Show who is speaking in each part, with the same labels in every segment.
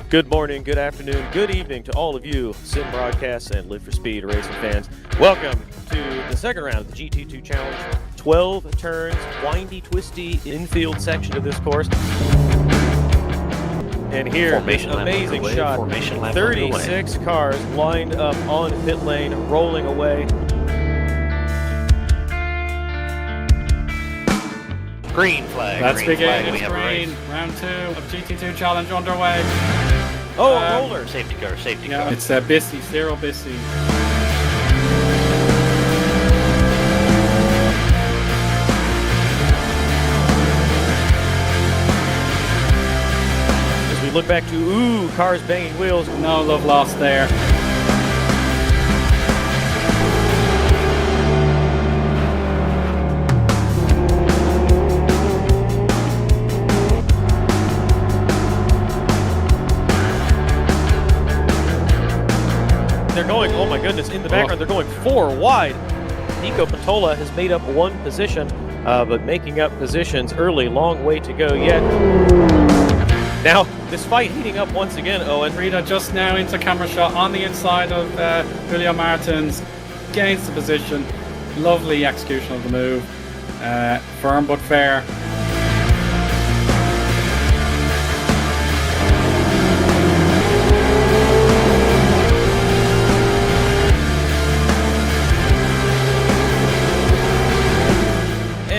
Speaker 1: Good morning, good afternoon, good evening to all of you sim broadcasts and Live for Speed racing fans. Welcome to the second round of the GT2 Challenge. 12 turns, windy, twisty infield section of this course. And here, this amazing shot. 36 cars lined up on pit lane, rolling away.
Speaker 2: Green flag.
Speaker 3: Let's begin.
Speaker 2: We have
Speaker 3: green. Round 2 of GT2 Challenge underway.
Speaker 1: Oh, a roller.
Speaker 2: Safety car.
Speaker 3: Yeah, it's Bissy, Cyril Bissy.
Speaker 1: As we look back to, cars banging wheels.
Speaker 3: No love lost there.
Speaker 1: They're going, oh my goodness, in the background, they're going 4 wide. Nico Pantola has made up 1 position, but making up positions early, long way to go yet. Now, this fight heating up once again, Eoin.
Speaker 3: Rita just now into camera shot on the inside of Julio Martins, gains the position. Lovely execution of the move. Firm but fair.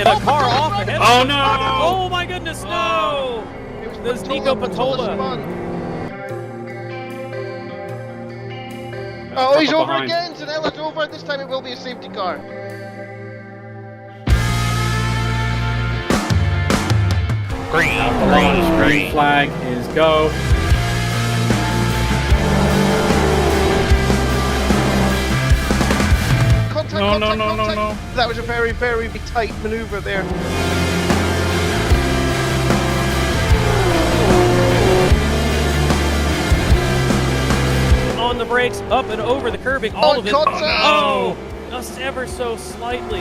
Speaker 1: A car off ahead.
Speaker 3: Oh no!
Speaker 1: Oh my goodness, no! There's Nico Pantola.
Speaker 4: Oh, he's over again. Zanella's over. This time it will be a safety car.
Speaker 3: Green flag is go. No.
Speaker 4: That was a very, very tight maneuver there.
Speaker 1: On the brakes, up and over the curbing, all of it.
Speaker 4: Oh,
Speaker 1: Just ever so slightly.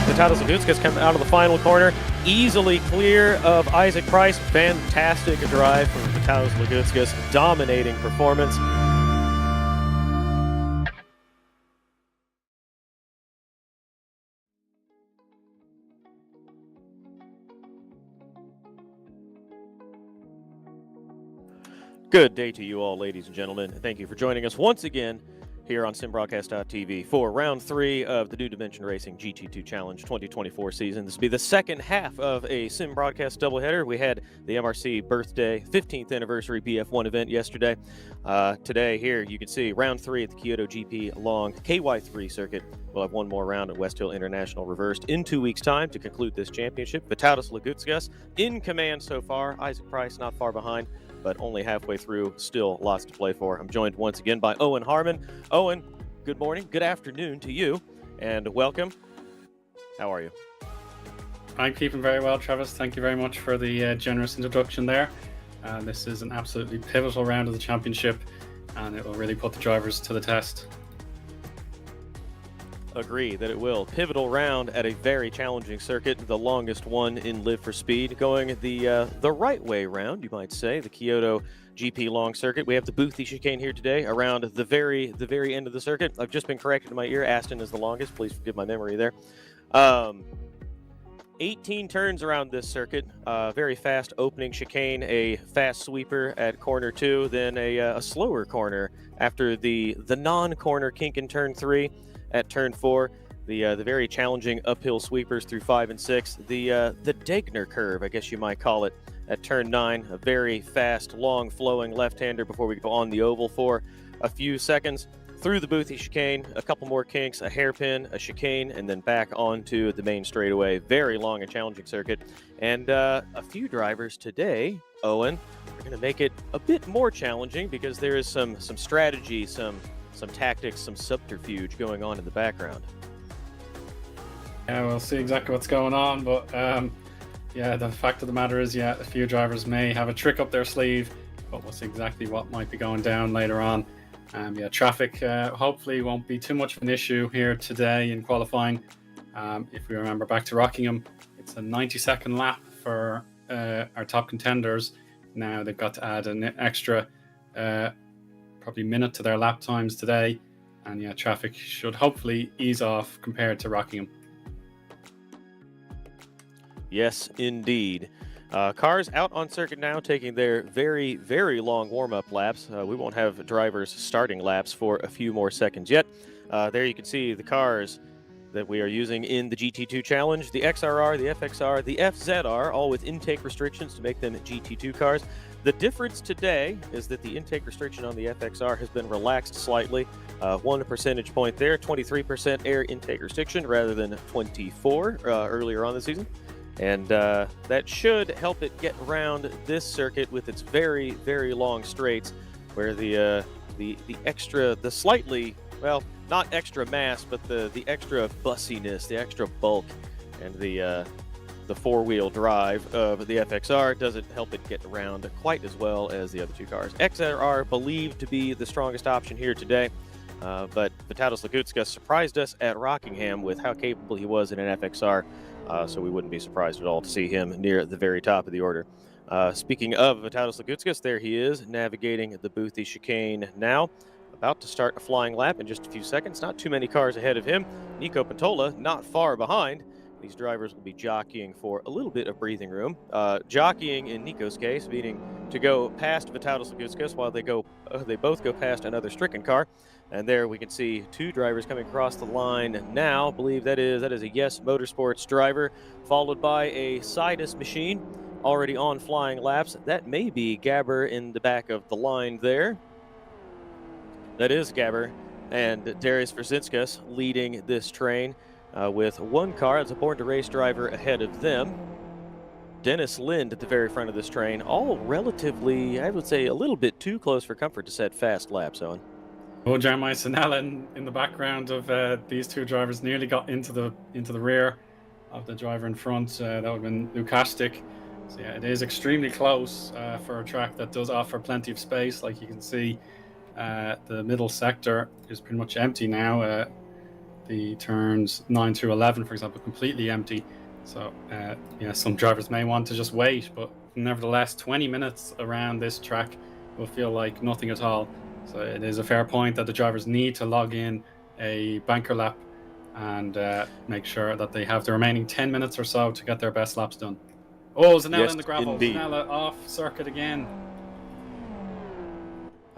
Speaker 1: Vitalis Lagutskas come out of the final corner, easily clear of Isaac Price. Fantastic drive from Vitalis Lagutskas, dominating performance. Good day to you all, ladies and gentlemen. Thank you for joining us once again here on simbroadcast.tv for round 3 of the New Dimension Racing GT2 Challenge 2024 season. This will be the second half of a sim broadcast doubleheader. We had the MRC birthday 15th anniversary BF1 event yesterday. Today here you can see round 3 at the Kyoto GP Long KY3 circuit. We'll have one more round at West Hill International reversed in 2 weeks' time to conclude this championship. Vitalis Lagutskas in command so far. Isaac Price not far behind, but only halfway through, still lots to play for. I'm joined once again by Eoin Harmon. Eoin, good morning, good afternoon to you, and welcome. How are you?
Speaker 3: I'm keeping very well, Travis. Thank you very much for the generous introduction there. This is an absolutely pivotal round of the championship, and it will really put the drivers to the test.
Speaker 1: Agree that it will. Pivotal round at a very challenging circuit, the longest one in Live for Speed, going the right way round, you might say, the Kyoto GP Long circuit. We have the Boothie chicane here today around the very end of the circuit. I've just been corrected in my ear. Aston is the longest. Please forgive my memory there. 18 turns around this circuit. Very fast opening chicane, a fast sweeper at corner 2, then a slower corner after the non-corner kink in turn 3. At turn 4, the very challenging uphill sweepers through 5 and 6, the Degner curve, I guess you might call it, at turn 9, a very fast, long flowing left-hander before we go on the oval for a few seconds, through the Boothie chicane, a couple more kinks, a hairpin, a chicane, and then back onto the main straightaway. Very long and challenging circuit, and a few drivers today, Eoin, are going to make it a bit more challenging because there is some strategy, some tactics, some subterfuge going on in the background.
Speaker 3: Yeah, we'll see exactly what's going on, but yeah, the fact of the matter is, a few drivers may have a trick up their sleeve, but we'll see exactly what might be going down later on. Traffic hopefully won't be too much of an issue here today in qualifying. If we remember back to Rockingham, it's a 90-second lap for our top contenders. now they've got to add an extra probably minute to their lap times today. And yeah, traffic should hopefully ease off compared to Rockingham.
Speaker 1: Yes, indeed. Cars out on circuit now taking their very, very long warm-up laps. We won't have drivers starting laps for a few more seconds yet. There you can see the cars that we are using in the GT2 Challenge. The XRR, the FXR, the FZR, all with intake restrictions to make them GT2 cars. The difference today is that the intake restriction on the FXR has been relaxed slightly. 1 percentage point there, 23% air intake restriction rather than 24 earlier on the season. And that should help it get around this circuit with its very, very long straights, where the slightly, well, not extra mass, but the extra bussiness, the extra bulk, and the four-wheel drive of the FXR doesn't help it get around quite as well as the other two cars. XRR believed to be the strongest option here today, but Vitalijs Lagutskas surprised us at Rockingham with how capable he was in an FXR. So we wouldn't be surprised at all to see him near the very top of the order. Speaking of Vitalijs Lagutskas, there he is, navigating the Boothie chicane now. About to start a flying lap in just a few seconds. Not too many cars ahead of him. Nico Pantola not far behind. These drivers will be jockeying for a little bit of breathing room. Jockeying in Nico's case, meaning to go past Vitalijs Lagutskas while they both go past another stricken car. And there we can see two drivers coming across the line now. I believe that is a Yes Motorsports driver, followed by a Sidus machine already on flying laps. That may be Gabber in the back of the line there. That is Gabber and Darius Verzinskas leading this train with one car as a Born to Race driver ahead of them. Dennis Lind at the very front of this train, all relatively, I would say, a little bit too close for comfort to set fast laps on.
Speaker 3: Oh, Jeremiah Sanella in the background of these two drivers nearly got into the rear of the driver in front. That would have been Lukashtik. So yeah, it is extremely close for a track that does offer plenty of space. Like you can see, the middle sector is pretty much empty now. The turns 9 through 11, for example, completely empty. So yeah, some drivers may want to just wait, but nevertheless, 20 minutes around this track will feel like nothing at all. So it is a fair point that the drivers need to log in a banker lap and make sure that they have the remaining 10 minutes or so to get their best laps done. Oh, Zanella
Speaker 1: Yes,
Speaker 3: in the gravel.
Speaker 1: indeed.
Speaker 3: Zanella off circuit again.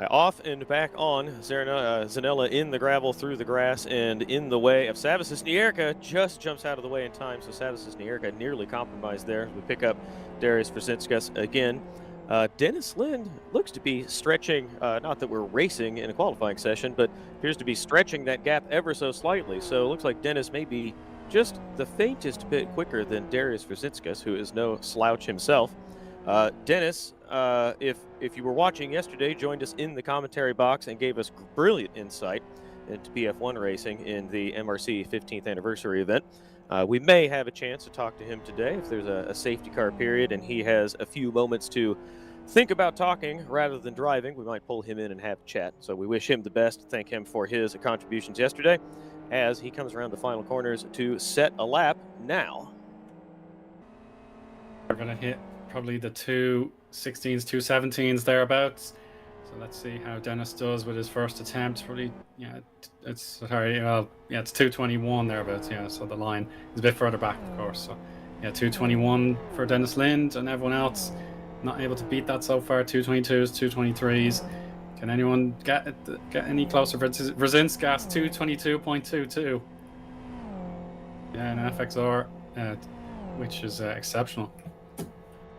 Speaker 1: Off and back on. Zanella in the gravel, through the grass, and in the way of Savas Nierka. Just jumps out of the way in time, so Savas Nierka nearly compromised there. We pick up Darius Verzinskas again. Dennis Lind looks to be stretching, not that we're racing in a qualifying session, but appears to be stretching that gap ever so slightly. So it looks like Dennis may be just the faintest bit quicker than Darius Verzinskas, who is no slouch himself. Dennis, if you were watching yesterday, joined us in the commentary box and gave us brilliant insight into PF1 racing in the MRC 15th anniversary event. We may have a chance to talk to him today if there's a safety car period and he has a few moments to think about talking rather than driving. We might pull him in and have a chat. So we wish him the best. Thank him for his contributions yesterday as he comes around the final corners to set a lap now.
Speaker 3: We're going to hit probably the 2:16s, 2:17s thereabouts. So let's see how Dennis does with his first attempt. Probably, yeah, it's 2:21 thereabouts. Yeah, so the line is a bit further back, of course. So yeah, 2:21 for Dennis Lind, and everyone else not able to beat that so far. 2:22s, 2:23s. Can anyone get any closer? Brzezinski's 2:22.22. Yeah, an FXR, which is exceptional.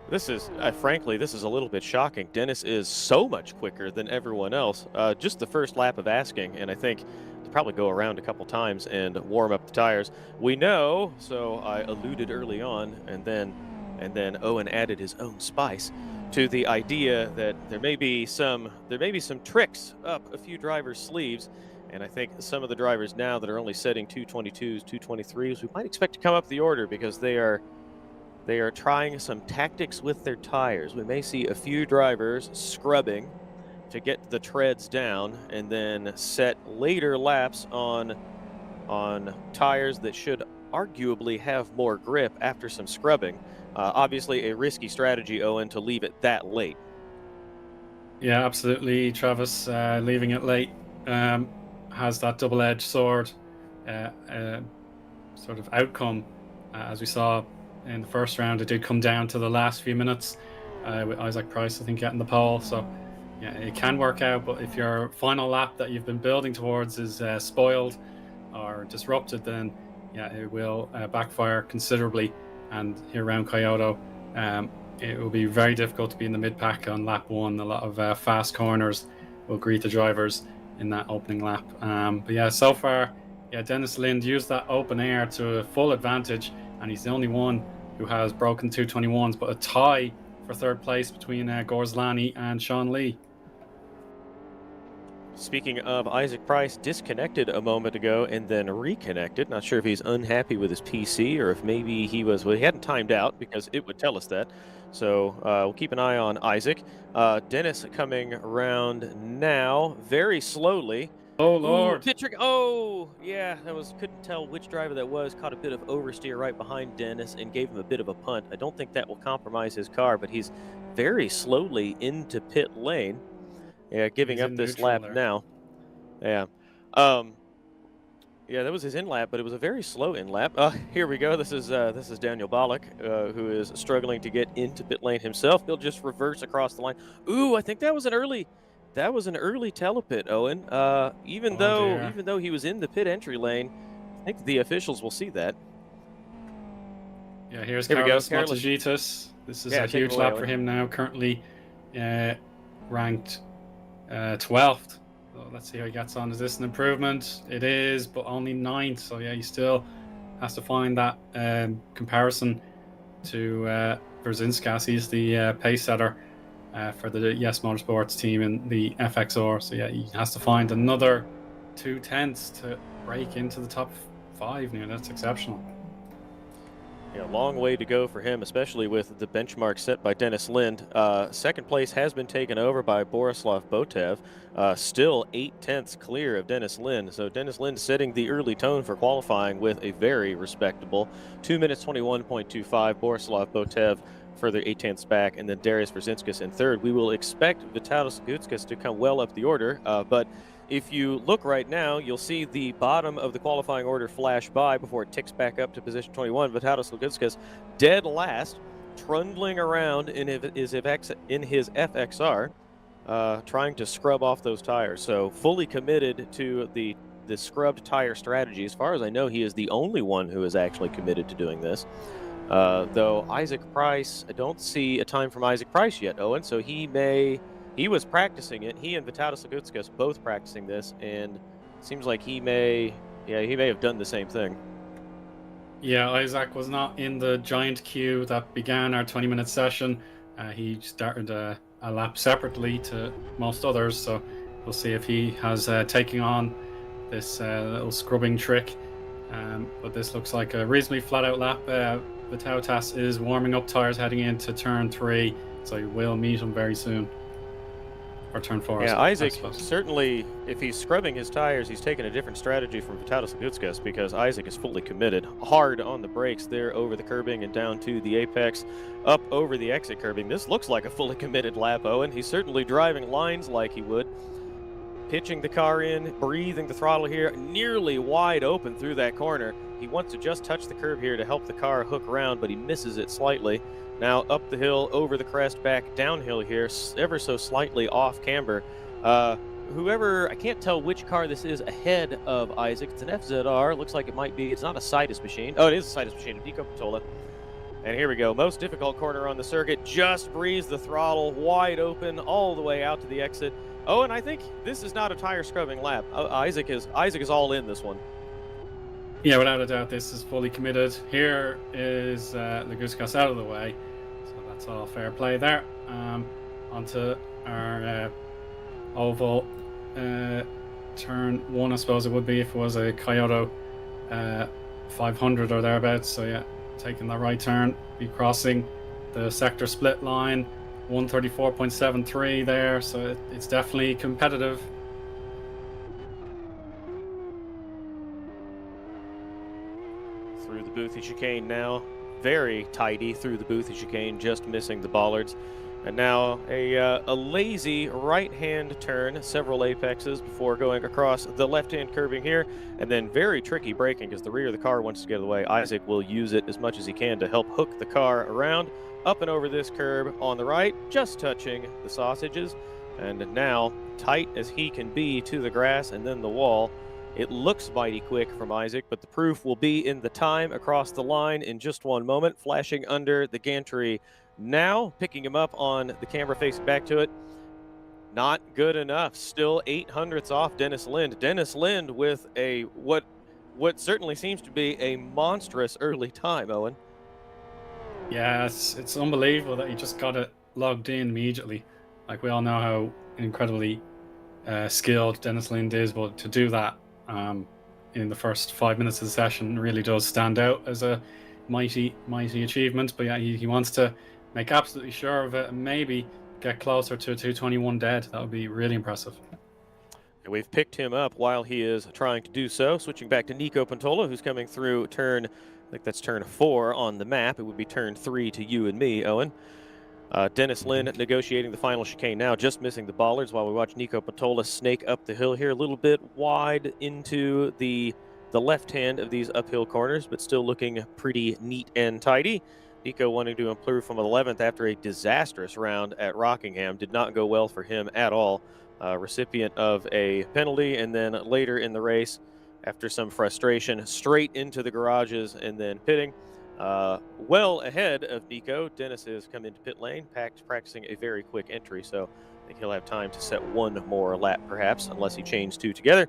Speaker 1: This is, frankly, this is a little bit shocking. Dennis is so much quicker than everyone else. Just the first lap of asking, and I think to probably go around a couple times and warm up the tires. We know, so I alluded early on, and then Eoin added his own spice to the idea that there may be some tricks up a few drivers' sleeves, and I think some of the drivers now that are only setting 2:22s, 2:23s, we might expect to come up the order because they are trying some tactics with their tires. We may see a few drivers scrubbing to get the treads down and then set later laps on tires that should arguably have more grip after some scrubbing. Obviously a risky strategy, Eoin, to leave it that late.
Speaker 3: Yeah, absolutely. Travis leaving it late has that double-edged sword sort of outcome. As we saw in the first round, it did come down to the last few minutes with Isaac Price, I think, getting the pole. So yeah, it can work out, but if your final lap that you've been building towards is spoiled or disrupted, then yeah, it will backfire considerably. And here around Kyoto, it will be very difficult to be in the mid-pack on lap one. A lot of fast corners will greet the drivers in that opening lap. But yeah, so far, yeah, Dennis Lind used that open air to full advantage, and he's the only one who has broken 221s, but a tie for third place between Gorslani and Sean Lee.
Speaker 1: Speaking of Isaac Price, disconnected a moment ago and then reconnected. Not sure if he's unhappy with his PC or if maybe he was, well, he hadn't timed out because it would tell us that. So we'll keep an eye on Isaac. Dennis coming around now very slowly.
Speaker 3: Oh, Lord.
Speaker 1: Pit trick. Oh, yeah, couldn't tell which driver that was. Caught a bit of oversteer right behind Dennis and gave him a bit of a punt. I don't think that will compromise his car, but he's very slowly into pit lane. Yeah, giving up this lap now. Yeah. Yeah, that was his in-lap, but it was a very slow in-lap. Here we go. This is Daniel Bollock, who is struggling to get into pit lane himself. He'll just reverse across the line. Ooh, I think that was an early telepit, Eoin. Even though he was in the pit entry lane, I think the officials will see that.
Speaker 3: Yeah, here's Carlos Montagitas. This is a huge lap for him now, currently ranked 12th. So let's see how he gets on. Is this an improvement? It is, but only 9th. So yeah, he still has to find that comparison to Verzinskas. He's the pace setter for the Yes Motorsports team in the FXR. So yeah, he has to find another 2/10 to break into the top 5 now. That's exceptional.
Speaker 1: Yeah, long way to go for him, especially with the benchmark set by Dennis Lind. Second place has been taken over by Borislav Botev, still 8/10 clear of Dennis Lind. So Dennis Lind setting the early tone for qualifying with a very respectable 2 minutes 21.25. Borislav Botev further 8/10 back, and then Darius Verzinskas in third. We will expect Vitalis Gutskas to come well up the order, but if you look right now, you'll see the bottom of the qualifying order flash by before it ticks back up to position 21. Vitalis Gutskas dead last, trundling around in his FXR, trying to scrub off those tires. So fully committed to the scrubbed tire strategy. As far as I know, he is the only one who is actually committed to doing this. Though Isaac Price, I don't see a time from Isaac Price yet, Eoin, so he was practicing it. He and Vitalis Gutskas both practicing this, and it seems like he may have done the same thing.
Speaker 3: Yeah, Isaac was not in the giant queue that began our 20-minute session. He started a lap separately to most others, so we'll see if he has taken on this little scrubbing trick. But this looks like a reasonably flat-out lap. Vitautas is warming up tires heading into turn 3, so you will meet him very soon. Or turn 4.
Speaker 1: Yeah, Isaac, certainly, if he's scrubbing his tires, he's taking a different strategy from Vitalis Gutskas because Isaac is fully committed. Hard on the brakes there over the curbing and down to the apex, up over the exit curbing. This looks like a fully committed lap, Eoin. He's certainly driving lines like he would. Pitching the car in, breathing the throttle here, nearly wide open through that corner. He wants to just touch the curb here to help the car hook around, but he misses it slightly. Now up the hill, over the crest, back downhill here, ever so slightly off camber. Whoever, I can't tell which car this is ahead of Isaac. It's an FZR, looks like it might be, it's not a Sidus machine. Oh, it is a Sidus machine, a Deco Patola. And here we go, most difficult corner on the circuit. Just breeze the throttle, wide open, all the way out to the exit. Oh, and I think this is not a tire scrubbing lap. Isaac is all in this one.
Speaker 3: Yeah, without a doubt, this is fully committed. Here is Laguskas out of the way, so that's all fair play there. Onto our oval turn 1, I suppose it would be if it was a Kyoto 500 or thereabouts. So yeah, taking the right turn, be crossing the sector split line, 134.73 there, so it's definitely competitive.
Speaker 1: Through the Boothie chicane now, very tidy through the Boothie chicane, just missing the bollards. And now a lazy right-hand turn, several apexes before going across the left-hand curbing here, and then very tricky braking because the rear of the car wants to get out of the way. Isaac will use it as much as he can to help hook the car around, up and over this curb on the right, just touching the sausages. And now, tight as he can be to the grass and then the wall. It looks mighty quick from Isaac, but the proof will be in the time across the line in just one moment, flashing under the gantry now, picking him up on the camera facing back to it. Not good enough. Still 800ths off Dennis Lind. Dennis Lind with a what certainly seems to be a monstrous early time, Owen.
Speaker 3: Yeah, it's unbelievable that he just got it logged in immediately. Like, we all know how incredibly skilled Dennis Lind is, but to do that in the first 5 minutes of the session really does stand out as a mighty achievement. But yeah, he wants to make absolutely sure of it and maybe get closer to a 221 dead. That would be really impressive.
Speaker 1: We've picked him up while he is trying to do so. Switching back to Nico Pantola, who's coming through turn, I think that's turn 4 on the map. It would be turn 3 to you and me, Owen. Dennis Lind negotiating the final chicane now, just missing the bollards while we watch Nico Pantola snake up the hill here, a little bit wide into the left hand of these uphill corners, but still looking pretty neat and tidy. Nico wanting to improve from 11th after a disastrous round at Rockingham. Did not go well for him at all. Recipient of a penalty, and then later in the race, after some frustration, straight into the garages and then pitting. Well ahead of Nico, Dennis has come into pit lane, practicing a very quick entry, so I think he'll have time to set one more lap perhaps, unless he chains two together.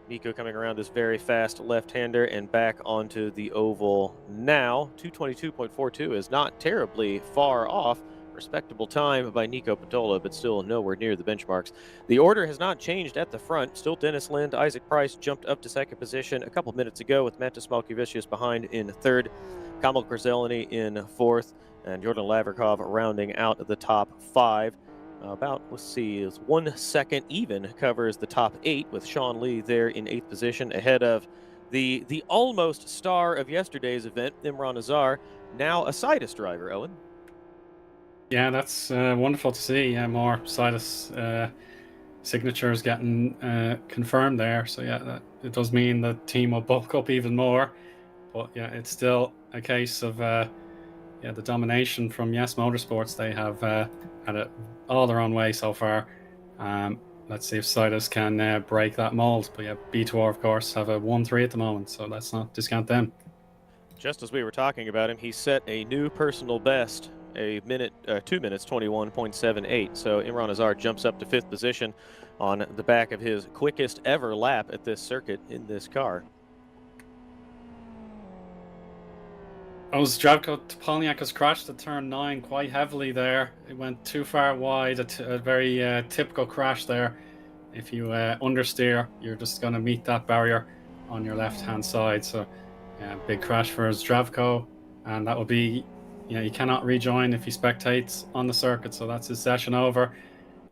Speaker 1: Nico coming around this very fast left-hander and back onto the oval now. 222.42 is not terribly far off. Respectable time by Nico Pantola, but still nowhere near the benchmarks. The order has not changed at the front. Still Dennis Lind. Isaac Price jumped up to second position a couple minutes ago with Matis Malkivicius behind in third. Kamal Krzelny in fourth, and Jordan Lavrikov rounding out the top five. About, let's see, is 1 second even covers the top 8 with Sean Lee there in 8th position ahead of the almost star of yesterday's event, Imran Azar, now a Sidus driver, Owen.
Speaker 3: Yeah, that's wonderful to see. Yeah, more Sidus signatures getting confirmed there. So yeah, it does mean the team will bulk up even more. But yeah, it's still a case of the domination from Yes Motorsports. They have had it all their own way so far. Let's see if Sidus can break that mold. But yeah, B2R, of course, have a 1-3 at the moment, so let's not discount them.
Speaker 1: Just as we were talking about him, he set a new personal best, 2 minutes 21.78. So Imran Azar jumps up to 5th position on the back of his quickest ever lap at this circuit in this car.
Speaker 3: Zdravko Topolniak has crashed at turn 9 quite heavily there. It went too far wide, a very typical crash there. If you understeer, you're just going to meet that barrier on your left-hand side. So, big crash for Zdravko, and that will be, he cannot rejoin if he spectates on the circuit, so that's his session over.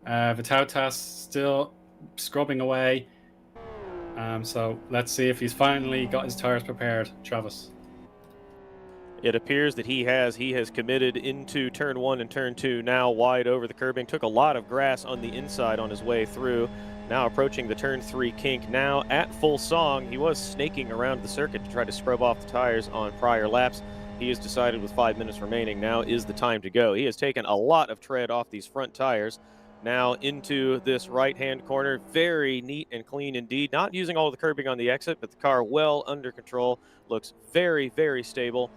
Speaker 3: Vitautas still scrubbing away. So let's see if he's finally got his tires prepared. Travis.
Speaker 1: It appears that he has committed into turn 1 and turn 2, now wide over the curbing. Took a lot of grass on the inside on his way through. Now approaching the turn 3 kink, now at full song. He was snaking around the circuit to try to scrub off the tires on prior laps. He has decided with 5 minutes remaining, now is the time to go. He has taken a lot of tread off these front tires. Now into this right-hand corner, very neat and clean indeed. Not using all the curbing on the exit, but the car well under control. Looks very, very stable.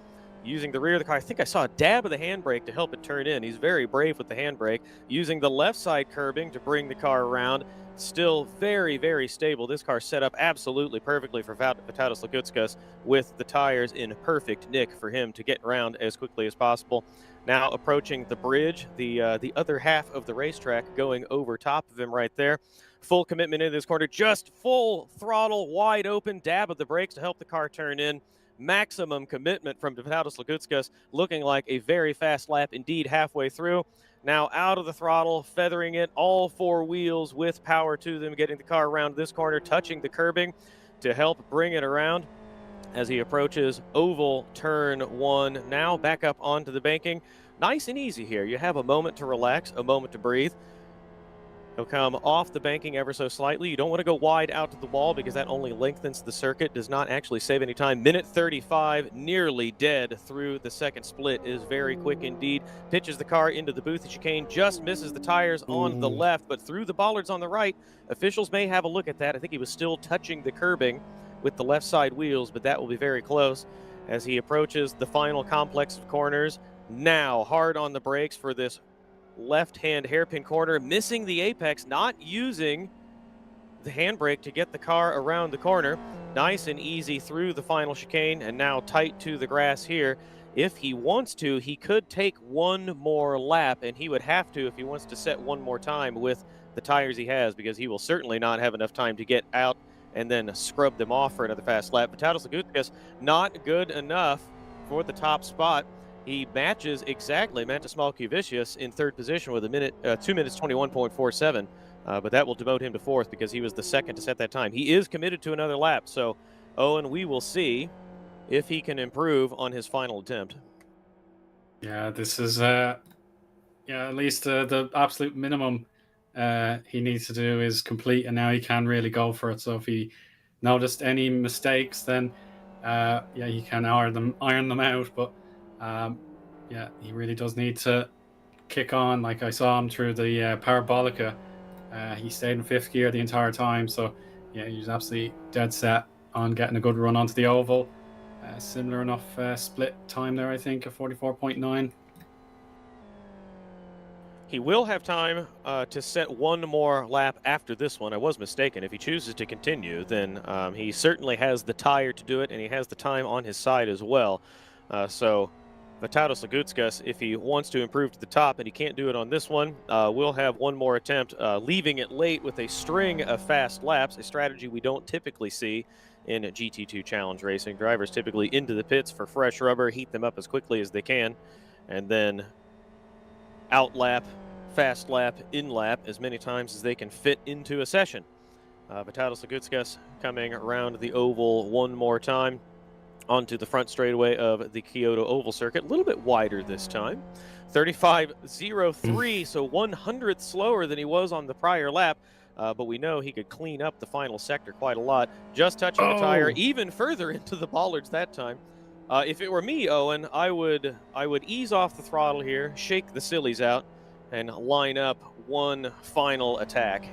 Speaker 1: Using the rear of the car, I think I saw a dab of the handbrake to help it turn in. He's very brave with the handbrake. Using the left side curbing to bring the car around. Still very, very stable. This car set up absolutely perfectly for Vitalis Lakutskas with the tires in perfect nick for him to get around as quickly as possible. Now approaching the bridge, the other half of the racetrack going over top of him right there. Full commitment in this corner, just full throttle, wide open, dab of the brakes to help the car turn in. Maximum commitment from Vitalis Lakutskas, looking like a very fast lap indeed halfway through. Now out of the throttle, feathering it, all 4 wheels with power to them, getting the car around this corner, touching the curbing to help bring it around as he approaches oval turn 1. Now back up onto the banking. nice and easy here. You have a moment to relax, a moment to breathe. He'll come off the banking ever so slightly. You don't want to go wide out to the wall because that only lengthens the circuit, does not actually save any time. Minute 35, nearly dead through the second split, is very quick indeed. Pitches the car into the booth chicane, just misses the tires on the left, but through the bollards on the right. Officials may have a look at that. I think he was still touching the curbing with the left side wheels, but that will be very close as he approaches the final complex of corners. Now hard on the brakes for this left-hand hairpin corner, missing the apex, not using the handbrake to get the car around the corner. Nice and easy through the final chicane, and now tight to the grass here. If he wants to, he could take one more lap, and he would have to if he wants to set one more time with the tires he has, because he will certainly not have enough time to get out and then scrub them off for another fast lap. Vitalis Lagutskas, not good enough for the top spot. He matches exactly Mantis Malkuvicius in third position with 2 minutes 21.47, but that will demote him to fourth because he was the second to set that time. He is committed to another lap, so Eoin, we will see if he can improve on his final attempt.
Speaker 3: Yeah, this is at least the absolute minimum he needs to do is complete, and now he can really go for it. So if he noticed any mistakes, then he can iron them out. But he really does need to kick on. Like I saw him through the Parabolica. He stayed in fifth gear the entire time. So yeah, he's absolutely dead set on getting a good run onto the oval. Similar enough split time there, I think, of 44.9.
Speaker 1: He will have time to set one more lap after this one. I was mistaken. If he chooses to continue, then he certainly has the tire to do it, and he has the time on his side as well. So Vitalis Lagutskas, if he wants to improve to the top and he can't do it on this one, will have one more attempt, leaving it late with a string of fast laps, a strategy we don't typically see in GT2 challenge racing. Drivers typically into the pits for fresh rubber, heat them up as quickly as they can, and then out lap, fast lap, in lap as many times as they can fit into a session. Vitalis Lagutskas coming around the oval one more time onto the front straightaway of the Kyoto Oval Circuit. A little bit wider this time. 35.03, so 100th slower than he was on the prior lap. But we know he could clean up the final sector quite a lot. Just touching the tire even further into the bollards that time. If it were me, Eoin, I would ease off the throttle here, shake the sillies out, and line up one final attack.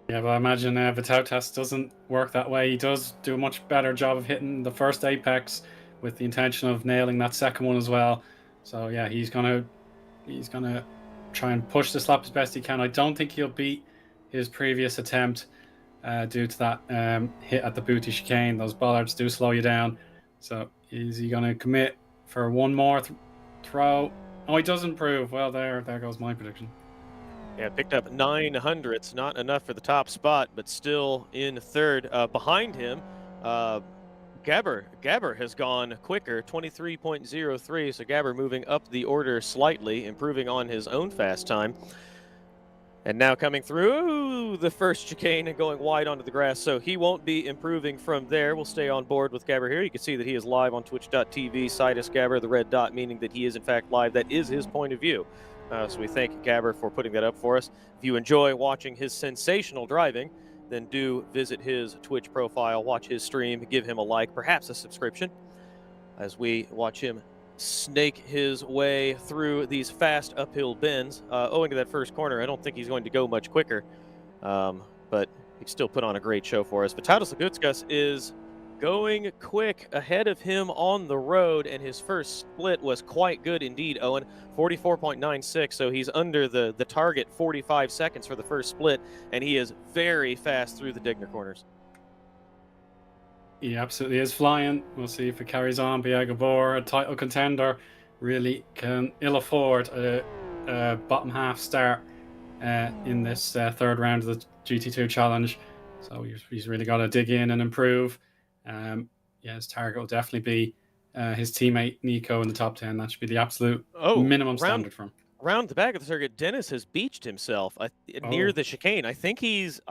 Speaker 3: Yeah, but I imagine Vitautas doesn't work that way. He does do a much better job of hitting the first apex with the intention of nailing that second one as well. So yeah, he's gonna try and push this lap as best he can. I don't think he'll beat his previous attempt due to that hit at the booty chicane. Those bollards do slow you down. So is he going to commit for one more throw? Oh, he does improve. Well, there goes my prediction.
Speaker 1: Yeah, picked up 900ths, not enough for the top spot, but still in third. Behind him, Gabber has gone quicker, 23.03, so Gabber moving up the order slightly, improving on his own fast time. And now coming through the first chicane and going wide onto the grass, so he won't be improving from there. We'll stay on board with Gabber here. You can see that he is live on twitch.tv, Sidus Gabber, the red dot, meaning that he is in fact live. That is his point of view. So we thank Gabber for putting that up for us. If you enjoy watching his sensational driving, then do visit his Twitch profile, watch his stream, give him a like, perhaps a subscription, as we watch him snake his way through these fast uphill bends. Owing to that first corner, I don't think he's going to go much quicker, but he still put on a great show for us. Vitalis Lagutskas is going quick ahead of him on the road, and his first split was quite good indeed, Eoin. 44.96, so he's under the target 45 seconds for the first split, and he is very fast through the Digner corners.
Speaker 3: He absolutely is flying. We'll see if it carries on. Biagabor, a title contender, really can ill afford a bottom half start in this third round of the GT2 challenge. So he's really got to dig in and improve. His target will definitely be his teammate Nico in the top 10. That should be the absolute minimum standard for him.
Speaker 1: Around the back of the circuit, Dennis has beached himself near the chicane. I think he's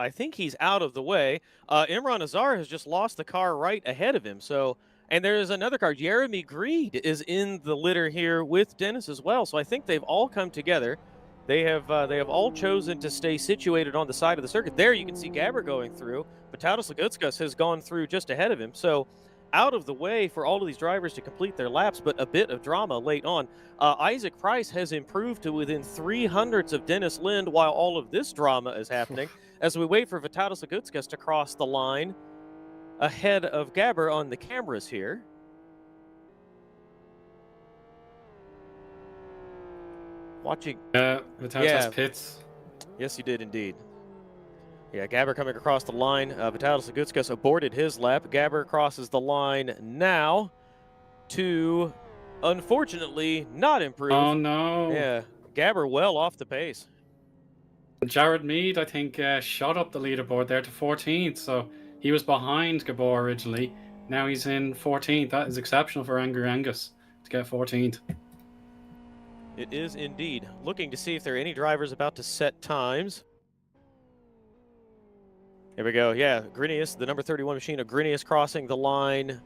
Speaker 1: out of the way. Imran Azar has just lost the car right ahead of him. So And there's another car. Jeremy Greed is in the litter here with Dennis as well. So I think they've all come together. They have all chosen to stay situated on the side of the circuit. There you can see Gabber going through, but Tautas Lagutskas has gone through just ahead of him. So out of the way for all of these drivers to complete their laps, but a bit of drama late on. Isaac Price has improved to within 300ths of Dennis Lind while all of this drama is happening as we wait for Vitalis Lagutskas to cross the line ahead of Gabber on the cameras here. Watching.
Speaker 3: Vitalis pits.
Speaker 1: Yes, he did indeed. Yeah, Gabber coming across the line. Vitalis Lagutskas aborted his lap. Gabber crosses the line now to, unfortunately, not improve.
Speaker 3: Oh, no.
Speaker 1: Yeah, Gabber well off the pace.
Speaker 3: Jared Mead, I think, shot up the leaderboard there to 14th, so he was behind Gabor originally. Now he's in 14th. That is exceptional for Angry Angus to get 14th.
Speaker 1: It is indeed. Looking to see if there are any drivers about to set times. Here we go. Yeah, Grinius, the number 31 machine of Grinius crossing the line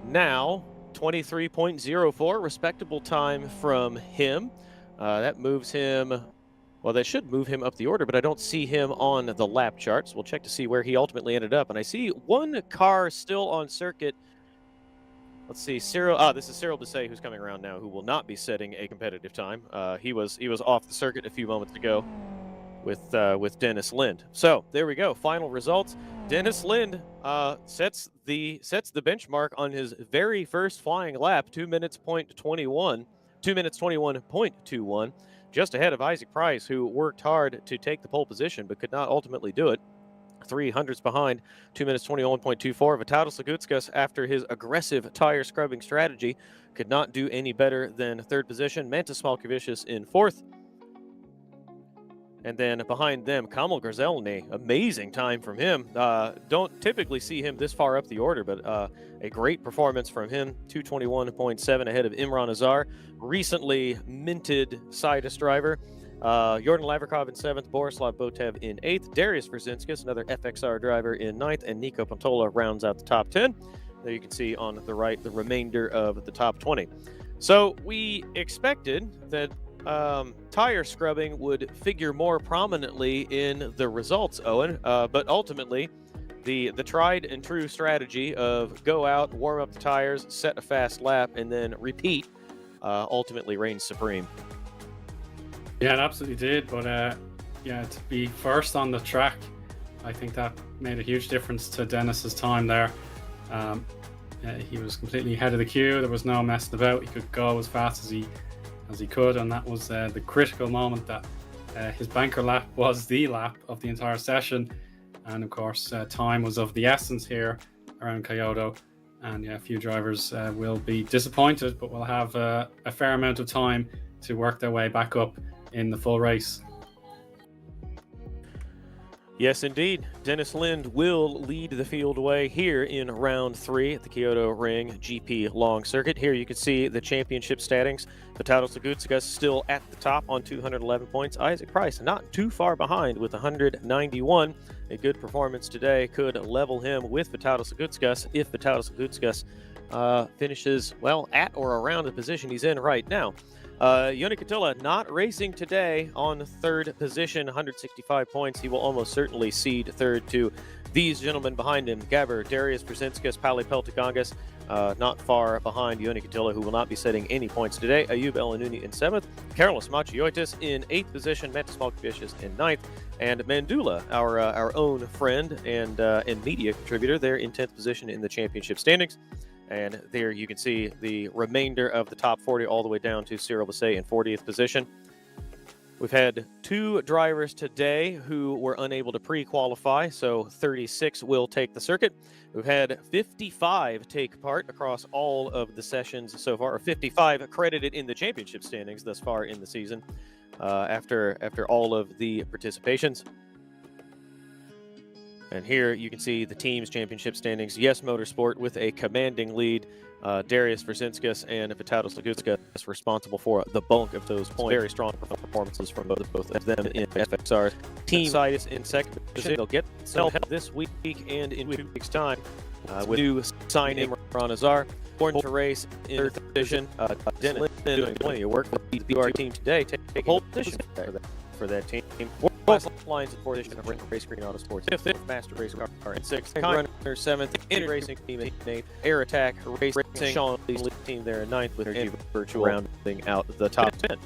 Speaker 1: now. 23.04, respectable time from him. That moves him, well, that should move him up the order, but I don't see him on the lap charts. We'll check to see where he ultimately ended up. And I see one car still on circuit. Let's see, Cyril. This is Cyril Desai who's coming around now, who will not be setting a competitive time. He was off the circuit a few moments ago with Dennis Lind. So there we go. Final results. Dennis Lind sets the benchmark on his very first flying lap, 2 minutes 21, 2 minutes 21.21, just ahead of Isaac Price, who worked hard to take the pole position but could not ultimately do it. 300s behind, 2 minutes 21.24. Vitalis Lagutskas, after his aggressive tire scrubbing strategy, could not do any better than third position. Mantis Malkovicius in fourth. And then behind them, Kamal Grzelny, amazing time from him. Don't typically see him this far up the order, but a great performance from him. 221.7 ahead of Imran Azar, recently minted Sidus driver. Jordan Lavrikov in 7th, Borislav Botev in 8th, Darius Verzinskas, another FXR driver, in 9th, and Nico Pantola rounds out the top 10. There you can see on the right the remainder of the top 20. So we expected that tire scrubbing would figure more prominently in the results, Owen, but ultimately the tried and true strategy of go out, warm up the tires, set a fast lap, and then repeat ultimately reigns supreme.
Speaker 3: Yeah, it absolutely did. But yeah, to be first on the track, I think that made a huge difference to Dennis's time there. He was completely ahead of the queue. There was no messing about. He could go as fast as he could, and that was the critical moment that his banker lap was the lap of the entire session. And of course, time was of the essence here around Kyoto. And yeah, a few drivers will be disappointed, but will have a fair amount of time to work their way back up in the full race.
Speaker 1: Yes, indeed. Dennis Lind will lead the field away here in round 3 at the Kyoto Ring GP Long Circuit. Here you can see the championship standings. Vitalis Lagutskas still at the top on 211 points. Isaac Price not too far behind with 191. A good performance today could level him with Vitalis Lagutskas if Vitalis Lagutskas finishes, well, at or around the position he's in right now. Eoin Katila not racing today on third position, 165 points. He will almost certainly cede third to these gentlemen behind him, Gabber, Darius Brzezinskis, Pali Peltigongas, not far behind Eoin Katila, who will not be setting any points today. Ayub Elanuni in 7th, Carlos Machiotis in 8th position, Mantis Malkovicius in 9th, and Mandula, our own friend and media contributor, there in 10th position in the championship standings. And there you can see the remainder of the top 40 all the way down to Cyril Desai in 40th position. We've had 2 drivers today who were unable to pre-qualify, so 36 will take the circuit. We've had 55 take part across all of the sessions so far, or 55 accredited in the championship standings thus far in the season after all of the participations. And here you can see the team's championship standings. Yes Motorsport with a commanding lead. Darius Verzinskas and Vitalis Lagutskas responsible for the bulk of those points. Very strong performances from both of them in FXR. Team Sidus in second position. They'll get some help this week and in 2 weeks' time. with new signing Ron Azar. Born to race in third position. Dennis Lynn doing plenty of work for the PR team today, taking pole position for that team. World lines in fourth position of Race Green Autosports. Fifth, Master Race Car in sixth. Runner seventh. Indy Racing team in eighth. Air Attack Racing. Sean Lee's team there in ninth with Energy Virtual rounding out the top 10.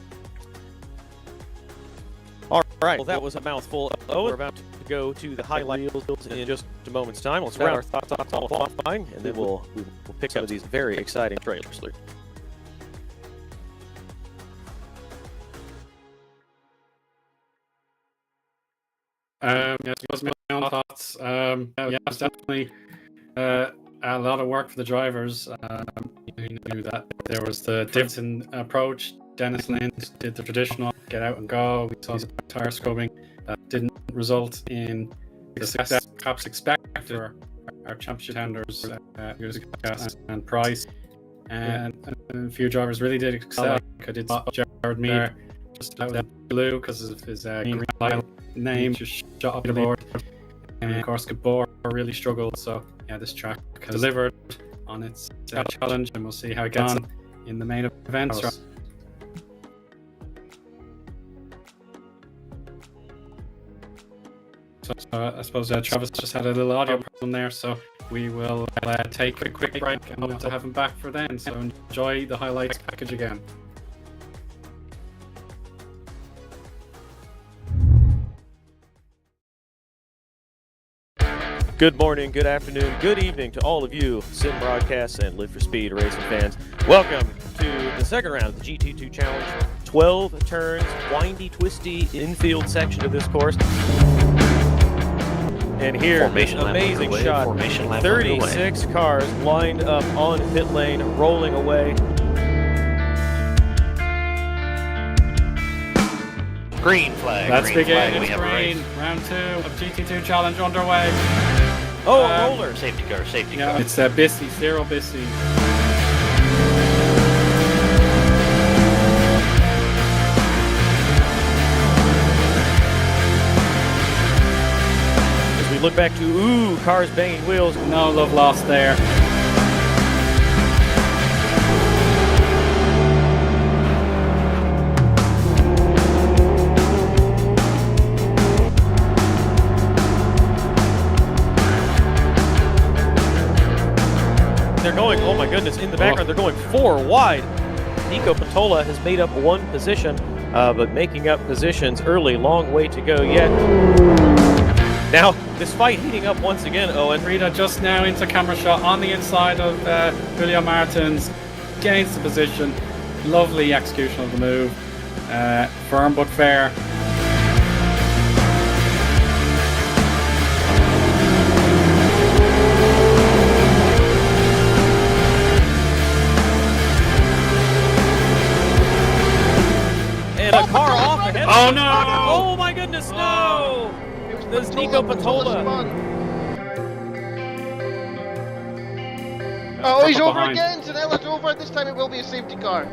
Speaker 1: All right, well, that was a mouthful. We're about to go to the highlight reels in just a moment's time. Let's round our thoughts on qualifying, and then we'll pick some of these very exciting trailers.
Speaker 3: Yes, was my own thoughts. Yeah, it's definitely a lot of work for the drivers. You knew that there was the difference in approach. Dennis Lynn did the traditional get out and go. We saw some tire scrubbing that didn't result in the success perhaps expected for our championship contenders years ago and Price. And a few drivers really did excel. I did spot Jared Mead just out of the blue because of his green name, just shot up the board. And of course, Gabor really struggled. So yeah, this track has delivered on its challenge, and we'll see how it gets on in the main event. So I suppose Travis just had a little audio problem there, so we will take a quick break and we'll have him back for then. So enjoy the highlights package again.
Speaker 1: Good morning, good afternoon, good evening to all of you Sim Broadcasts and Live for Speed racing fans. Welcome to the second round of the GT2 Challenge. 12 turns, windy, twisty infield section of this course. And here, amazing shot. 36 cars lined up on pit lane, rolling away.
Speaker 2: Green flag.
Speaker 3: Let's
Speaker 2: green
Speaker 3: begin.
Speaker 2: flag.
Speaker 3: It's green. Round 2 of GT2 Challenge underway.
Speaker 1: Oh, a roller.
Speaker 2: Safety car, safety
Speaker 3: Yeah,
Speaker 2: car.
Speaker 3: it's Bissy, Cyril Bissy.
Speaker 1: As we look back to, cars banging wheels.
Speaker 3: No love lost there.
Speaker 1: They're going, oh my goodness, in the background, they're going 4 wide. Nico Patola has made up 1 position, but making up positions early, long way to go yet. Now, this fight heating up once again, Owen.
Speaker 3: Rita just now into camera shot on the inside of Julio Martins, gains the position. Lovely execution of the move. Firm but fair.
Speaker 1: And a car off ahead.
Speaker 3: Oh no!
Speaker 1: Oh my goodness, no! There's Nico Patola.
Speaker 4: Oh, he's over
Speaker 3: behind.
Speaker 4: again. Zanella's over. This time it will be a safety car.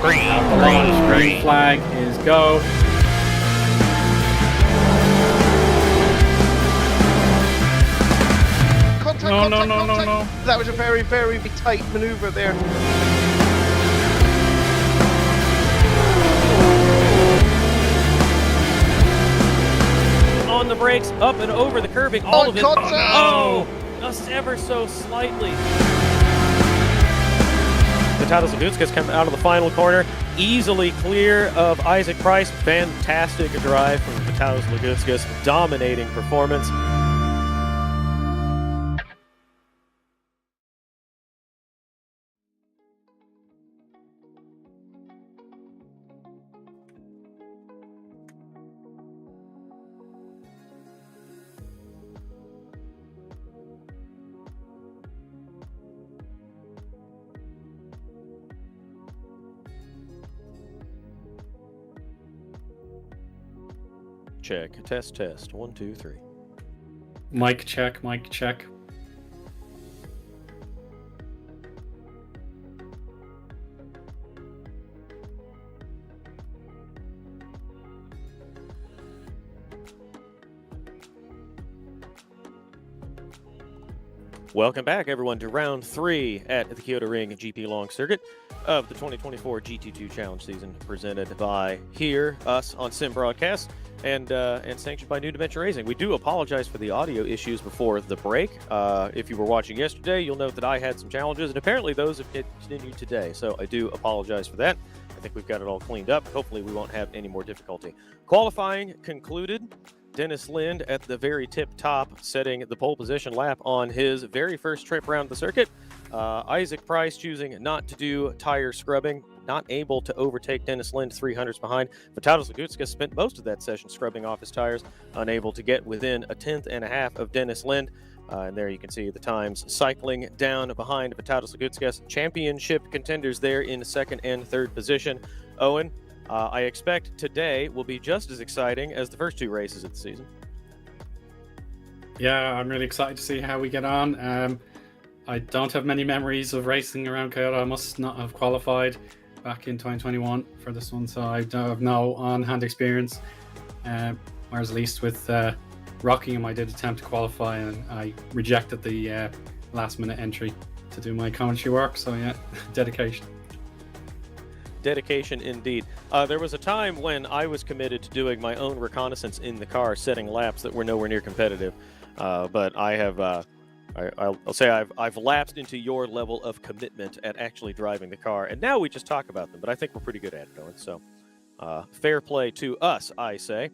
Speaker 3: Green flag is go.
Speaker 4: Contact,
Speaker 3: No.
Speaker 4: That was a very, very tight maneuver there.
Speaker 1: On the brakes, up and over the curbing, all of it.
Speaker 4: Contact.
Speaker 1: Oh, just ever so slightly. Vitalis Lagutskas come out of the final corner, easily clear of Isaac Price. Fantastic drive from Vitalis Lagutskas, dominating performance. Check. Test. 1, 2, 3.
Speaker 3: Mic check.
Speaker 1: Welcome back, everyone, to round 3 at the Kyoto Ring GP Long Circuit of the 2024 GT2 Challenge season, presented by us on Sim Broadcast and sanctioned by New Dimension Racing. We do apologize for the audio issues before the break. If you were watching yesterday, you'll note that I had some challenges, and apparently those have continued today, so I do apologize for that. I think we've got it all cleaned up. Hopefully we won't have any more difficulty. Qualifying concluded. Dennis Lind at the very tip top, setting the pole position lap on his very first trip around the circuit. Isaac Price choosing not to do tire scrubbing, not able to overtake Dennis Lind 300s behind. Vitalis Lagutskas spent most of that session scrubbing off his tires, unable to get within a tenth and a half of Dennis Lind. And there you can see the times cycling down behind Vitalis Lagutskas. Championship contenders there in second and third position. Eoin, I expect today will be just as exciting as the first 2 races of the season.
Speaker 3: Yeah, I'm really excited to see how we get on. I don't have many memories of racing around Kyoto. I must not have qualified back in 2021 for this one, so I don't have no on-hand experience. Whereas at least with Rockingham, I did attempt to qualify and I rejected the last-minute entry to do my commentary work. So yeah, dedication.
Speaker 1: Dedication indeed. There was a time when I was committed to doing my own reconnaissance in the car, setting laps that were nowhere near competitive. But I have, I'll say I've lapsed into your level of commitment at actually driving the car, and now we just talk about them. But I think we're pretty good at it, Owen. So fair play to us, I say.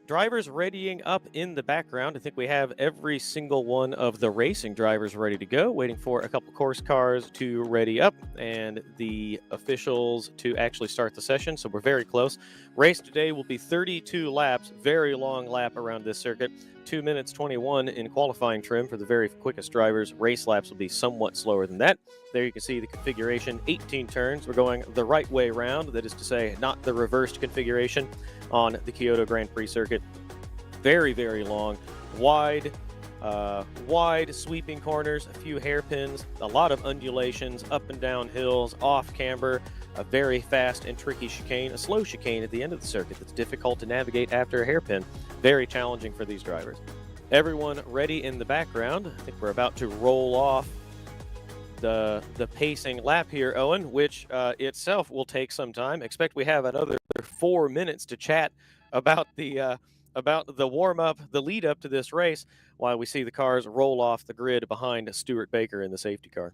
Speaker 1: Drivers readying up in the background. I think we have every single one of the racing drivers ready to go, waiting for a couple course cars to ready up and the officials to actually start the session. So we're very close. Race today will be 32 laps, very long lap around this circuit. 2 minutes 21 in qualifying trim for the very quickest drivers. Race laps will be somewhat slower than that. There you can see the configuration, 18 turns. We're going the right way round, that is to say, not the reversed configuration on the Kyoto Grand Prix circuit. Very, very long, wide sweeping corners, a few hairpins, a lot of undulations, up and down hills, off camber, a very fast and tricky chicane, a slow chicane at the end of the circuit that's difficult to navigate after a hairpin. Very challenging for these drivers. Everyone ready in the background. I think we're about to roll off the pacing lap here, Eoin, which itself will take some time. Expect we have another 4 minutes to chat about the warm-up, the lead-up to this race, while we see the cars roll off the grid behind Stuart Baker in the safety car.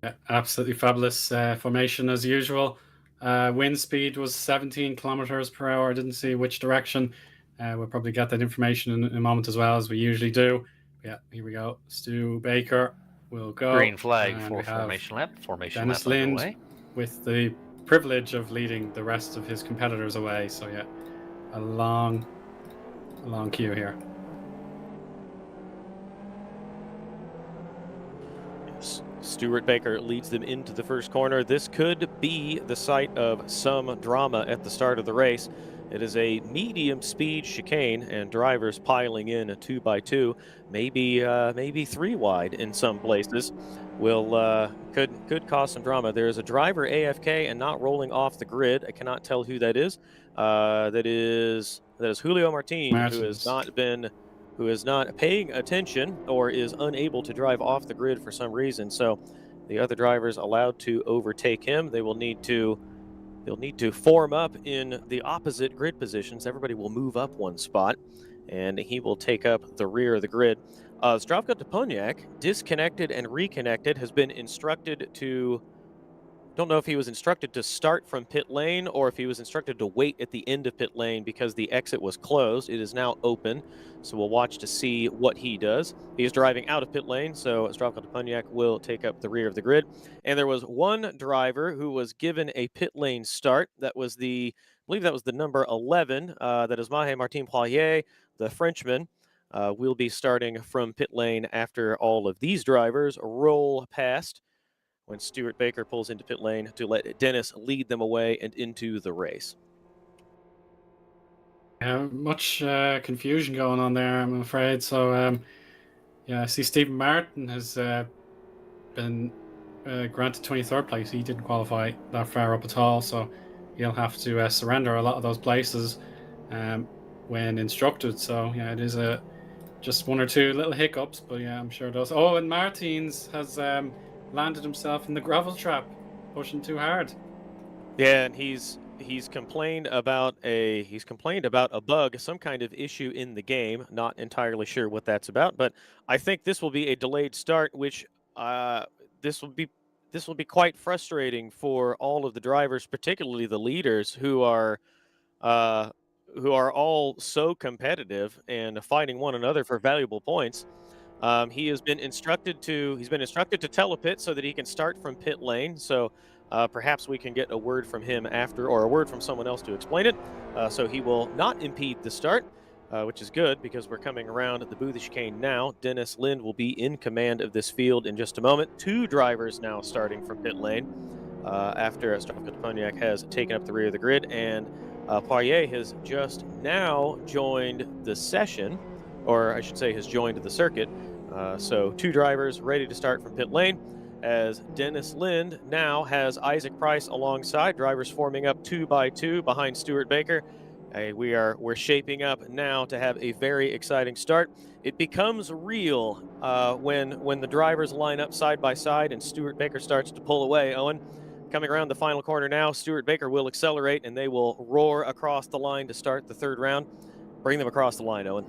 Speaker 3: Yeah, absolutely fabulous formation as usual. Wind speed was 17 kilometers per hour. I didn't see which direction. We'll probably get that information in a moment as well, as we usually do. Yeah, here we go. Stu Baker will go.
Speaker 2: Green flag for formation lap. Formation
Speaker 3: Dennis
Speaker 2: lap
Speaker 3: Lind
Speaker 2: underway.
Speaker 3: with the privilege of leading the rest of his competitors away. So yeah, a long queue here.
Speaker 1: Stuart Baker leads them into the first corner. This could be the site of some drama at the start of the race. It is a medium speed chicane, and drivers piling in a 2x2, maybe 3 wide in some places, could cause some drama. There is a driver AFK and not rolling off the grid. I cannot tell who that is. That is Julio Martin, who is not paying attention or is unable to drive off the grid for some reason. So the other drivers allowed to overtake him. They'll need to form up in the opposite grid positions. Everybody will move up 1 spot, and he will take up the rear of the grid. Zdravko Toponiak, disconnected and reconnected, has been instructed to... Don't know if he was instructed to start from pit lane or if he was instructed to wait at the end of pit lane because the exit was closed. It is now open, so we'll watch to see what he does. He's driving out of pit lane, so Zdravko Toponiak will take up the rear of the grid. And there was one driver who was given a pit lane start. That was I believe that was the number 11. That is Martin Poirier, the Frenchman. Will be starting from pit lane after all of these drivers roll past, when Stuart Baker pulls into pit lane to let Dennis lead them away and into the race.
Speaker 3: Much confusion going on there, I'm afraid. So, yeah, I see Stephen Martin has been granted 23rd place. He didn't qualify that far up at all, so he'll have to surrender a lot of those places when instructed. So, yeah, it is a just one or two little hiccups, but yeah, I'm sure it does. Oh, and Martins has landed himself in the gravel trap, pushing too hard.
Speaker 1: Yeah, and he's complained about a bug, some kind of issue in the game. Not entirely sure what that's about, but I think this will be a delayed start, which this will be quite frustrating for all of the drivers, particularly the leaders uh, who are all so competitive and fighting one another for valuable points. He's been instructed to telepit so that he can start from pit lane. So perhaps we can get a word from him after, or a word from someone else to explain it. So he will not impede the start, which is good because we're coming around the Boothie chicane now. Dennis Lind will be in command of this field in just a moment. 2 drivers now starting from pit lane after Stropkotoniak has taken up the rear of the grid, and Poirier has just now joined the session, or I should say has joined the circuit. So 2 drivers ready to start from pit lane, as Dennis Lind now has Isaac Price alongside, drivers forming up 2 by 2 behind Stuart Baker. We're shaping up now to have a very exciting start. It becomes real when the drivers line up side by side and Stuart Baker starts to pull away. Owen, coming around the final corner now, Stuart Baker will accelerate and they will roar across the line to start the 3rd round. Bring them across the line, Owen.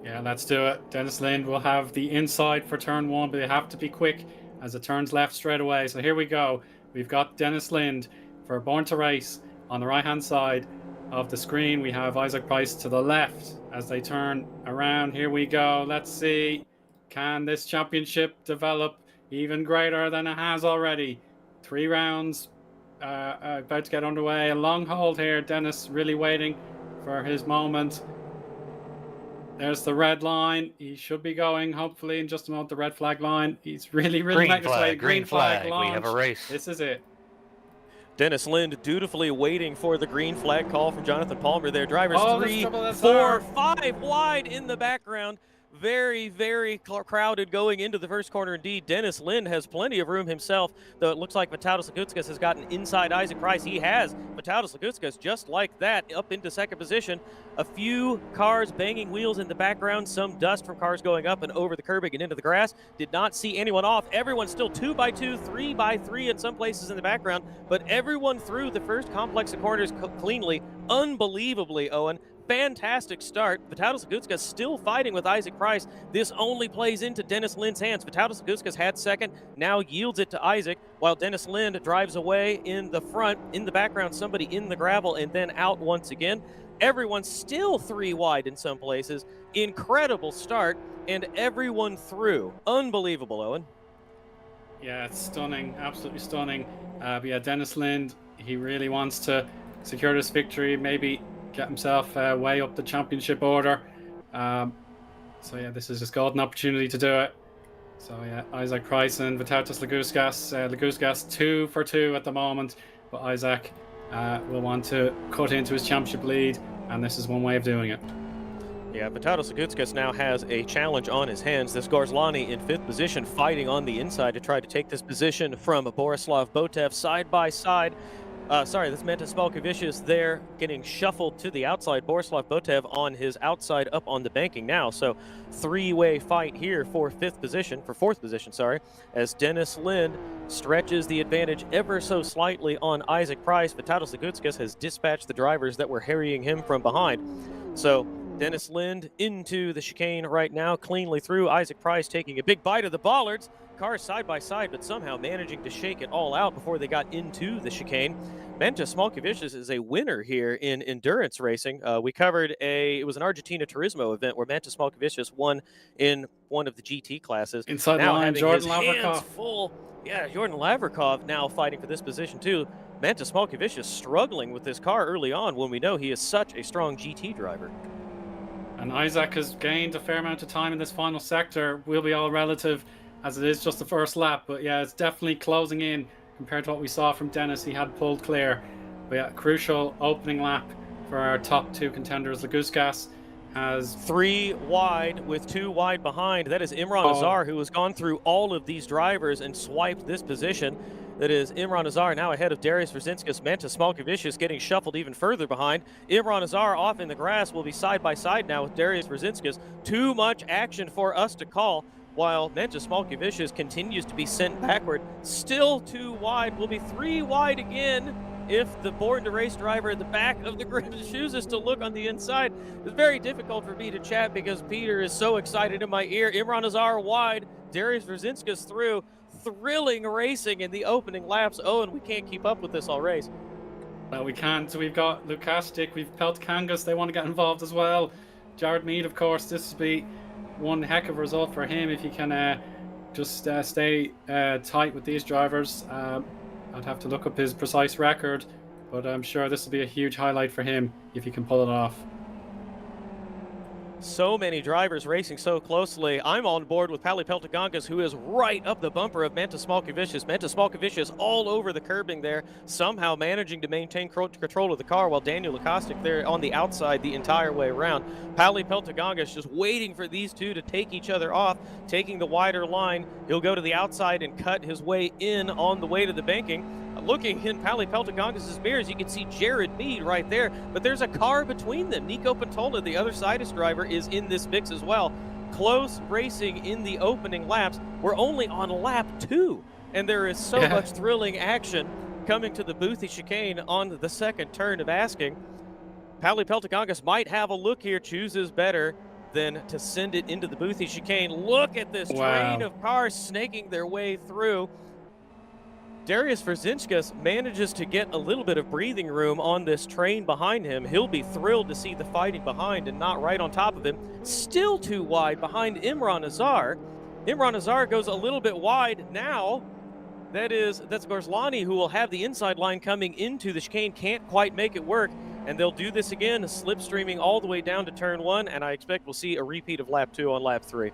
Speaker 3: Yeah, let's do it. Dennis Lind will have the inside for turn 1, but they have to be quick as it turns left straight away. So here we go. We've got Dennis Lind for Born to Race on the right-hand side of the screen. We have Isaac Price to the left as they turn around. Here we go. Let's see. Can this championship develop even greater than it has already? 3 rounds about to get underway. A long hold here. Dennis really waiting for his moment. There's the red line. He should be going, hopefully, in just a moment, the red flag line. He's really making his way.
Speaker 2: Green flag.
Speaker 3: Launch.
Speaker 2: We have a race.
Speaker 3: This is it.
Speaker 1: Dennis Lind dutifully waiting for the green flag call from Jonathan Palmer there. Drivers 3, 4, 5 wide in the background. Very, very crowded going into the first corner indeed. Dennis Lind has plenty of room himself, though it looks like Vitautas Lagutskas has gotten inside Isaac Price. He has Vitautas Lagutskas just like that up into 2nd position. A few cars banging wheels in the background, some dust from cars going up and over the curbing and into the grass. Did not see anyone off. Everyone's still 2 by 2, 3 by 3 in some places in the background, but everyone through the first complex of corners cleanly, unbelievably, Owen. Fantastic start. Vitautas Lagutskas still fighting with Isaac Price. This only plays into Dennis Lind's hands. Vitautas Lagutskas had 2nd, now yields it to Isaac, while Dennis Lind drives away in the front. In the background, somebody in the gravel and then out once again. Everyone's still 3 wide in some places. Incredible start, and everyone through. Unbelievable, Owen.
Speaker 3: Yeah, it's stunning. Absolutely stunning. But yeah, Dennis Lind, he really wants to secure this victory, maybe get himself way up the championship order. So yeah, this is his golden opportunity to do it. So yeah, Isaac Price and Vitautas Lagutskas. Lagutskas 2 for 2 at the moment, but Isaac will want to cut into his championship lead, and this is one way of doing it.
Speaker 1: Yeah, Vitautas Lagutskas now has a challenge on his hands. This Garzlani in 5th position, fighting on the inside to try to take this position from Borislav Botev side by side. That's Mentas Balkovicius there getting shuffled to the outside. Borislav Botev on his outside up on the banking now. So 3-way fight here for 4th position, as Dennis Lind stretches the advantage ever so slightly on Isaac Price. Vitautas Lagutskas has dispatched the drivers that were harrying him from behind. So Dennis Lind into the chicane right now, cleanly through. Isaac Price taking a big bite of the bollards. Cars side by side, but somehow managing to shake it all out before they got into the chicane. Mentas Smolkovicius is a winner here in endurance racing. We covered it was an Argentina Turismo event where Mentas Smolkovicius won in one of the GT classes.
Speaker 3: Inside
Speaker 1: now
Speaker 3: the line,
Speaker 1: having
Speaker 3: Jordan
Speaker 1: his
Speaker 3: Lavrikov.
Speaker 1: hands full. Yeah, Jordan Lavrikov now fighting for this position too. Mentas Smolkovicius struggling with this car early on when we know he is such a strong GT driver.
Speaker 3: And Isaac has gained a fair amount of time in this final sector. Will be all relative, as it is just the first lap, but yeah, it's definitely closing in compared to what we saw from Dennis. He had pulled clear, but yeah, crucial opening lap for our top 2 contenders. Lagutskas has
Speaker 1: 3 wide with 2 wide behind. That is Imran Azar, who has gone through all of these drivers and swiped this position. That is Imran Azar now ahead of Darius Verzinskas. Mantis Smolkovicius getting shuffled even further behind. Imran Azar off in the grass will be side by side now with Darius Verzinskas. Too much action for us to call, while Mantis Smolkovicius continues to be sent backward. Still too wide. Will be 3 wide again if the Born to Race driver at the back of the grid chooses to look on the inside. It's very difficult for me to chat because Peter is so excited in my ear. Imran Azar wide, Darius Verzinskas through. Thrilling racing in the opening laps. And we can't keep up with this all race.
Speaker 3: Well, we can't. We've got Lukastic, we've Peltkangas, they want to get involved as well. Jared Mead, of course, this would be one heck of a result for him if he can just stay tight with these drivers. I'd have to look up his precise record, but I'm sure this will be a huge highlight for him if he can pull it off.
Speaker 1: So many drivers racing so closely. I'm on board with Pali Peltagongas, who is right up the bumper of Mantis Smolkovicius. Mantis Smolkovicius all over the curbing there, somehow managing to maintain control of the car, while Daniel Lukastic there on the outside the entire way around. Pali Peltagongas just waiting for these two to take each other off, taking the wider line. He'll go to the outside and cut his way in on the way to the banking. Looking in Pali Peltagongas' mirrors, you can see Jared Mead right there, but there's a car between them. Nico Pantola, the other Sidus driver, is in this mix as well. Close racing in the opening laps. We're only on lap 2, and there is so much thrilling action coming to the Boothie chicane on the second turn of asking. Pali Peltagongas might have a look here, chooses better than to send it into the Boothie chicane. Look at this train of cars snaking their way through. Darius Verzinskas manages to get a little bit of breathing room on this train behind him. He'll be thrilled to see the fighting behind and not right on top of him. Still too wide behind Imran Azar. Imran Azar goes a little bit wide now. That's Gorslani, who will have the inside line coming into the chicane. Can't quite make it work, and they'll do this again, slipstreaming all the way down to turn 1, and I expect we'll see a repeat of lap 2 on lap 3.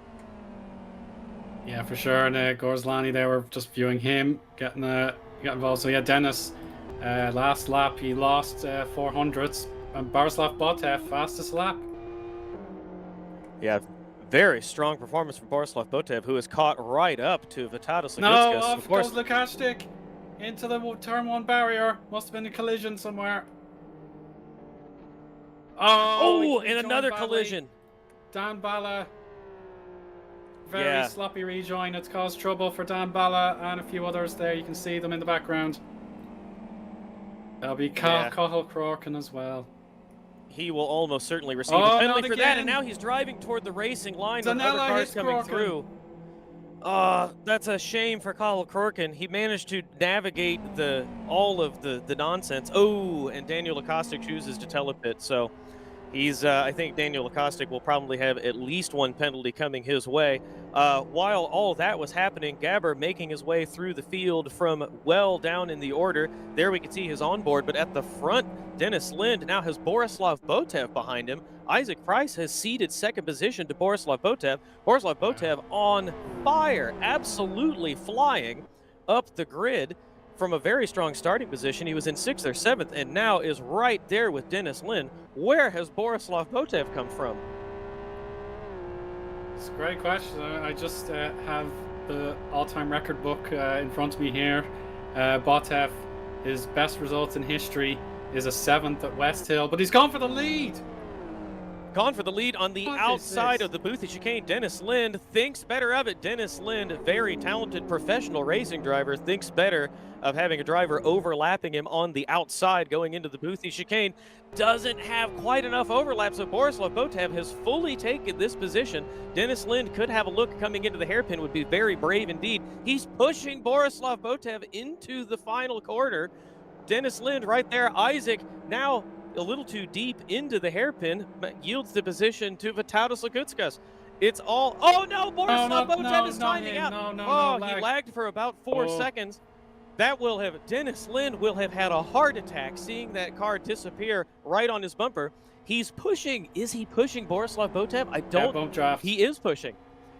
Speaker 3: Yeah, for sure. And Gorslani, they were just viewing him getting involved. So yeah, Dennis, last lap he lost 400s, and Borislav Botev fastest lap.
Speaker 1: Yeah, very strong performance from Borislav Botev, who is caught right up to Vitalis Lagutskas.
Speaker 3: No, off goes Lukastic into the turn 1 barrier. Must have been a collision somewhere.
Speaker 1: Oh, and another collision.
Speaker 3: Dan Bala. Very sloppy rejoin. It's caused trouble for Dan Bala and a few others there. You can see them in the background. There'll be Cathal Crorkin as well.
Speaker 1: He will almost certainly receive a penalty for that, and now he's driving toward the racing line with other cars coming through. That's a shame for Cathal Crorkin. He managed to navigate all of the nonsense. Oh, and Daniel Lukastic chooses to telepit, so he's, I think Daniel Lukastic will probably have at least one penalty coming his way. While all that was happening, Gabber making his way through the field from well down in the order. There we can see his onboard, but at the front, Dennis Lind now has Borislav Botev behind him. Isaac Price has ceded second position to Borislav Botev. Borislav Botev on fire, absolutely flying up the grid from a very strong starting position. He was in 6th or 7th and now is right there with Dennis Lind. Where has Borislav Botev come from?
Speaker 3: It's a great question. I just have the all-time record book in front of me here. Botev, his best results in history is a 7th at West Hill, but he's gone for the lead.
Speaker 1: Gone for the lead on the outside of the Boothie chicane. Dennis Lind thinks better of it. Dennis Lind, very talented professional racing driver, thinks better of having a driver overlapping him on the outside going into the Boothie chicane. Doesn't have quite enough overlap, so Borislav Botev has fully taken this position. Dennis Lind could have a look coming into the hairpin, would be very brave indeed. He's pushing Borislav Botev into the final quarter. Dennis Lind right there. Isaac now a little too deep into the hairpin, yields the position to Vitalis Lagutskas. It's all, oh no, Borislav Botev is timing out. He lagged for about 4 seconds. That will have, Dennis Lind will have had a heart attack seeing that car disappear right on his bumper. He's pushing, is he pushing Borislav Botev? I don't,
Speaker 3: bump draft.
Speaker 1: He is pushing.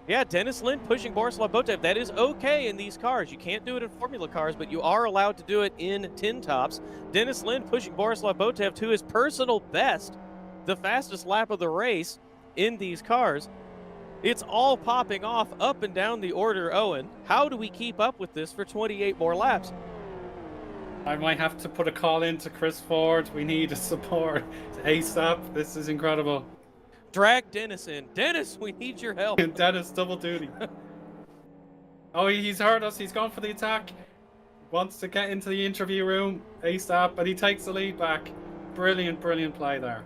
Speaker 1: Yeah, Dennis Lind pushing Borislav Botev. That is okay in these cars. You can't do it in Formula cars, but you are allowed to do it in tin tops. Dennis Lind pushing Borislav Botev to his personal best, the fastest lap of the race in these cars. It's all popping off up and down the order, Eoin. How do we keep up with this for 28 more laps?
Speaker 3: I might have to put a call in to Chris Ford. We need a support ASAP. This is incredible.
Speaker 1: Drag Dennis in. Dennis, we need your help.
Speaker 3: Dennis, double duty. Oh, he's heard us. He's gone for the attack. Wants to get into the interview room ASAP, but he takes the lead back. Brilliant, brilliant play there.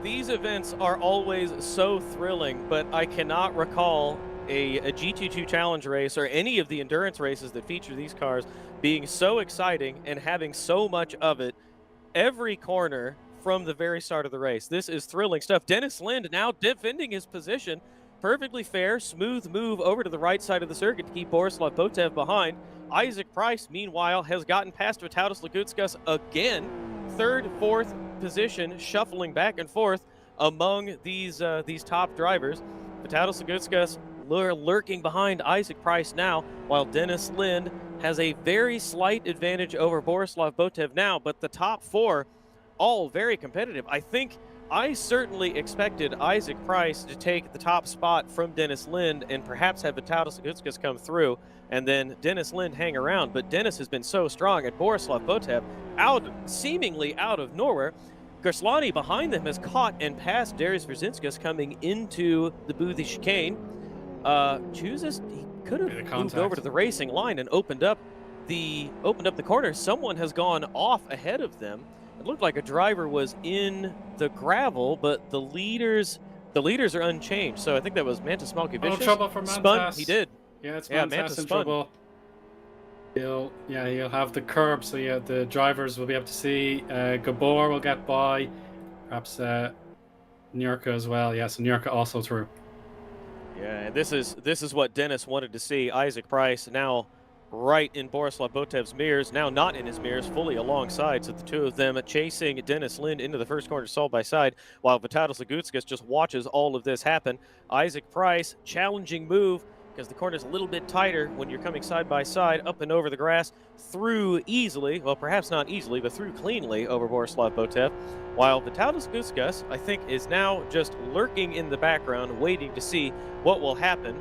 Speaker 1: These events are always so thrilling, but I cannot recall a GT2 challenge race or any of the endurance races that feature these cars being so exciting and having so much of it every corner from the very start of the race. This is thrilling stuff. Dennis Lind now defending his position. Perfectly fair, smooth move over to the right side of the circuit to keep Borislav Botev behind. Isaac Price, meanwhile, has gotten past Vitalis Lagutskas again. Third, fourth position, shuffling back and forth among these top drivers. Vitalis Lagutskas lurking behind Isaac Price now, while Dennis Lind has a very slight advantage over Borislav Botev now, but the top four, all very competitive. I certainly expected Isaac Price to take the top spot from Dennis Lind and perhaps have Vitalis Lagutskas come through and then Dennis Lind hang around, but Dennis has been so strong, and Borislav Botev seemingly out of nowhere. Gerslani behind them has caught and passed Darius Verzinskas coming into the Boothie chicane. He could have moved over to the racing line and opened up the corner. Someone has gone off ahead of them. It looked like a driver was in the gravel, but the leaders are unchanged. So I think that was Mantas Malkovicius.
Speaker 3: Oh, trouble for Mantas.
Speaker 1: Spun. He did.
Speaker 3: Yeah, it's Mantas in trouble. He'll have the curb, so yeah, the drivers will be able to see. Gabor will get by, perhaps Nurka as well. Yeah, so Nurka also through.
Speaker 1: Yeah, and this is what Dennis wanted to see. Isaac Price now right in Borislav Botev's mirrors, now not in his mirrors, fully alongside. So the two of them chasing Dennis Lind into the first corner side by side, while Vitalis Lagutskas just watches all of this happen. Isaac Price, challenging move, because the corner's a little bit tighter when you're coming side by side, up and over the grass, through easily, well, perhaps not easily, but through cleanly over Borislav Botev, while Vitalis Lagutskas, I think, is now just lurking in the background, waiting to see what will happen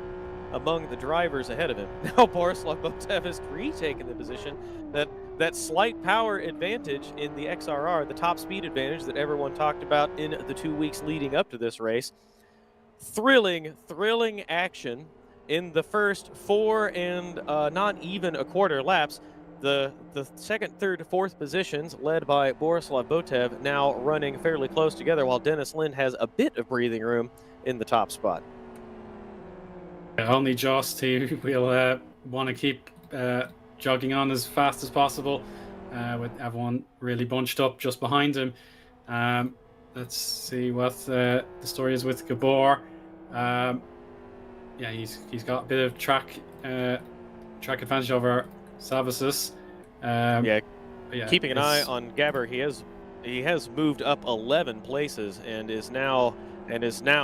Speaker 1: among the drivers ahead of him. Now Borislav Botev has retaken the position. That slight power advantage in the XRR, the top speed advantage that everyone talked about in the 2 weeks leading up to this race. Thrilling action in the first 4 and not even a quarter laps. The second, third, fourth positions led by Borislav Botev now running fairly close together, while Dennis Lind has a bit of breathing room in the top spot.
Speaker 3: Only Jost who will want to keep jogging on as fast as possible, with everyone really bunched up just behind him. Let's see what the story is with Gabor. Yeah, he's got a bit of track advantage over Savasis.
Speaker 1: Keeping an eye on Gabber, he has moved up 11 places and is now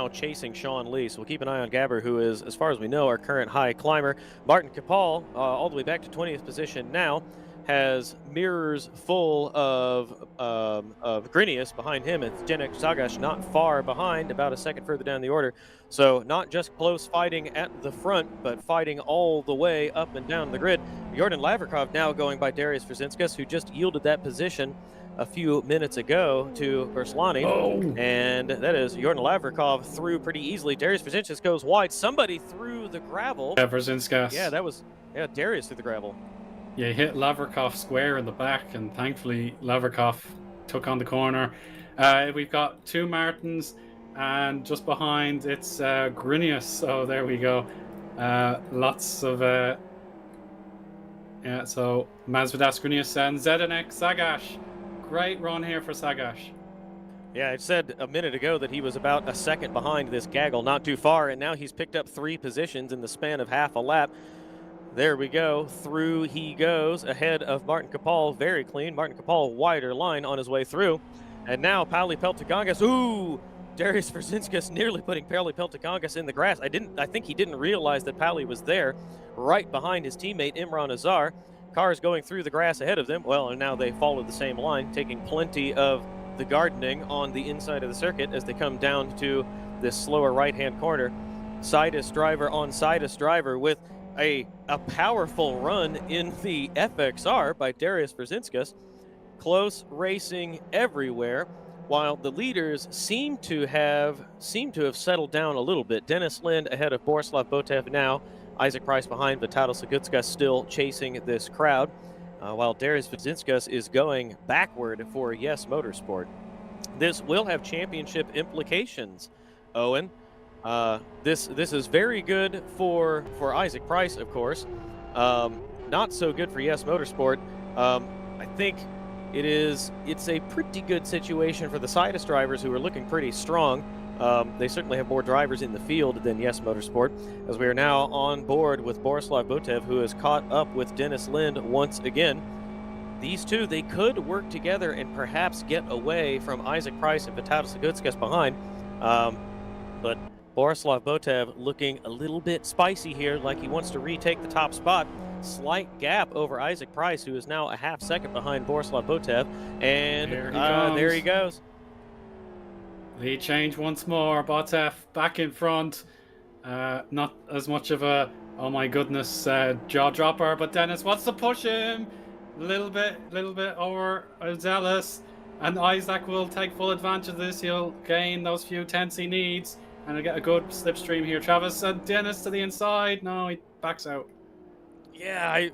Speaker 1: chasing Sean Lee. So we'll keep an eye on Gabber, who is, as far as we know, our current high climber. Martin Kapal, all the way back to 20th position now, has mirrors full of Grinius behind him, and Zdenek Zagash not far behind, about a second further down the order. So not just close fighting at the front, but fighting all the way up and down the grid. Jordan Lavrikov now going by Darius Verzinskas, who just yielded that position a few minutes ago to Verslani.
Speaker 3: Oh.
Speaker 1: And that is Jordan Lavrikov through pretty easily. Darius Verzinskas goes wide. Somebody through the gravel.
Speaker 3: Yeah, Verzinskas.
Speaker 1: Yeah, Darius through the gravel.
Speaker 3: Yeah, he hit Lavrikov square in the back, and thankfully Lavrikov took on the corner. We've got two Martins, and just behind it's Grinius. So there we go. Lots of so Mazvidas, Grinius, and Zdenek Zagash. Great run here for Zagash.
Speaker 1: Yeah, I said a minute ago that he was about a second behind this gaggle, not too far, and now he's picked up 3 positions in the span of half a lap. There we go. Through he goes, ahead of Martin Kapal. Very clean. Martin Kapal, wider line on his way through. And now Pauli Peltagongas. Ooh! Darius Verzinskas nearly putting Pauli Peltagongas in the grass. I think he didn't realize that Pauli was there, right behind his teammate Imran Azar. Cars going through the grass ahead of them. Well, and now they follow the same line, taking plenty of the gardening on the inside of the circuit as they come down to this slower right-hand corner. Sidus driver on Sidus driver with a powerful run in the FXR by Darius Brzezinskis. Close racing everywhere, while the leaders seem to have settled down a little bit. Dennis Lind ahead of Borislav Botev now. Isaac Price behind, Vitalijs Segutskas still chasing this crowd, while Darius Brzezinskis is going backward for Yes Motorsport. This will have championship implications, Eoin. This is very good for Isaac Price, of course. Not so good for Yes Motorsport. I think it's a pretty good situation for the Sidus drivers, who are looking pretty strong. They certainly have more drivers in the field than Yes Motorsport, as we are now on board with Borislav Botev, who has caught up with Dennis Lind once again. These two, they could work together and perhaps get away from Isaac Price and Vitalijs Segutskas behind. But Borislav Botev looking a little bit spicy here, like he wants to retake the top spot. Slight gap over Isaac Price, who is now a half second behind Borislav Botev. And there he goes.
Speaker 3: Lead change once more. Botev back in front. Not as much of a, oh my goodness, jaw dropper, but Dennis wants to push him. A little bit overzealous. And Isaac will take full advantage of this. He'll gain those few tenths he needs. And he'll get a good slipstream here. Travis and Dennis to the inside. No, he backs out.
Speaker 1: Yeah,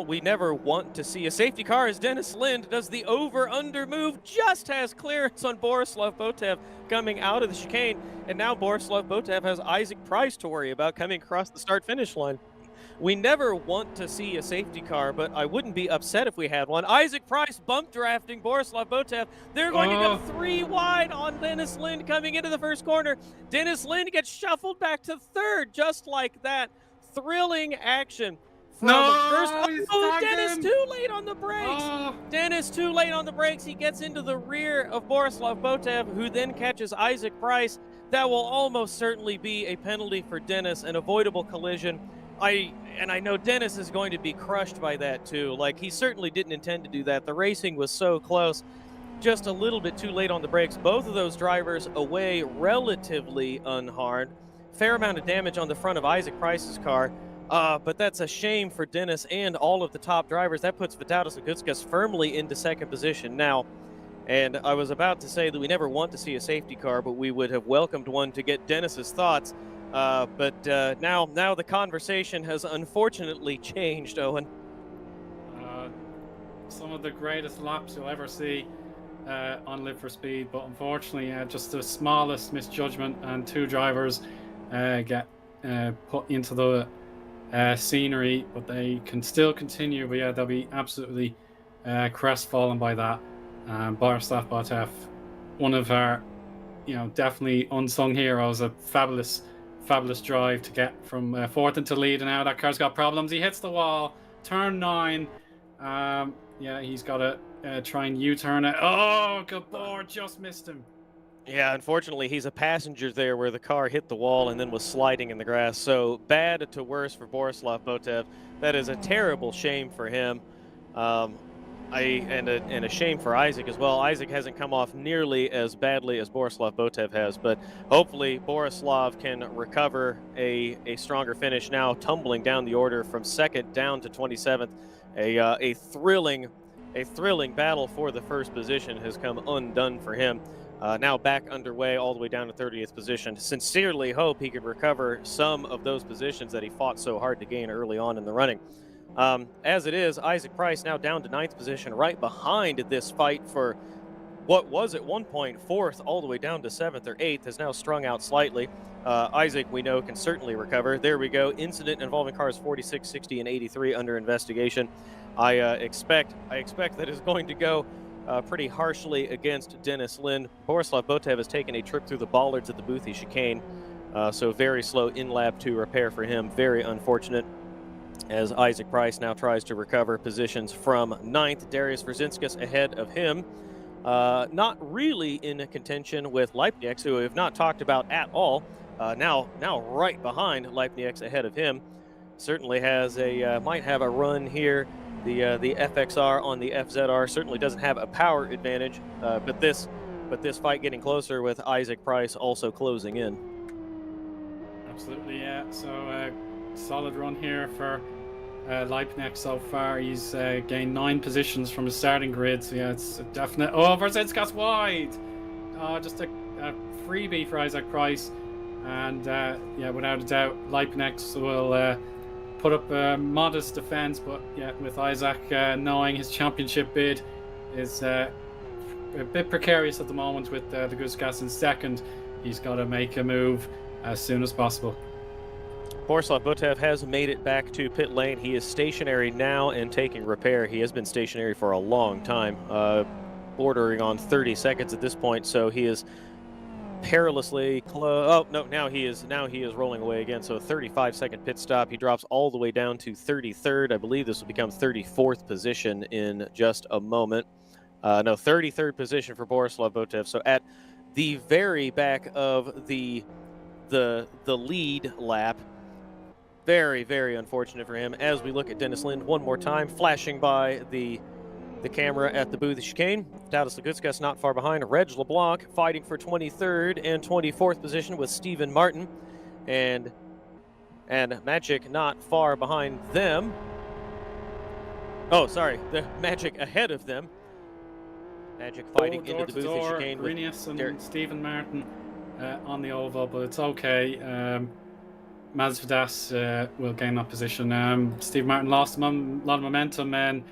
Speaker 1: we never want to see a safety car as Dennis Lind does the over-under move, just has clearance on Borislav Botev coming out of the chicane. And now Borislav Botev has Isaac Price to worry about coming across the start-finish line. We never want to see a safety car, but I wouldn't be upset if we had one. Isaac Price bump drafting Borislav Botev. They're going to go 3 wide on Dennis Lind coming into the first corner. Dennis Lind gets shuffled back to third, just like that. Thrilling action. Dennis too late on the brakes. Dennis too late on the brakes. He gets into the rear of Borislav Botev, who then catches Isaac Price. That will almost certainly be a penalty for Dennis, an avoidable collision. I know Dennis is going to be crushed by that too. Like, he certainly didn't intend to do that. The racing was so close, just a little bit too late on the brakes. Both of those drivers away relatively unharmed. Fair amount of damage on the front of Isaac Price's car. But that's a shame for Dennis and all of the top drivers. That puts Vitalijs Segutskas firmly into second position now. And I was about to say that we never want to see a safety car, but we would have welcomed one to get Dennis's thoughts. But now the conversation has unfortunately changed, Eoin.
Speaker 3: Some of the greatest laps you'll ever see on Live for Speed, but unfortunately, just the smallest misjudgment, and 2 drivers get put into the scenery, but they can still continue. But yeah, they'll be absolutely crestfallen by that. Borislav Botev, one of our, definitely unsung heroes. A fabulous drive to get from fourth into lead, and now that car's got problems. He hits the wall, turn 9. He's got to try and U-turn it. Oh, Gabor just missed him.
Speaker 1: Yeah, unfortunately, he's a passenger there where the car hit the wall and then was sliding in the grass. So bad to worse for Borislav Botev. That is a terrible shame for him. And a shame for Isaac as well. Isaac hasn't come off nearly as badly as Borislav Botev has, but hopefully Borislav can recover a stronger finish now, tumbling down the order from second down to 27th. A thrilling battle for the first position has come undone for him. Now back underway all the way down to 30th position. Sincerely hope he could recover some of those positions that he fought so hard to gain early on in the running. As it is, Isaac Price now down to 9th position, right behind this fight for what was at one point 4th all the way down to 7th or 8th, has now strung out slightly. Isaac, we know, can certainly recover. There we go. Incident involving cars 46, 60, and 83 under investigation. I expect that is going to go pretty harshly against Dennis Lind. Borislav Botev has taken a trip through the bollards at the Boothie chicane, so very slow in lap 2 repair for him. Very unfortunate, as Isaac Price now tries to recover positions from 9th. Darius Brzezinskis ahead of him. Not really in contention with Leipniks, who we have not talked about at all. Now right behind Leipniks ahead of him. Certainly has might have a run here. The FXR on the FZR certainly doesn't have a power advantage, but this fight getting closer with Isaac Price also closing in.
Speaker 3: Absolutely, yeah. So solid run here for Leipnick so far. He's gained 9 positions from his starting grid, so yeah, it's a definite. Oh, Verzinskas wide! Just a freebie for Isaac Price, and yeah, without a doubt, Leipnick will put up a modest defense, but yeah, with Isaac knowing his championship bid is a bit precarious at the moment with the Guskas in second, he's got to make a move as soon as possible.
Speaker 1: Borislav Botev has made it back to pit lane. He is stationary now and taking repair. He has been stationary for a long time, bordering on 30 seconds at this point, so he is perilously close. Oh no, now he is rolling away again. So a 35-second pit stop. He drops all the way down to 33rd. I believe this will become 34th position in just a moment. No, 33rd position for Borislav Botev. So at the very back of the lead lap. Very, very unfortunate for him. As we look at Dennis Lind one more time, flashing by the camera at the booth chicane. Tadeusz Lagutskis not far behind. Reg LeBlanc fighting for 23rd and 24th position with Stephen Martin. And Magic not far behind them. Oh, sorry. The Magic ahead of them. Magic fighting into the booth chicane with
Speaker 3: and Stephen Martin on the oval, but it's okay. Mazvidas will gain that position. Steve Martin lost a lot of momentum, and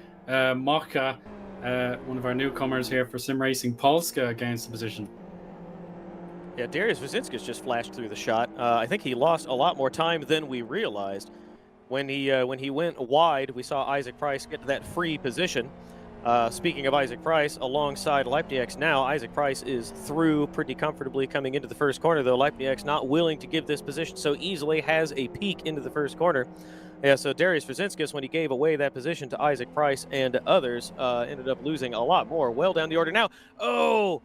Speaker 3: Mocha, one of our newcomers here for Sim Racing Polska, gains the position.
Speaker 1: Yeah, Darius Wazinskis just flashed through the shot. I think he lost a lot more time than we realized. When he went wide, we saw Isaac Price get to that free position. Speaking of Isaac Price, alongside Leipnick's now, Isaac Price is through pretty comfortably coming into the first corner, though Leipnick's not willing to give this position so easily, has a peek into the first corner. Yeah, so Darius Wazinskis, when he gave away that position to Isaac Price and others, ended up losing a lot more. Well down the order now. Oh!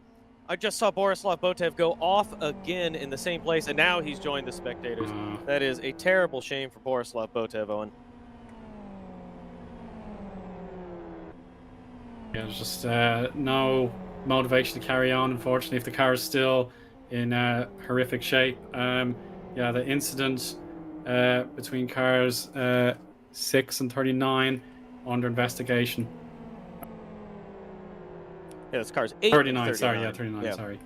Speaker 1: I just saw Borislav Botev go off again in the same place, and now he's joined the spectators. That is a terrible shame for Borislav Botev, Owen.
Speaker 3: Yeah, there's just no motivation to carry on, unfortunately, if the car is still in horrific shape. Yeah, the incident between cars 6 and 39 under investigation.
Speaker 1: Yeah, this car's 8
Speaker 3: 39,
Speaker 1: and 39.
Speaker 3: sorry, yeah, 39,
Speaker 1: yeah.
Speaker 3: sorry.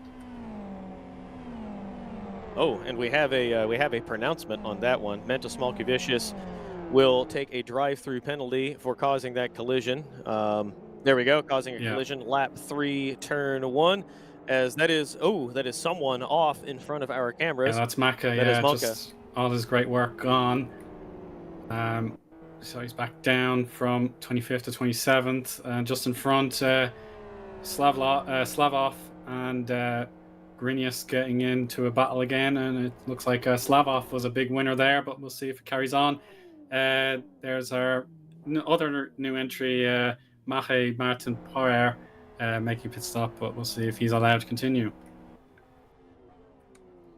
Speaker 1: Oh, and we have a pronouncement on that one. Mentos Malkevicius will take a drive-through penalty for causing that collision. There we go, causing a collision, lap 3, turn 1, as that is someone off in front of our cameras.
Speaker 3: Yeah, that's Maka,
Speaker 1: that is Malka.
Speaker 3: Just all his great work gone. So he's back down from 25th to 27th, and just in front, Slavov and Grinius getting into a battle again, and it looks like Slavov was a big winner there, but we'll see if it carries on. There's our other new entry, Mahe Martin Poirier, making a pit stop, but we'll see if he's allowed to continue.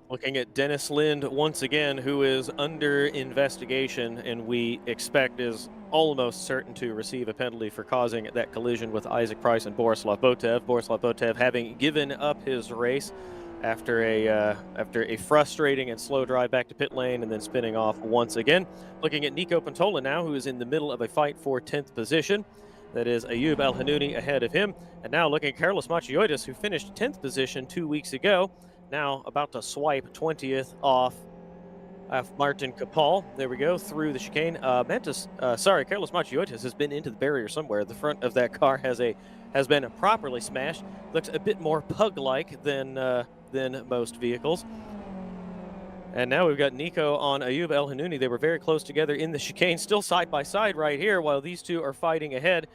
Speaker 1: Looking at Dennis Lind once again, who is under investigation, and we expect is almost certain to receive a penalty for causing that collision with Isaac Price and Borislav Botev. Borislav Botev having given up his race after a frustrating and slow drive back to pit lane and then spinning off once again. Looking at Nico Pantola now, who is in the middle of a fight for 10th position. That is Ayub Al-Hanouni ahead of him. And now looking at Carlos Machiotis, who finished 10th position 2 weeks ago. Now about to swipe 20th off Martin Kapal. There we go, through the chicane. Carlos Machiotis has been into the barrier somewhere. The front of that car has been properly smashed. Looks a bit more pug-like than most vehicles. And now we've got Nico on Ayub El-Hanouni. They were very close together in the chicane, still side by side right here while these two are fighting ahead.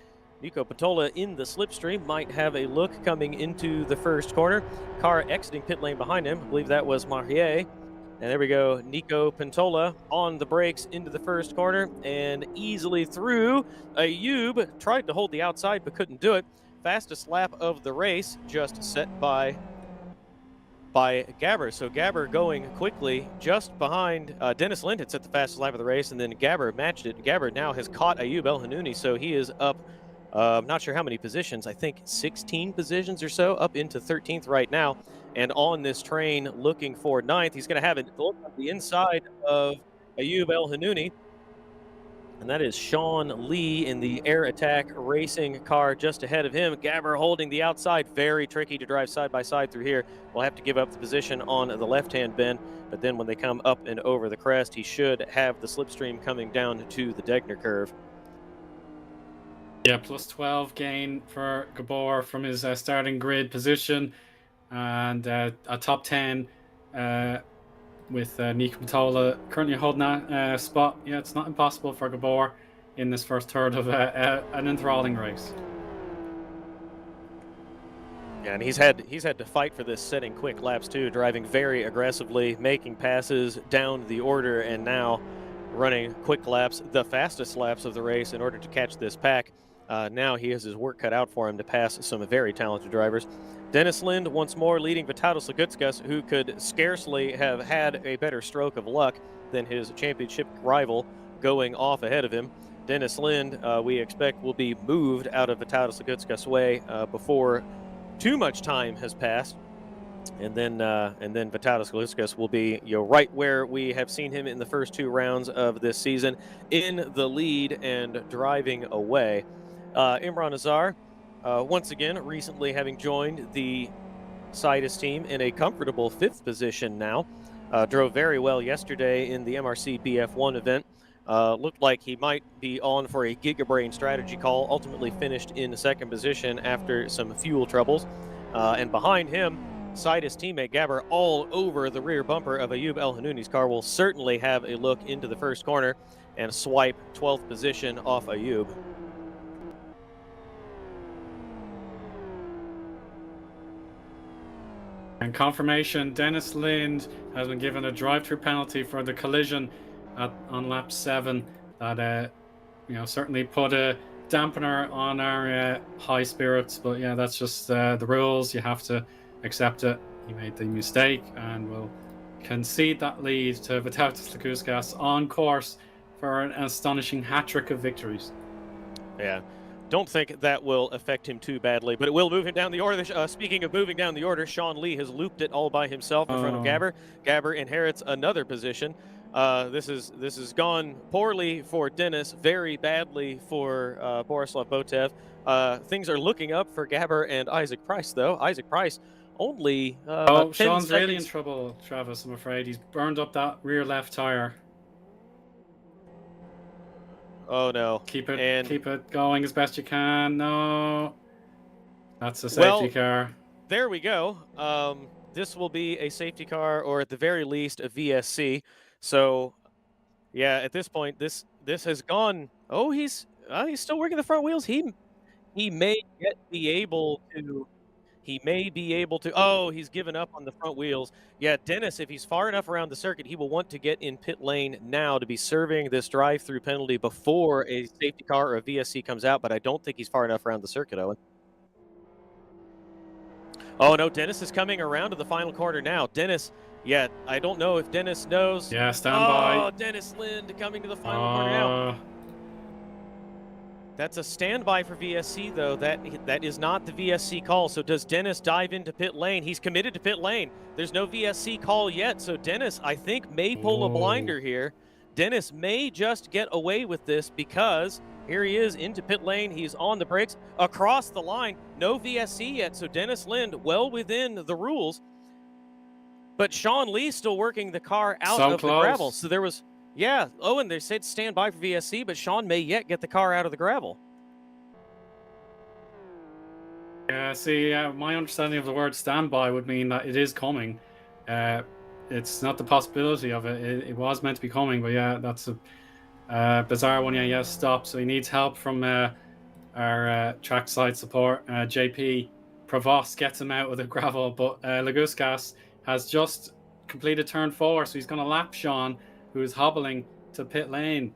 Speaker 1: Nico Pantola in the slipstream might have a look coming into the first corner. Car exiting pit lane behind him. I believe that was Marier. And there we go. Nico Pantola on the brakes into the first corner and easily through. Ayub tried to hold the outside but couldn't do it. Fastest lap of the race just set by Gabber. So Gabber going quickly just behind Dennis Lind had set the fastest lap of the race, and then Gabber matched it. Gabber now has caught Ayub El-Hanouni, so he is up, I'm not sure how many positions, I think 16 positions or so, up into 13th right now. And on this train looking for 9th, he's going to have it look on the inside of Ayub El Hanouni. And that is Sean Lee in the Air Attack racing car just ahead of him. Gabber holding the outside. Very tricky to drive side by side through here. We'll have to give up the position on the left-hand bend, but then when they come up and over the crest, he should have the slipstream coming down to the Degner curve.
Speaker 3: Yeah, plus 12 gain for Gabor from his starting grid position, and a top 10 with Nico Matola currently holding that spot. Yeah, it's not impossible for Gabor in this first third of an enthralling race.
Speaker 1: Yeah, and he's had to fight for this, setting quick laps too, driving very aggressively, making passes down the order, and now running quick laps, the fastest laps of the race, in order to catch this pack. Now he has his work cut out for him to pass some very talented drivers. Dennis Lind once more leading Vitalijs Lagutskas, who could scarcely have had a better stroke of luck than his championship rival going off ahead of him. Dennis Lind, we expect, will be moved out of Vitalijs Lagutskas' way before too much time has passed. And then Vitalijs Lagutskas will be right where we have seen him in the first 2 rounds of this season, in the lead and driving away. Imran Azar, once again, recently having joined the Sidus team in a comfortable 5th position now. Drove very well yesterday in the MRC BF1 event. Looked like he might be on for a gigabrain strategy call. Ultimately finished in the 2nd position after some fuel troubles. And behind him, Sidus teammate Gabber all over the rear bumper of Ayub El Hanouni's car. Will certainly have a look into the first corner and swipe 12th position off Ayub.
Speaker 3: And confirmation, Dennis Lind has been given a drive-through penalty for the collision on lap 7. That certainly put a dampener on our high spirits, but yeah, that's just the rules. You have to accept it. He made the mistake and will concede that lead to Vitalijs Lagutskas on course for an astonishing hat-trick of victories.
Speaker 1: Yeah. Don't think that will affect him too badly, but it will move him down the order. Speaking of moving down the order, Sean Lee has looped it all by himself in front of Gabber. Gabber inherits another position. This has gone poorly for Dennis, very badly for Borislav Botev. Things are looking up for Gabber and Isaac Price, though. Isaac Price only
Speaker 3: Sean's
Speaker 1: 10 seconds.
Speaker 3: really in trouble, Travis, I'm afraid. He's burned up that rear left tire.
Speaker 1: Oh no!
Speaker 3: Keep it going as best you can. No, that's a safety car.
Speaker 1: There we go. This will be a safety car, or at the very least, a VSC. So, yeah, at this point, this has gone. Oh, he's still working the front wheels. He may yet be able to. He may be able to. Oh, he's given up on the front wheels. Yeah, Dennis, if he's far enough around the circuit, he will want to get in pit lane now to be serving this drive-through penalty before a safety car or a VSC comes out, but I don't think he's far enough around the circuit, Owen. Oh, no, Dennis is coming around to the final corner now. Dennis, yeah, I don't know if Dennis knows.
Speaker 3: Yeah, stand by.
Speaker 1: Oh, Dennis Lind coming to the final corner now. That's a standby for VSC, though. That is not the VSC call. So does Dennis dive into pit lane? He's committed to pit lane. There's no VSC call yet. So Dennis, I think, may pull a blinder here. Dennis may just get away with this because here he is into pit lane. He's on the brakes across the line. No VSC yet. So Dennis Lind well within the rules. But Sean Lee still working the car out of the gravel. So there was... Yeah, Owen, they said stand by for VSC, but Sean may yet get the car out of the gravel.
Speaker 3: Yeah, see, my understanding of the word standby would mean that it is coming. It's not the possibility of it. It was meant to be coming, but yeah, that's a bizarre one. Yeah, stop. So he needs help from our trackside support. JP Provost gets him out of the gravel, but Lagutskas has just completed turn 4, so he's going to lap Sean, who is hobbling to pit lane,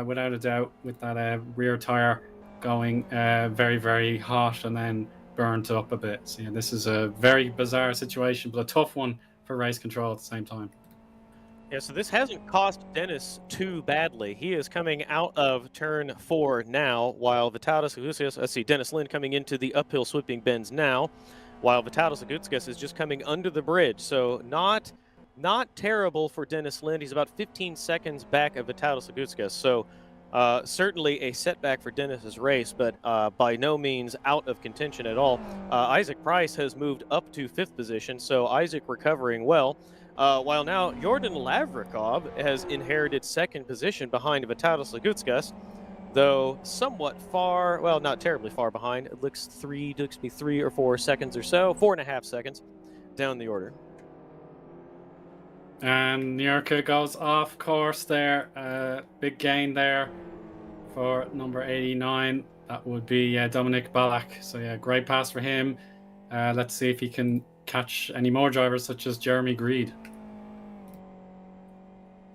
Speaker 3: without a doubt, with that rear tire going very, very hot and then burnt up a bit. So yeah, this is a very bizarre situation, but a tough one for race control at the same time.
Speaker 1: Yeah, so this hasn't cost Dennis too badly. He is coming out of turn 4 now, while Vitalijs Lagutskas, let's see, Dennis Lind coming into the uphill sweeping bends now, while Vitalijs Lagutskas is just coming under the bridge. So not not terrible for Dennis Lind. He's about 15 seconds back of Vitalijs Lagutskas, so certainly a setback for Dennis's race, but by no means out of contention at all. Isaac Price has moved up to 5th position, so Isaac recovering well. While now Jordan Lavrikov has inherited 2nd position behind Vitalijs Lagutskas, though somewhat far, well, not terribly far behind. It looks to be 3 or 4 seconds or so, 4.5 seconds down the order.
Speaker 3: And Nurka goes off course there. Big gain there for number 89. That would be Dominic Balak. So yeah, great pass for him. Let's see if he can catch any more drivers such as Jeremy Greed.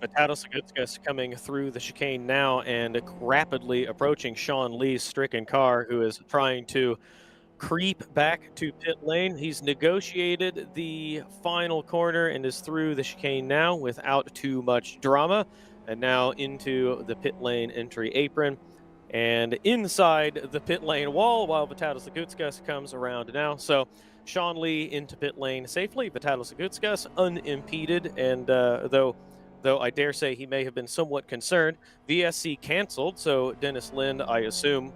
Speaker 1: Vitalijs Lagutskas coming through the chicane now and rapidly approaching Sean Lee's stricken car, who is trying to creep back to pit lane. He's negotiated the final corner and is through the chicane now without too much drama, and now into the pit lane entry apron and inside the pit lane wall while Vitalijs Lagutskas comes around now. So Sean Lee into pit lane safely, Vitalijs Lagutskas unimpeded, and though I dare say he may have been somewhat concerned, VSC canceled, so Dennis Lind, I assume,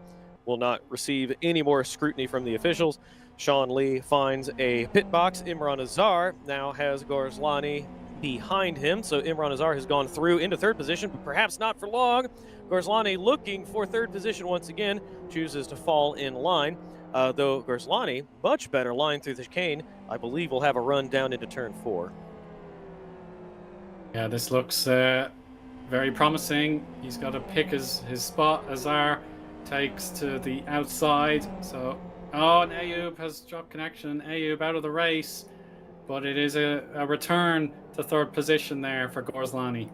Speaker 1: will not receive any more scrutiny from the officials. Sean Lee finds a pit box. Imran Azar now has Gorslani behind him, so Imran Azar has gone through into 3rd position, but perhaps not for long. Gorslani looking for 3rd position once again, chooses to fall in line, though Gorslani, much better line through the chicane, I believe will have a run down into turn 4.
Speaker 3: Yeah, this looks very promising. He's got to pick his spot. Azar takes to the outside. So, and Ayub has dropped connection. Ayub out of the race, but it is a return to 3rd position there for Gorslani.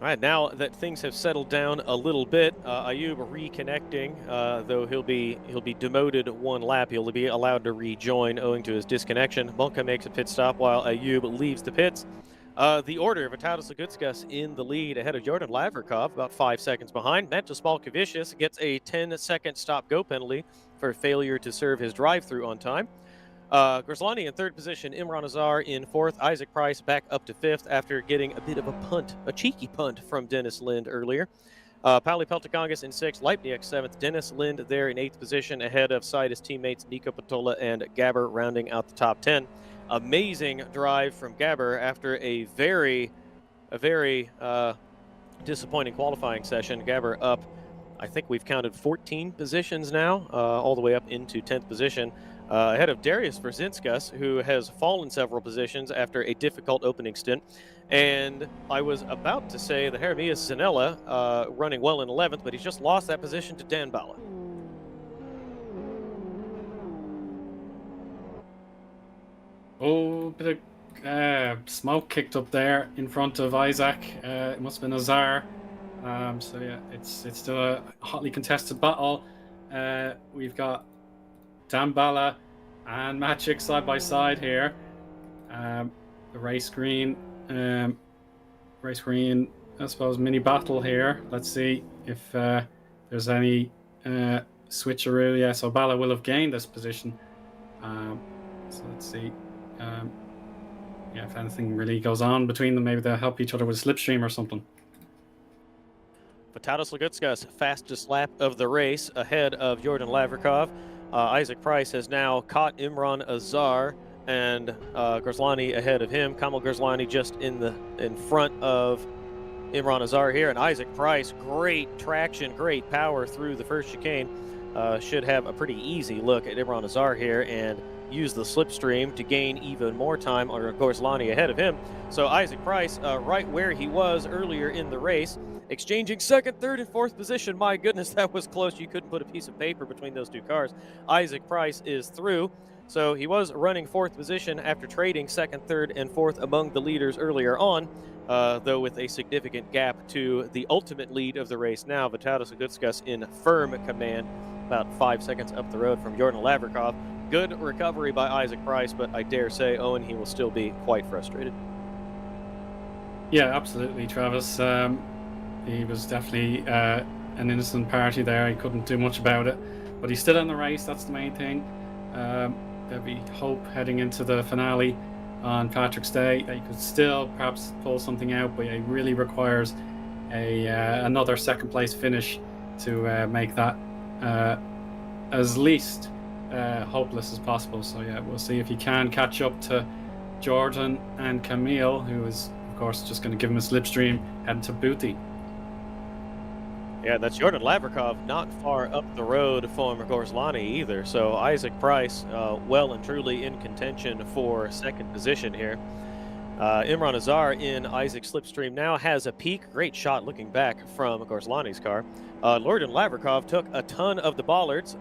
Speaker 1: All right, now that things have settled down a little bit, Ayub reconnecting, though he'll be demoted 1 lap. He'll be allowed to rejoin owing to his disconnection. Monka makes a pit stop while Ayub leaves the pits. The order, Vitalijs Lagutskas in the lead ahead of Jordan Lavrikov, about 5 seconds behind. Metas Balkevicius gets a 10-second stop-go penalty for failure to serve his drive-through on time. Gorslani in 3rd position, Imran Azar in 4th, Isaac Price back up to 5th after getting a bit of a punt, a cheeky punt from Dennis Lind earlier. Pauli Peltokongas in 6th, Leipniak 7th, Dennis Lind there in 8th position ahead of Sidus teammates Nico Patola and Gabber rounding out the top 10. Amazing drive from Gabber after a very disappointing qualifying session. Gabber up, I think we've counted 14 positions now, all the way up into 10th position, ahead of Darius Verzinskas, who has fallen several positions after a difficult opening stint. And I was about to say that Jeremias Zanella running well in 11th, but he's just lost that position to Dan Bala.
Speaker 3: Oh, bit of smoke kicked up there in front of Isaac. It must have been Azar. So yeah, it's still a hotly contested battle. We've got Dan Bala and Magic side by side here. The race green, I suppose, mini battle here. Let's see if there's any switcheroo. Yeah, so Bala will have gained this position. So let's see. Yeah, if anything really goes on between them, maybe they'll help each other with slipstream or something.
Speaker 1: Vitalijs Lagutskas, fastest lap of the race ahead of Jordan Lavrikov. Isaac Price has now caught Imran Azar and Gorslani ahead of him. Kamal Gorslani just in front of Imran Azar here, and Isaac Price, great traction, great power through the first chicane. Should have a pretty easy look at Imran Azar here and use the slipstream to gain even more time on Gorslani ahead of him. So Isaac Price, right where he was earlier in the race, exchanging 2nd, 3rd, and 4th position. My goodness, that was close. You couldn't put a piece of paper between those two cars. Isaac Price is through. So he was running 4th position after trading 2nd, 3rd, and 4th among the leaders earlier on, though with a significant gap to the ultimate lead of the race now. Vitalijs Lagutskas in firm command, about 5 seconds up the road from Jordan Lavrikov. Good recovery by Isaac Price, but I dare say, Owen, he will still be quite frustrated.
Speaker 3: Yeah, absolutely, Travis. He was definitely an innocent party there. He couldn't do much about it, but he's still in the race. That's the main thing. There'll be hope heading into the finale. on Patrick's Day that you could still perhaps pull something out, but it really requires another second place finish to make that as least hopeless as possible. So yeah, we'll see if he can catch up to Jordan and Camille, who is of course just going to give him a slipstream heading to Booty.
Speaker 1: Yeah, that's Jordan Lavrikov, not far up the road from Gorslani either. So Isaac Price, well and truly in contention for second position here. Imran Azar in Isaac's slipstream now has a peak. Great shot looking back from Gorslani's car. Jordan Lavrikov took a ton of the bollards.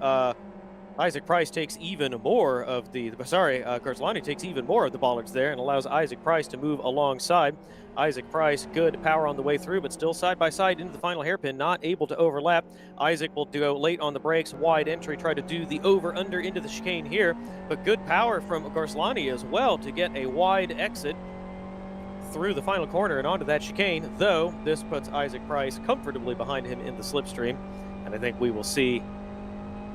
Speaker 1: Isaac Price takes even more of Gorslani takes even more of the bollards there and allows Isaac Price to move alongside. Isaac Price, good power on the way through, but still side by side into the final hairpin, not able to overlap. Isaac will go late on the brakes, wide entry, try to do the over-under into the chicane here, but good power from Gorslani as well to get a wide exit through the final corner and onto that chicane, though this puts Isaac Price comfortably behind him in the slipstream, and I think we will see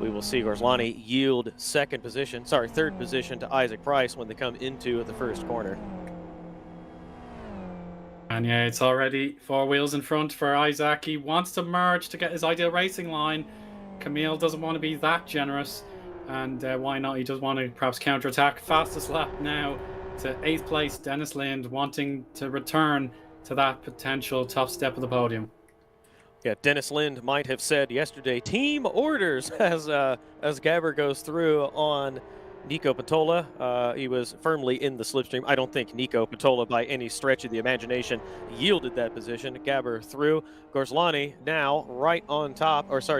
Speaker 1: Gorslani yield third position to Isaac Price when they come into the first corner.
Speaker 3: And yeah, it's already four wheels in front for Isaac. He wants to merge to get his ideal racing line. Camille doesn't want to be that generous, and why not? He does want to perhaps counterattack. Fastest lap now to 8th place, Dennis Lind, wanting to return to that potential top step of the podium.
Speaker 1: Yeah, Dennis Lind might have said yesterday, team orders, as Gabber goes through on Nico Patola. He was firmly in the slipstream. I don't think Nico Patola, by any stretch of the imagination, yielded that position. Gabber through. Gorslani now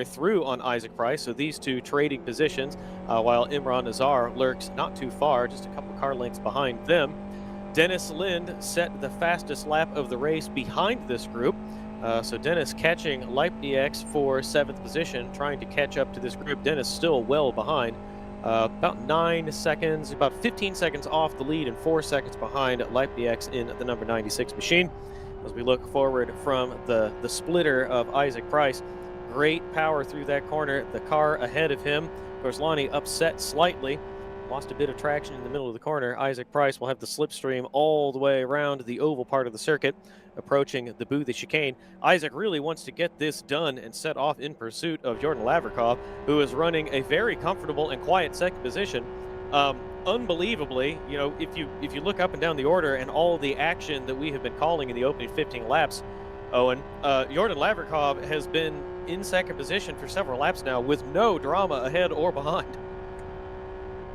Speaker 1: through on Isaac Price. So these two trading positions, while Imran Nazar lurks not too far, just a couple car lengths behind them. Dennis Lind set the fastest lap of the race behind this group. So Dennis catching Leipnix for 7th position, trying to catch up to this group. Dennis still well behind, about 9 seconds, about 15 seconds off the lead and 4 seconds behind Leipnix in the number 96 machine. As we look forward from the splitter of Isaac Price, great power through that corner. The car ahead of him, Gorslani upset slightly, lost a bit of traction in the middle of the corner. Isaac Price will have the slipstream all the way around the oval part of the circuit, approaching the Boothie chicane. Isaac really wants to get this done and set off in pursuit of Jordan Lavrikov, who is running a very comfortable and quiet second position. Unbelievably, you know, if you look up and down the order and all the action that we have been calling in the opening 15 laps, Owen, Jordan Lavrikov has been in second position for several laps now with no drama ahead or behind.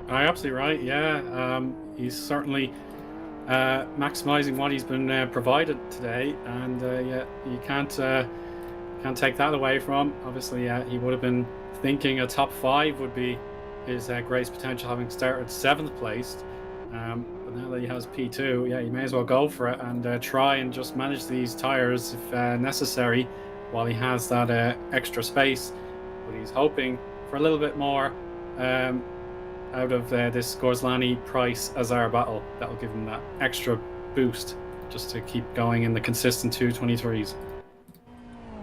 Speaker 3: Absolutely right. Yeah, he's certainly maximizing what he's been provided today, and yeah, you can't take that away from him. Obviously, he would have been thinking a top 5 would be his greatest potential, having started 7th place. But now that he has P2, yeah, he may as well go for it and try and just manage these tires if necessary, while he has that extra space. But he's hoping for a little bit more out of this Gorslani Price Azar battle. That'll give him that extra boost just to keep going in the consistent 223s.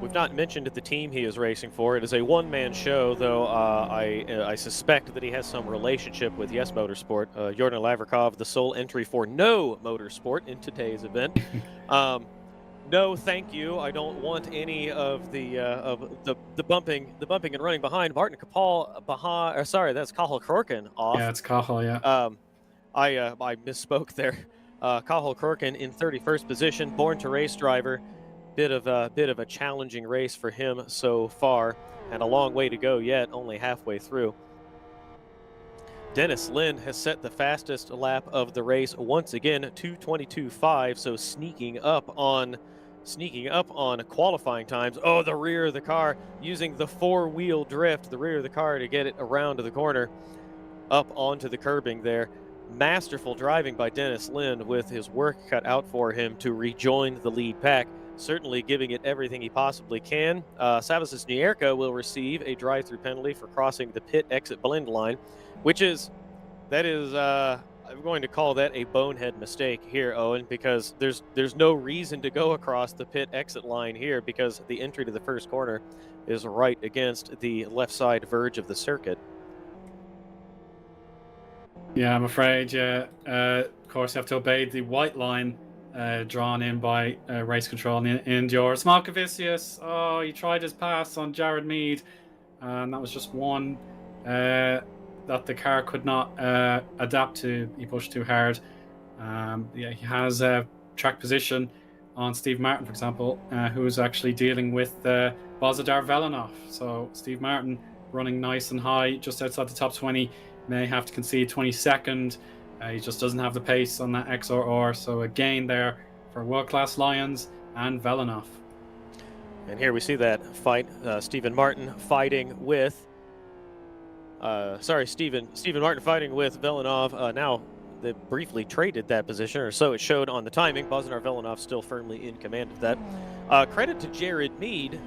Speaker 1: We've not mentioned the team he is racing for. It is a one-man show, though I suspect that he has some relationship with Yes Motorsport. Jordan Lavrikov, the sole entry for No Motorsport in today's event. No, thank you. I don't want any of the bumping and running behind. Martin Kapal behind. That's Cathal Corkin off.
Speaker 3: Yeah, it's Cathal. Yeah.
Speaker 1: I misspoke there. Cathal Corkin in 31st position, born to race driver. Bit of a challenging race for him so far, and a long way to go yet. Only halfway through. Dennis Lind has set the fastest lap of the race once again, 2:22.5. So sneaking up on qualifying times. Oh, the rear of the car, using the 4-wheel drift, the rear of the car to get it around to the corner, up onto the curbing there. Masterful driving by Dennis Lind, with his work cut out for him to rejoin the lead pack. Certainly giving it everything he possibly can. Savas Nierka will receive a drive-through penalty for crossing the pit exit blend line, I'm going to call that a bonehead mistake here, Owen, because there's no reason to go across the pit exit line here, because the entry to the first corner is right against the left side verge of the circuit.
Speaker 3: Yeah, I'm afraid, yeah. Of course, you have to obey the white line drawn in by race control in NDR. Smolkovicius, oh, he tried his pass on Jared Mead, and that was just one that the car could not adapt to. He pushed too hard. Yeah, he has track position on Steve Martin, for example, who's actually dealing with Bozidar Velinov. So Steve Martin running nice and high, just outside the top 20, may have to concede 22nd. He just doesn't have the pace on that XRR. So a gain there for world-class Lions and Velinov.
Speaker 1: And here we see that fight. Stephen Martin fighting with... Stephen Martin fighting with Velinov. Now, they briefly traded that position, or so it showed on the timing. Bozidar Velinov still firmly in command of that. Credit to Jared Mead.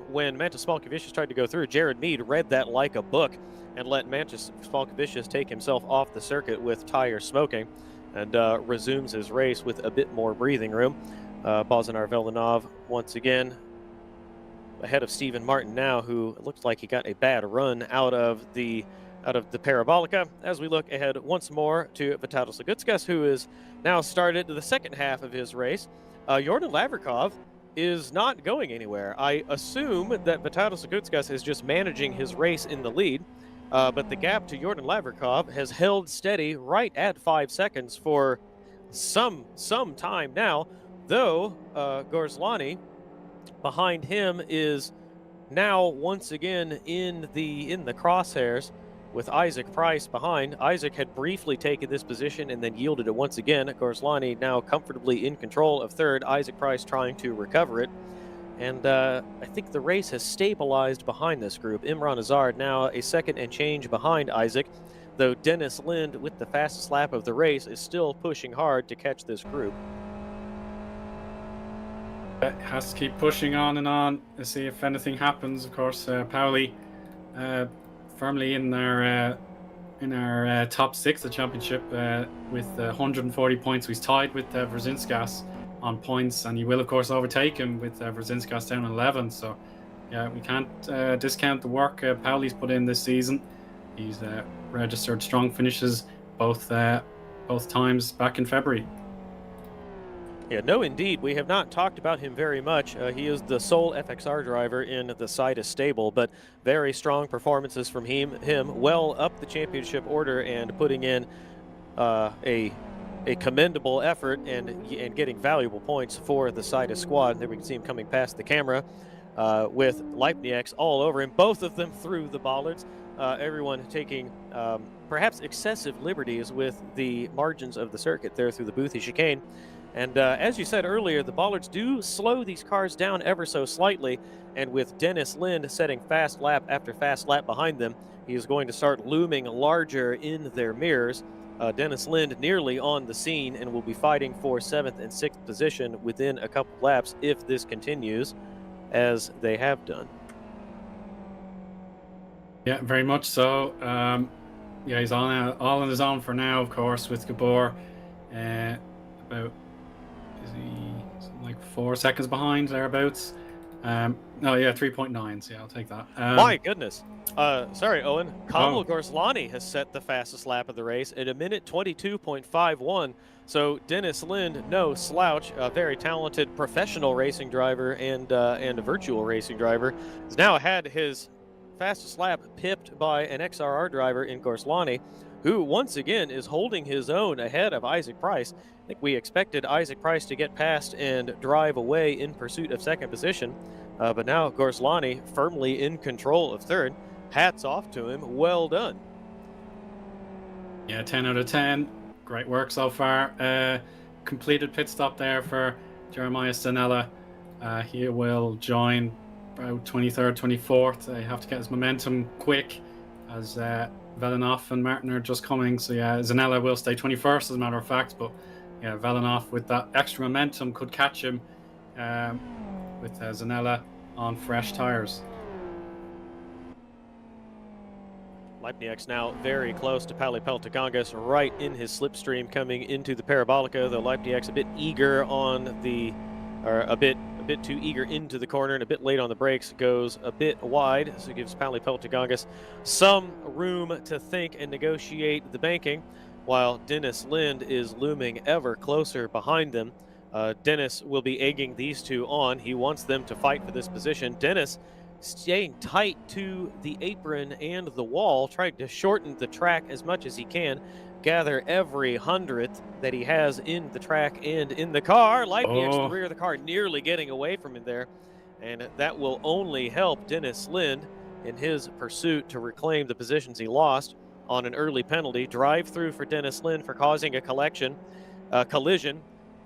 Speaker 1: When Mantis Smolkovicius tried to go through, Jared Mead read that like a book and let Mantis Smolkovicius take himself off the circuit with tire smoking, and resumes his race with a bit more breathing room. Bozidar Velinov once again ahead of Stephen Martin now, who looks like he got a bad run out of the Parabolica. As we look ahead once more to Vitalijs Lagutskas, who is now started the second half of his race. Jordan Lavrikov is not going anywhere. I assume that Vitalijs Lagutskas is just managing his race in the lead, but the gap to Jordan Lavrikov has held steady right at 5 seconds for some time now, though Gorslani behind him is now once again in the crosshairs with Isaac Price behind. Isaac had briefly taken this position and then yielded it once again. Gorslani now comfortably in control of third. Isaac Price trying to recover it. And I think the race has stabilized behind this group. Imran Azard now a second and change behind Isaac, though Dennis Lind, with the fastest lap of the race, is still pushing hard to catch this group.
Speaker 3: Has to keep pushing on and on to see if anything happens. Of course, Pauli firmly in our top 6 of the championship with 140 points. He's tied with Brzezinskas on points, and he will of course overtake him with Brzezinskas down 11. So yeah, we can't discount the work Pauli's put in this season. He's registered strong finishes both times back in February.
Speaker 1: Yeah, no, indeed. We have not talked about him very much. He is the sole FXR driver in the Sidus stable, but very strong performances from him well up the championship order and putting in a commendable effort and getting valuable points for the Sidus squad. There we can see him coming past the camera with Leipniaks all over him, both of them through the bollards. Everyone taking perhaps excessive liberties with the margins of the circuit there through the Boothie chicane. And as you said earlier, the bollards do slow these cars down ever so slightly, and with Dennis Lind setting fast lap after fast lap behind them, he is going to start looming larger in their mirrors. Dennis Lind nearly on the scene and will be fighting for 7th and 6th position within a couple laps if this continues as they have done.
Speaker 3: Yeah, very much so. Yeah, he's all on his own for now, of course, with Gabor. About, is he something like 4 seconds behind, thereabouts? No, yeah, 3.9, so yeah, I'll take that.
Speaker 1: My goodness. Sorry, Eoin. Kamil Gorslani has set the fastest lap of the race at 1:22.51. So Dennis Lind, no slouch, a very talented professional racing driver and a virtual racing driver, has now had his fastest lap pipped by an XRR driver in Gorslani, who once again is holding his own ahead of Isaac Price. I think we expected Isaac Price to get past and drive away in pursuit of 2nd position, but now Gorslani firmly in control of 3rd. Hats off to him. Well done.
Speaker 3: Yeah, 10 out of 10. Great work so far. Completed pit stop there for Jeremiah Stanella. He will join about 23rd, 24th. They have to get his momentum quick as Velinov and Martin are just coming. So yeah, Zanella will stay 21st as a matter of fact, but yeah, Velinov with that extra momentum could catch him with Zanella on fresh tires.
Speaker 1: Leipniaks now very close to Pauli Peltokangas, right in his slipstream coming into the Parabolica, though Leipniaks a bit eager on the, or a bit bit too eager into the corner and a bit late on the brakes, goes a bit wide, so it gives Pally Peltagongas some room to think and negotiate the banking, while Dennis Lind is looming ever closer behind them. Dennis will be egging these two on. He wants them to fight for this position. Dennis staying tight to the apron and the wall, trying to shorten the track as much as he can, gather every hundredth that he has in the track and in the car. Leipniak's the rear of the car, nearly getting away from him there, and that will only help Dennis Lind in his pursuit to reclaim the positions he lost on an early penalty. Drive through for Dennis Lind for causing a collision.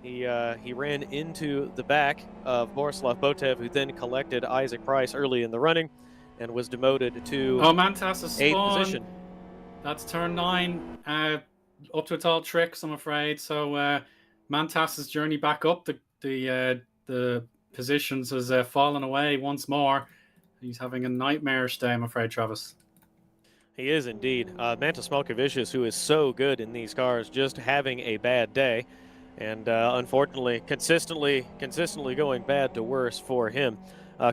Speaker 1: He ran into the back of Borislav Botev, who then collected Isaac Price early in the running and was demoted to
Speaker 3: Mantas is
Speaker 1: 8th position.
Speaker 3: That's turn 9. Up to its all tricks, I'm afraid. So Mantas's journey back up the positions has fallen away once more. He's having a nightmarish day, I'm afraid, Travis.
Speaker 1: He is indeed. Mantas Malkovicius, who is so good in these cars, just having a bad day. And unfortunately, consistently going bad to worse for him.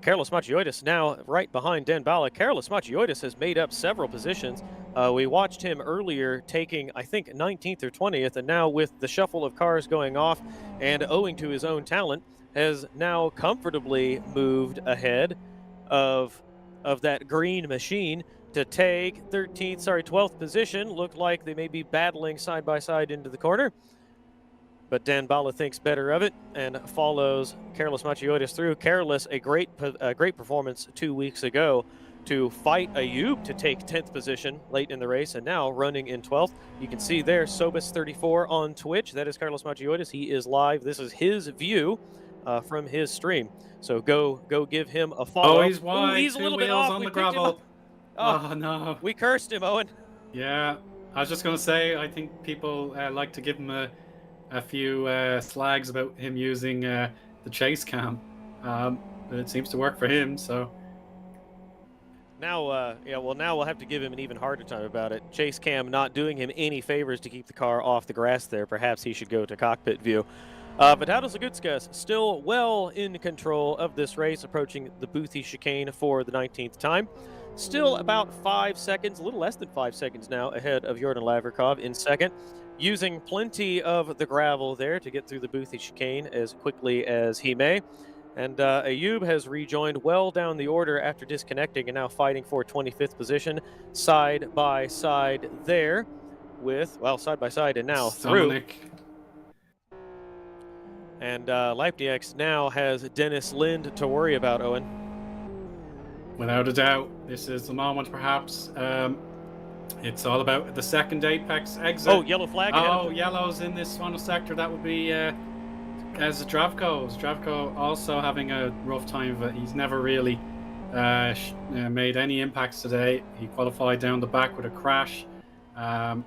Speaker 1: Carlos Machioidis now right behind Dan Balak. Carlos Machioidis has made up several positions. We watched him earlier taking, I think, 19th or 20th, and now with the shuffle of cars going off and owing to his own talent, has now comfortably moved ahead of that green machine to take 12th position. Looked like they may be battling side by side into the corner. But Dan Bala thinks better of it and follows Carlos Machioidis through. Carlos, a great performance 2 weeks ago to fight Ayub to take 10th position late in the race, and now running in 12th. You can see there, Sobis34 on Twitch. That is Carlos Machioidis. He is live. This is his view from his stream. So go give him a follow.
Speaker 3: Oh, he's wide.
Speaker 1: Ooh, he's a little bit off.
Speaker 3: On the gravel. Oh, no.
Speaker 1: We cursed him, Owen.
Speaker 3: Yeah, I was just going to say, I think people like to give him a few slags about him using the chase cam, but it seems to work for him. So
Speaker 1: now, now we'll have to give him an even harder time about it. Chase cam not doing him any favors to keep the car off the grass there. Perhaps he should go to cockpit view. But Tadas Lagutskas still well in control of this race, approaching the Boothie chicane for the 19th time. Still about 5 seconds, a little less than 5 seconds now, ahead of Jordan Lavrikov in second. Using plenty of the gravel there to get through the Boothie chicane as quickly as he may. And Ayub has rejoined well down the order after disconnecting and now fighting for 25th position, side by side there with, well, side by side and now through. And Leipniak's now has Dennis Lind to worry about, Owen.
Speaker 3: Without a doubt, this is the moment perhaps. It's all about the second apex exit.
Speaker 1: Oh, yellow flag.
Speaker 3: Oh, yellow's in this final sector. That would be as Zdravko. Zdravko also having a rough time of it. He's never really made any impacts today. He qualified down the back with a crash. And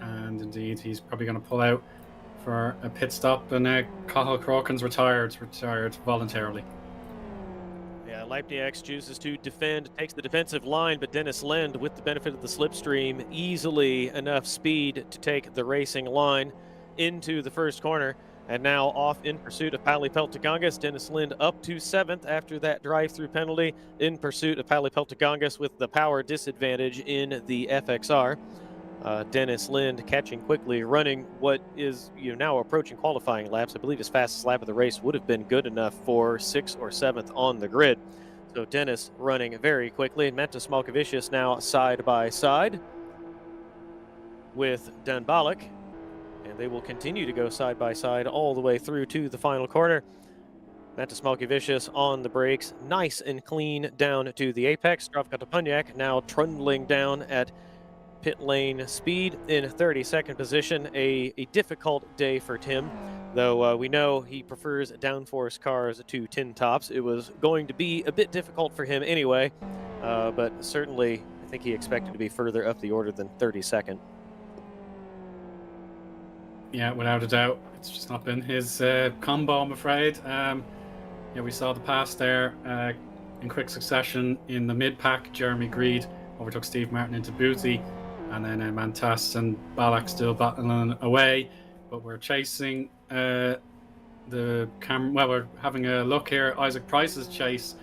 Speaker 3: indeed, he's probably going to pull out for a pit stop. And Cathal Crochan's retired voluntarily.
Speaker 1: Leipniak chooses to defend, takes the defensive line, but Dennis Lind, with the benefit of the slipstream, easily enough speed to take the racing line into the first corner. And now off in pursuit of Pally Peltagongas. Dennis Lind up to 7th after that drive-through penalty in pursuit of Pally Peltagongas with the power disadvantage in the FXR. Dennis Lind catching quickly, running what is now approaching qualifying laps. I believe his fastest lap of the race would have been good enough for 6th or 7th on the grid. So Dennis running very quickly. Mantas Malkovicius now side by side with Dan Balak. And they will continue to go side by side all the way through to the final corner. Mantas Malkovicius on the brakes, nice and clean down to the apex. Zdravko Topunyak now trundling down at pit lane speed in 32nd position. A difficult day for Tim, though we know he prefers downforce cars to tin tops. It was going to be a bit difficult for him anyway, but certainly I think he expected to be further up the order than 32nd.
Speaker 3: Yeah, without a doubt. It's just not been his combo, I'm afraid. We saw the pass there in quick succession in the mid-pack. Jeremy Greed overtook Steve Martin into Boothie. And then Mantas and Balak still battling away. But we're chasing well, we're having a look here. Isaac Price's chase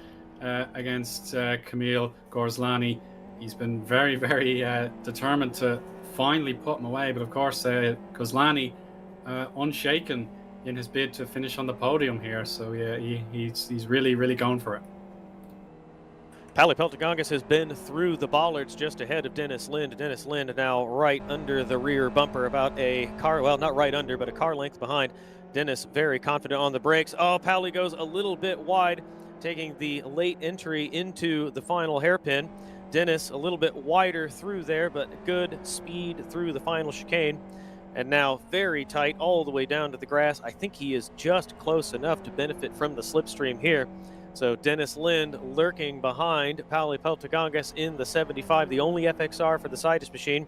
Speaker 3: against Camille Gorzlani. He's been very, very determined to finally put him away. But of course, Gorzlani unshaken in his bid to finish on the podium here. So yeah, he's really, really going for it.
Speaker 1: Pally Peltagongas has been through the bollards just ahead of Dennis Lind. Dennis Lind now right under the rear bumper, about a car, well, not right under, but a car length behind. Dennis very confident on the brakes. Oh, Pally goes a little bit wide, taking the late entry into the final hairpin. Dennis a little bit wider through there, but good speed through the final chicane. And now very tight all the way down to the grass. I think he is just close enough to benefit from the slipstream here. So Dennis Lind lurking behind Pally Peltagongas in the 75, the only FXR for the Sidus machine.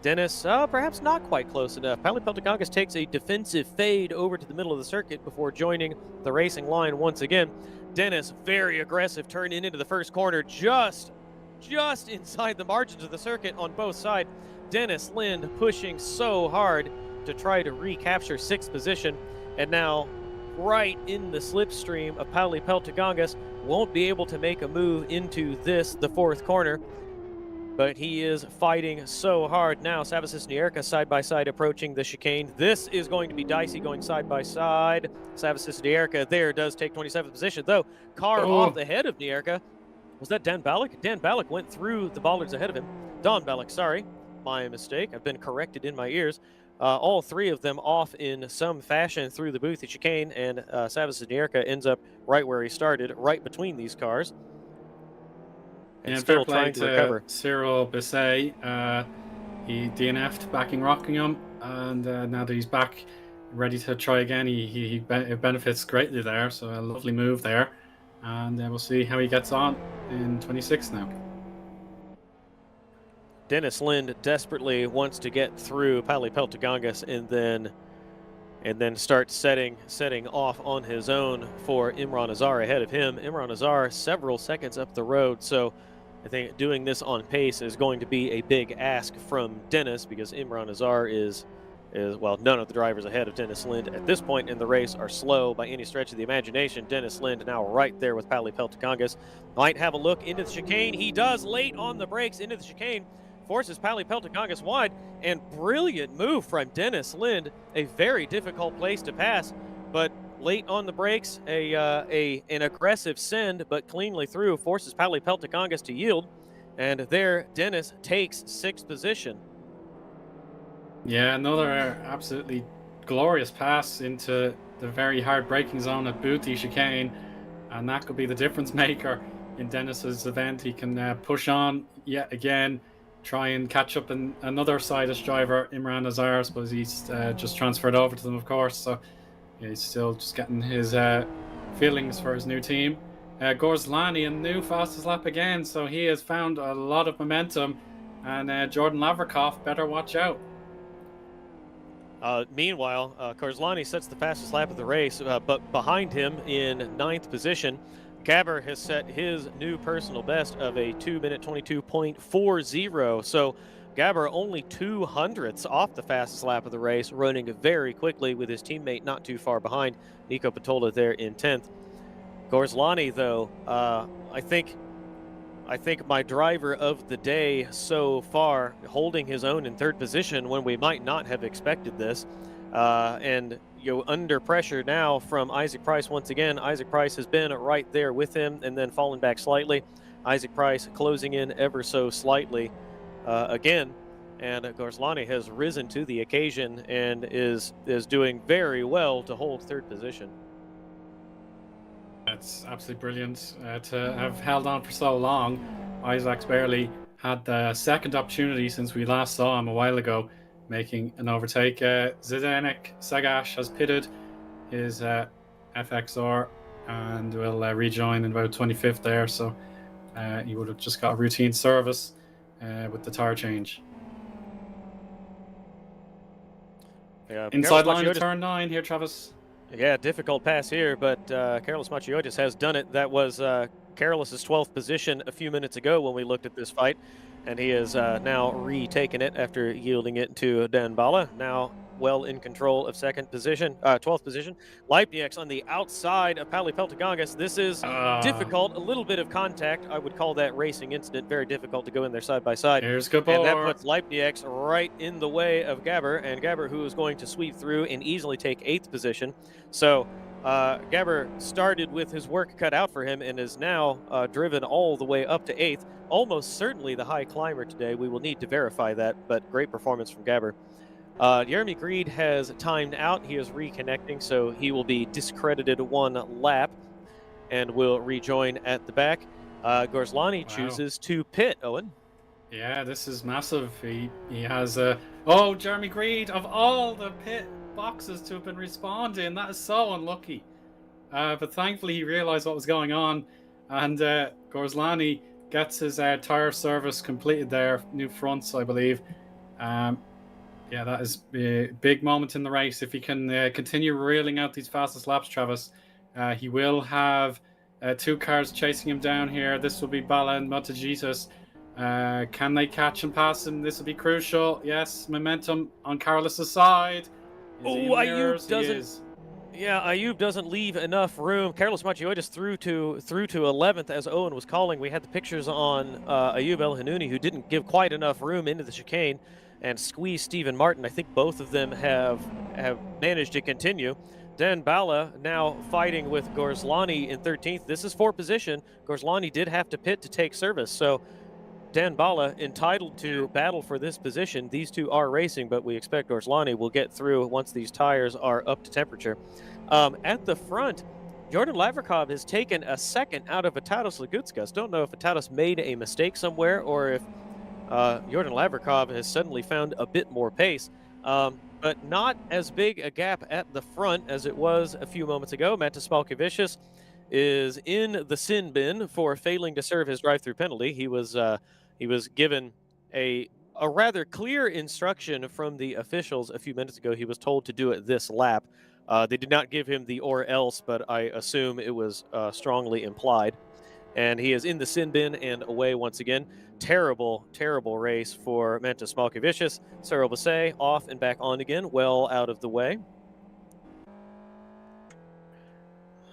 Speaker 1: Dennis, perhaps not quite close enough. Pally Peltagongas takes a defensive fade over to the middle of the circuit before joining the racing line once again. Dennis, very aggressive, turn into the first corner, just inside the margins of the circuit on both sides. Dennis Lind pushing so hard to try to recapture 6th position, and now right in the slipstream of Pally Peltagongas, won't be able to make a move into this, the 4th corner, but he is fighting so hard now. Savas Nierka side by side approaching the chicane. This is going to be dicey going side by side. Savas Nierka there does take 27th position, though. Car off the head of Nierka. Was that Dan Ballack? Dan Ballack went through the bollards ahead of him. Don Ballack, sorry. My mistake. I've been corrected in my ears. All 3 of them off in some fashion through the Boothie chicane, and Savas Nierka ends up right where he started, right between these cars. And still trying to recover.
Speaker 3: Cyril Bisset, he DNF'd backing Rockingham, and now that he's back, ready to try again, he benefits greatly there. So a lovely move there, and we'll see how he gets on in 26 now.
Speaker 1: Dennis Lind desperately wants to get through Pally Peltagongas and then start setting off on his own for Imran Azar ahead of him. Imran Azar several seconds up the road, so I think doing this on pace is going to be a big ask from Dennis, because Imran Azar is well, none of the drivers ahead of Dennis Lind at this point in the race are slow by any stretch of the imagination. Dennis Lind now right there with Pally Peltagongas. Might have a look into the chicane. He does, late on the brakes into the chicane. Forces Pally Peltagongas wide, and brilliant move from Dennis Lind. A very difficult place to pass, but late on the brakes, an aggressive send, but cleanly through, forces Pally Peltagongas to yield, and there Dennis takes 6th position.
Speaker 3: Yeah, another absolutely glorious pass into the very hard braking zone at Boothie chicane, and that could be the difference maker in Dennis's event. He can push on yet again, try and catch up in another Sidus driver, Imran Azar. I suppose he's just transferred over to them, of course, so he's still just getting his feelings for his new team. Gorzlani, a new fastest lap again, so he has found a lot of momentum, and Jordan Lavrikov better watch out.
Speaker 1: Meanwhile, Gorzlani sets the fastest lap of the race, but behind him in 9th position, Gabber has set his new personal best of a 2-minute 22.40. So Gabber only 200ths off the fastest lap of the race, running very quickly with his teammate not too far behind, Nico Patola there in 10th. Gorzlani, though, I think my driver of the day so far, holding his own in 3rd position when we might not have expected this. And under pressure now from Isaac Price once again. Isaac Price has been right there with him and then fallen back slightly. Isaac Price closing in ever so slightly again. And Gorzlani has risen to the occasion and is doing very well to hold 3rd position.
Speaker 3: That's absolutely brilliant to have held on for so long. Isaac's barely had the 2nd opportunity since we last saw him a while ago, making an overtake. Zdenek Sagash has pitted his FXR and will rejoin in about 25th there, so he would have just got a routine service with the tire change. Inside line of turn 9 here, Travis.
Speaker 1: Yeah, difficult pass here, but Carlos Machiotis has done it. That was Carlos's 12th position a few minutes ago when we looked at this fight, and he has now retaken it after yielding it to Dan Bala. Now well in control of second position, 12th position. Leipniak's on the outside of Pauli Peltogangas. This is difficult, a little bit of contact. I would call that racing incident. Very difficult to go in there side by side.
Speaker 3: Here's Gabor.
Speaker 1: And that puts Leipniak's right in the way of Gabber, and Gabber, who is going to sweep through and easily take 8th position. So Gabber started with his work cut out for him and is now driven all the way up to 8th. Almost certainly the high climber today. We will need to verify that, but great performance from Gabber. Jeremy Greed has timed out. He is reconnecting, so he will be discredited 1 lap and will rejoin at the back. Gorslani chooses to pit, Owen.
Speaker 3: Yeah, this is massive. He has Jeremy Greed, of all the pit boxes to have been responding, that is so unlucky. But thankfully he realized what was going on, and Gorslani gets his tire service completed there, new fronts, I believe. Yeah, that is a big moment in the race. If he can continue reeling out these fastest laps, Travis, he will have 2 cars chasing him down here. This will be Bala and Matajitas. Can they catch and pass him? This will be crucial. Yes, momentum on Carlos's side.
Speaker 1: Ayub doesn't. Yeah, Ayub doesn't leave enough room. Carlos Machiotis through to 11th, as Eoin was calling. We had the pictures on Ayub El Hanouni, who didn't give quite enough room into the chicane and squeeze Stephen Martin. I think both of them have managed to continue. Dan Bala now fighting with Gorslani in 13th. This is for position. Gorslani did have to pit to take service, so Dan Bala entitled to battle for this position. These two are racing, but we expect Gorslani will get through once these tires are up to temperature. At the front, Jordan Lavrikov has taken a second out of Vitalis Lagutskas. Don't know if Vitalis made a mistake somewhere or if Jordan Lavrikov has suddenly found a bit more pace. But not as big a gap at the front as it was a few moments ago. Matas Malkevicius is in the sin bin for failing to serve his drive-through penalty. He was given a rather clear instruction from the officials a few minutes ago. He was told to do it this lap. They did not give him the or else, but I assume it was strongly implied. And he is in the sin bin and away once again. Terrible, terrible race for Mantas Malkevicius. Cyril Basset off and back on again, well out of the way.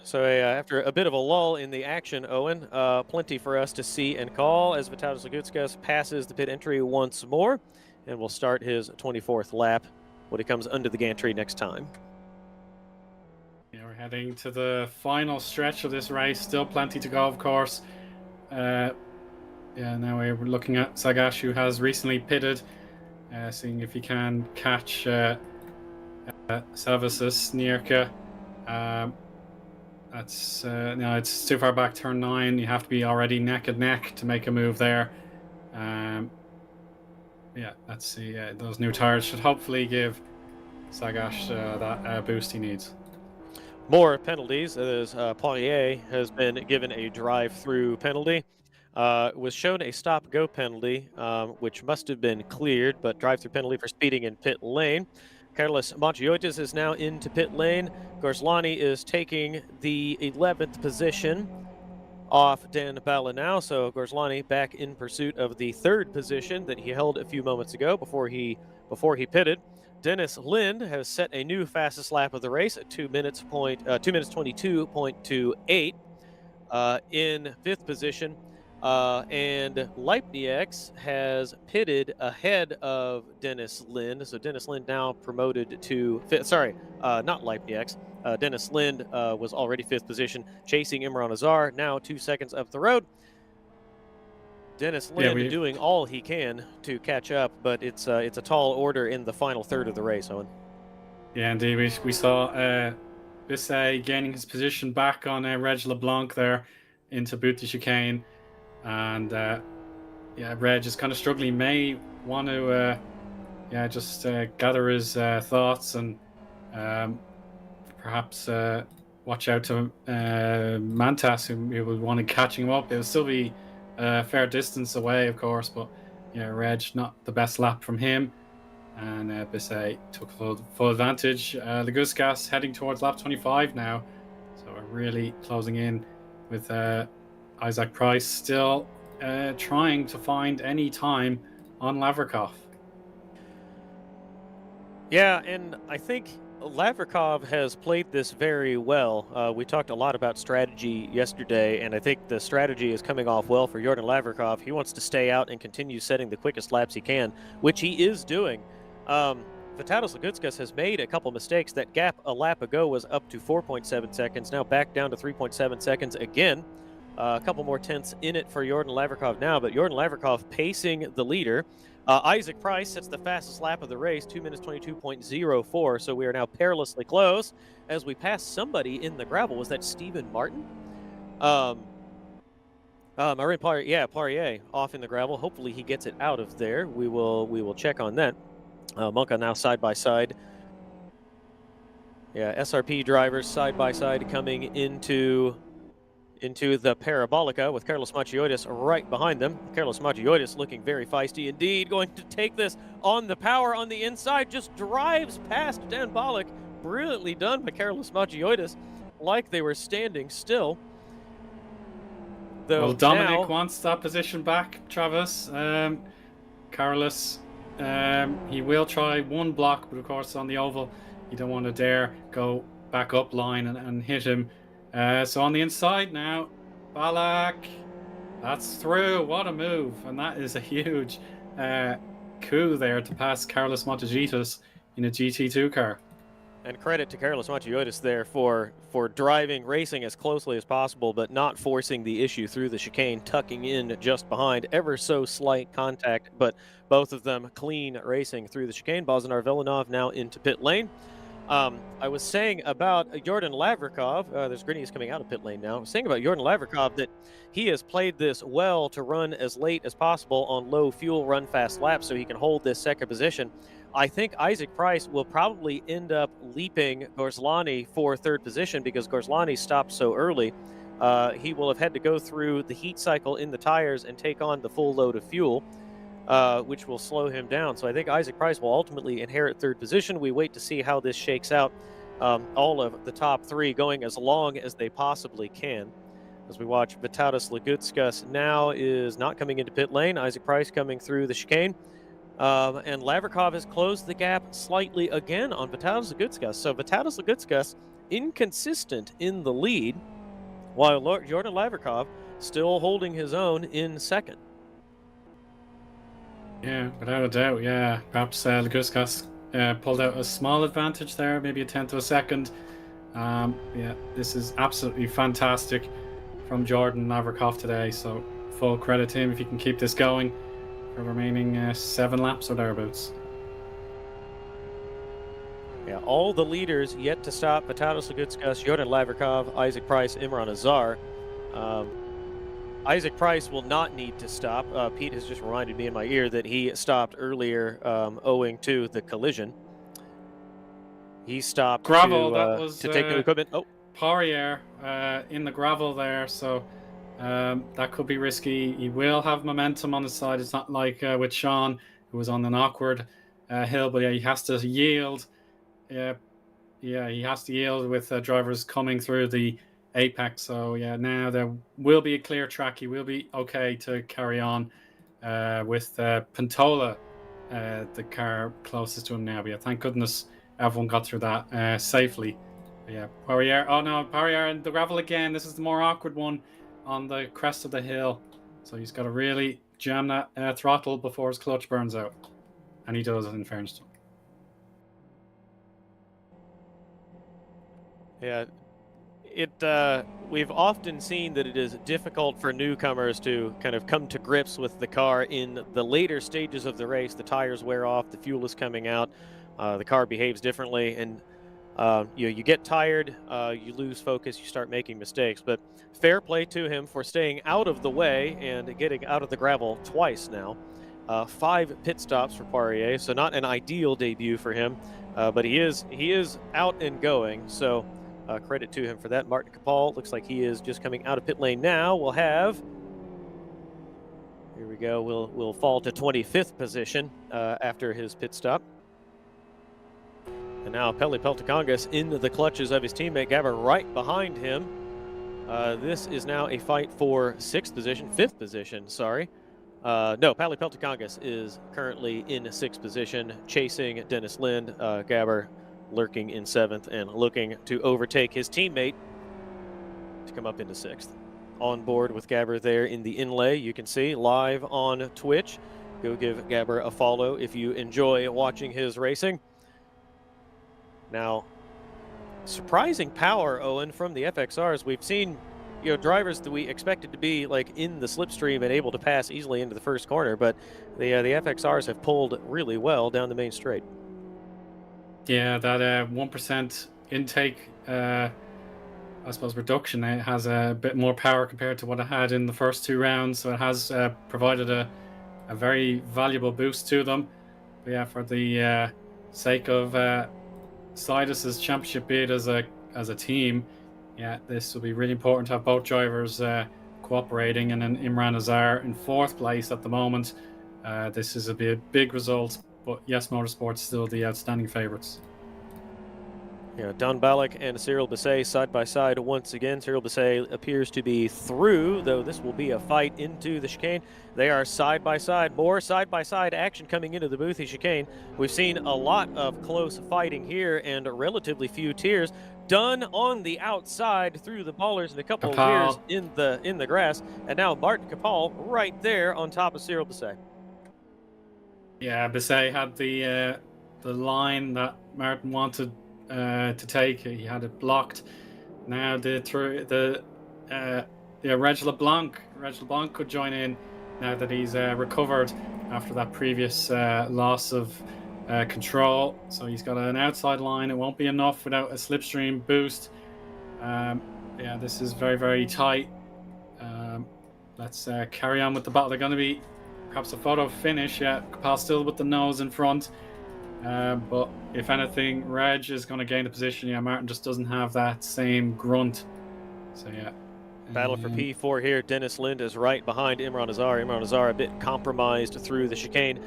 Speaker 1: So after a bit of a lull in the action, Owen, plenty for us to see and call as Vitalis Lagutskas passes the pit entry once more and will start his 24th lap when he comes under the gantry next time.
Speaker 3: Yeah, we're heading to the final stretch of this race. Still plenty to go, of course. Yeah, now we're looking at Sagash, who has recently pitted, seeing if he can catch Savasas Nierke. That's no, it's too far back, turn 9. You have to be already neck and neck to make a move there. Yeah, let's see. Those new tires should hopefully give Sagash that boost he needs.
Speaker 1: More penalties, as Poirier has been given a drive-through penalty. Was shown a stop-go penalty, which must have been cleared, but drive-through penalty for speeding in pit lane. Carlos Machiotis is now into pit lane. Gorslani is taking the 11th position off Dan Bala now, so Gorslani back in pursuit of the 3rd position that he held a few moments ago before he pitted. Dennis Lind has set a new fastest lap of the race at 2 minutes 22.28 in 5th position. And Leipniak's has pitted ahead of Dennis Lind. So Dennis Lind now promoted to not Leipniak's. Dennis Lind was already 5th position, chasing Imran Azar, now 2 seconds up the road. Dennis Lind doing all he can to catch up, but it's a tall order in the final third of the race, Owen.
Speaker 3: Yeah, indeed. We saw Bisset gaining his position back on Reg LeBlanc there into boot the chicane. And yeah, Reg is kind of struggling. May want to just gather his thoughts and perhaps watch out to Mantas, who would want to catch him up. It will still be a fair distance away, of course, but yeah, Reg not the best lap from him, and Bisset took full advantage. Lagutskas heading towards lap 25 now, so we're really closing in with Isaac Price still trying to find any time on Lavrikov.
Speaker 1: Yeah, and I think Lavrikov has played this very well. We talked a lot about strategy yesterday, and I think the strategy is coming off well for Jordan Lavrikov. He wants to stay out and continue setting the quickest laps he can, which he is doing. Vitalijs Lagutskas has made a couple mistakes. That gap a lap ago was up to 4.7 seconds, now back down to 3.7 seconds again. A couple more tenths in it for Jordan Lavrikov now, but Jordan Lavrikov pacing the leader. Isaac Price sets the fastest lap of the race, 2 minutes 22.04. So we are now perilously close as we pass somebody in the gravel. Was that Stephen Martin? Marin Poirier, yeah, Poirier off in the gravel. Hopefully he gets it out of there. We will check on that. Monka now side by side. Yeah, SRP drivers side by side coming into the Parabolica with Carlos Macioidis right behind them. Carlos Macioidis looking very feisty indeed, going to take this on the power on the inside, just drives past Dan Bollock. Brilliantly done by Carlos Macioidis, like they were standing still.
Speaker 3: Though well, Dominic wants that position back, Travis. Carlos, he will try one block, but of course on the oval, you don't want to dare go back up line and hit him. So on the inside now, Balak, that's through. What a move. And that is a huge coup there to pass Carlos Macioidis in a GT2 car.
Speaker 1: And credit to Carlos Macioidis there for driving, racing as closely as possible, but not forcing the issue through the chicane, tucking in just behind. Ever so slight contact, but both of them clean racing through the chicane. Bozdanar Villeneuve now into pit lane. I was saying about Jordan Lavrikov, there's Grinnies coming out of pit lane now. I was saying about Jordan Lavrikov that he has played this well to run as late as possible on low fuel, run fast laps so he can hold this second position. I think Isaac Price will probably end up leaping Gorslani for third position because Gorslani stopped so early. He will have had to go through the heat cycle in the tires and take on the full load of fuel. Which will slow him down. So I think Isaac Price will ultimately inherit third position. We wait to see how this shakes out. All of the top three going as long as they possibly can. As we watch, Vitalijs Lagutskas now is not coming into pit lane. Isaac Price coming through the chicane. And Lavrikov has closed the gap slightly again on Vitalijs Lagutskas. So Vitalijs Lagutskas inconsistent in the lead, while Jordan Lavrikov still holding his own in second.
Speaker 3: Yeah, without a doubt, yeah. Perhaps Lagutskas pulled out a small advantage there, maybe a tenth of a second. Yeah, this is absolutely fantastic from Jordan Lavrikov today, so full credit to him if he can keep this going for the remaining 7 laps or thereabouts.
Speaker 1: Yeah, all the leaders yet to stop: Vitalijs Lagutskas, Jordan Lavrikov, Isaac Price, Imran Azar. Isaac Price will not need to stop. Pete has just reminded me in my ear that he stopped earlier owing to the collision. He stopped
Speaker 3: gravel,
Speaker 1: to take new equipment. Oh,
Speaker 3: Poirier in the gravel there, so that could be risky. He will have momentum on his side. It's not like with Sean, who was on an awkward hill, but yeah, he has to yield. Yeah, he has to yield with drivers coming through the apex. So yeah, now there will be a clear track. He will be okay to carry on with Pantola, the car closest to him now. But yeah, thank goodness everyone got through that safely. But yeah, Poirier. Oh no, Poirier in the gravel again. This is the more awkward one on the crest of the hill. So he's got to really jam that throttle before his clutch burns out, and he does it, in fairness to him.
Speaker 1: Yeah. We've often seen that it is difficult for newcomers to kind of come to grips with the car in the later stages of the race. The tires wear off, the fuel is coming out, the car behaves differently, and you get tired, you lose focus, you start making mistakes. But fair play to him for staying out of the way and getting out of the gravel twice now. 5 pit stops for Poirier, so not an ideal debut for him, but he is out and going. So. Credit to him for that. Martin Capal looks like he is just coming out of pit lane now. We'll have, here we go, we'll fall to 25th position after his pit stop. And now Peli Peltocongas into the clutches of his teammate Gabber right behind him. This is now a fight for 5th position, sorry. No, Pally Peltikongas is currently in 6th position, chasing Dennis Lind. Gabber lurking in 7th and looking to overtake his teammate to come up into 6th. On board with Gabber there in the inlay, you can see live on Twitch. Go give Gabber a follow if you enjoy watching his racing. Now, surprising power, Eoin, from the FXRs. We've seen, drivers that we expected to be like in the slipstream and able to pass easily into the first corner, but the FXRs have pulled really well down the main straight.
Speaker 3: Yeah, that 1% intake, I suppose, reduction, it has a bit more power compared to what it had in the first 2 rounds, so it has provided a very valuable boost to them. But yeah, for the sake of Sidus's championship bid as a team, yeah, this will be really important to have both drivers cooperating. And then Imran Azar in 4th place at the moment. This is a big result, but Yes Motorsports still the outstanding favourites.
Speaker 1: Yeah, Don Balak and Cyril Basset side by side once again. Cyril Basset appears to be through, though this will be a fight into the chicane. They are side by side. More side by side action coming into the Boothie chicane. We've seen a lot of close fighting here and relatively few tiers done on the outside through the ballers and a couple of tiers in the grass. And now Martin Kapal right there on top of Cyril Basset.
Speaker 3: Yeah, Basset had the line that Martin wanted to take. He had it blocked. Now Reg LeBlanc could join in now that he's recovered after that previous loss of control. So he's got an outside line. It won't be enough without a slipstream boost. Yeah, this is very, very tight. Let's carry on with the battle. They're going to be perhaps a photo finish. Yeah, Kapal still with the nose in front. But if anything, Reg is going to gain the position. Yeah, Martin just doesn't have that same grunt. So yeah.
Speaker 1: Battle for P4 here. Dennis Lind is right behind Imran Azar. Imran Azar a bit compromised through the chicane.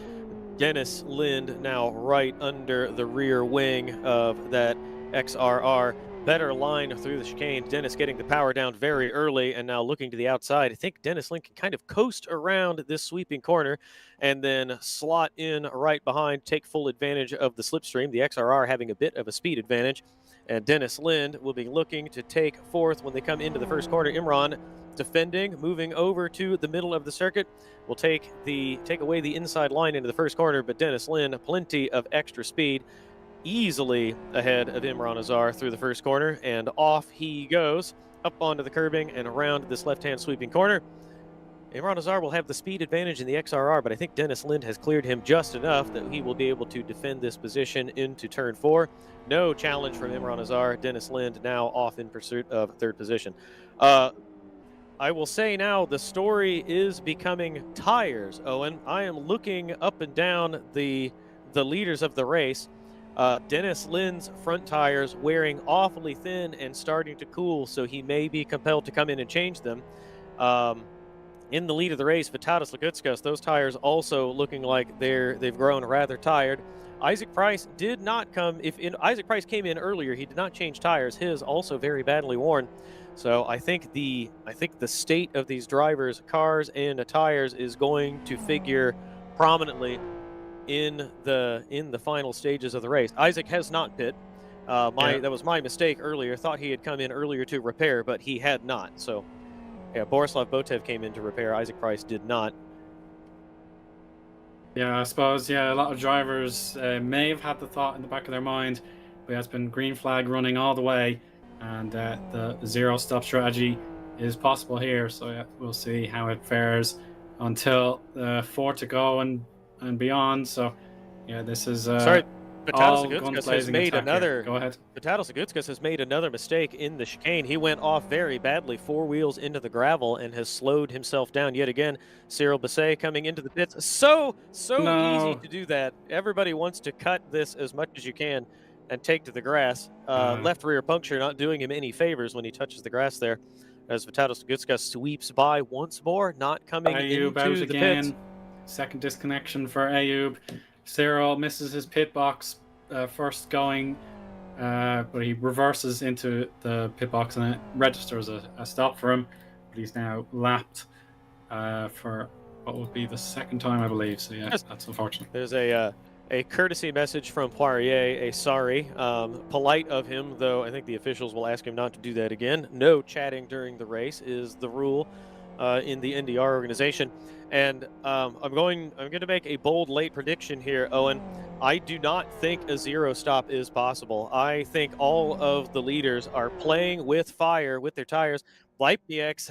Speaker 1: Dennis Lind now right under the rear wing of that XRR. Better line through the chicane. Dennis getting the power down very early and now looking to the outside. I think Dennis Lind can kind of coast around this sweeping corner and then slot in right behind, take full advantage of the slipstream. The XRR having a bit of a speed advantage. And Dennis Lind will be looking to take 4th when they come into the first corner. Imran defending, moving over to the middle of the circuit. Will take away the inside line into the first corner, but Dennis Lind, plenty of extra speed, easily ahead of Imran Azar through the first corner, and off he goes up onto the curbing and around this left-hand sweeping corner. Imran Azar will have the speed advantage in the XRR, but I think Dennis Lind has cleared him just enough that he will be able to defend this position into turn 4. No challenge from Imran Azar. Dennis Lind now off in pursuit of 3rd position. I will say now the story is becoming tires, Eoin. I am looking up and down the leaders of the race. Dennis Lind's front tires wearing awfully thin and starting to cool, so he may be compelled to come in and change them. In the lead of the race, Vitalis Lagutskas, those tires also looking like they've grown rather tired. Isaac Price did not come. Isaac Price came in earlier, he did not change tires. His also very badly worn. So I think the state of these drivers' cars and tires is going to figure prominently in the final stages of the race. Isaac has not pit. That was my mistake earlier. Thought he had come in earlier to repair, but he had not. So yeah, Borislav Botev came in to repair. Isaac Price did not.
Speaker 3: Yeah, I suppose, yeah, a lot of drivers may have had the thought in the back of their mind, but it's been green flag running all the way, and the zero stop strategy is possible here. So yeah, we'll see how it fares until 4 to go and beyond. So yeah, this is
Speaker 1: sorry. Vitalis Lagutskas has made another.
Speaker 3: Go ahead.
Speaker 1: Vitalis Lagutskas has made another mistake in the chicane. He went off very badly, 4 wheels into the gravel, and has slowed himself down yet again. Cyril Basset coming into the pits. So easy to do that. Everybody wants to cut this as much as you can and take to the grass. Left rear puncture not doing him any favors when he touches the grass there. As Vitalis Lagutskas sweeps by once more, not coming into the pits.
Speaker 3: Second disconnection for Ayub. Cyril misses his pit box first going, but he reverses into the pit box and it registers a stop for him. But he's now lapped for what would be the second time, I believe. So yeah, that's unfortunate.
Speaker 1: There's a courtesy message from Poirier, a sorry. Polite of him, though I think the officials will ask him not to do that again. No chatting during the race is the rule in the NDR organization. And I'm going to make a bold late prediction here, Eoin. I do not think a zero stop is possible. I think all of the leaders are playing with fire with their tires. LipeDX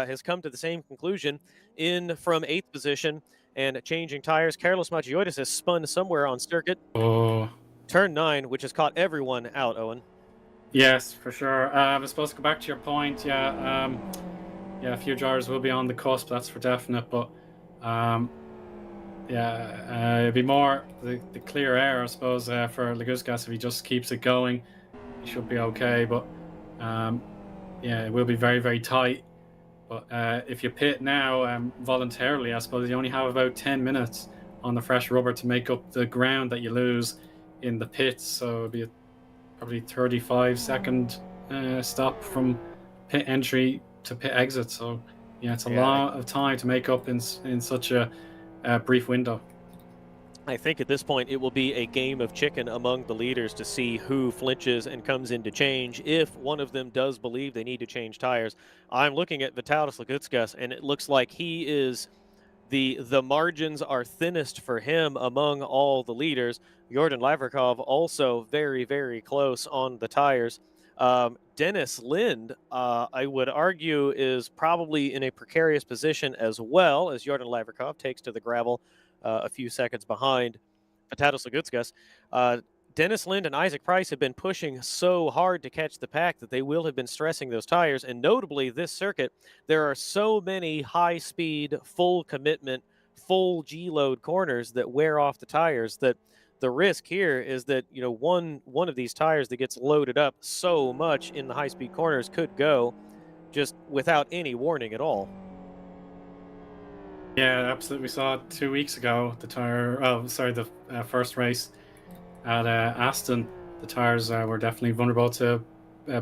Speaker 1: has come to the same conclusion in from 8th position and changing tires. Carlos Magiotis has spun somewhere on circuit.
Speaker 3: Oh.
Speaker 1: Turn 9, which has caught everyone out, Eoin.
Speaker 3: Yes, for sure. I suppose to go back to your point, yeah, a few drivers will be on the cusp, that's for definite, but it'd be more the clear air, I suppose, for Laguskas. If he just keeps it going, he should be okay, but it will be very, very tight. But if you pit now voluntarily, I suppose you only have about 10 minutes on the fresh rubber to make up the ground that you lose in the pits. So it'll be probably 35-second stop from pit entry to pit exit. So yeah, it's a lot of time to make up in such a brief window.
Speaker 1: I think at this point it will be a game of chicken among the leaders to see who flinches and comes in to change. If one of them does believe they need to change tires, I'm looking at Vitalis Laguskas, and it looks like he is the margins are thinnest for him among all the leaders. Jordan Lavrikov also very, very close on the tires. Dennis Lind, I would argue, is probably in a precarious position as well, as Jordan Lavrikov takes to the gravel a few seconds behind Vitalis Laguskas. Dennis Lind and Isaac Price have been pushing so hard to catch the pack that they will have been stressing those tires. And notably, this circuit, there are so many high-speed, full commitment, full G-load corners that wear off the tires that the risk here is that, you know, one of these tires that gets loaded up so much in the high-speed corners could go just without any warning at all.
Speaker 3: Yeah, absolutely. We saw it 2 weeks ago. The first race at Aston, the tires were definitely vulnerable to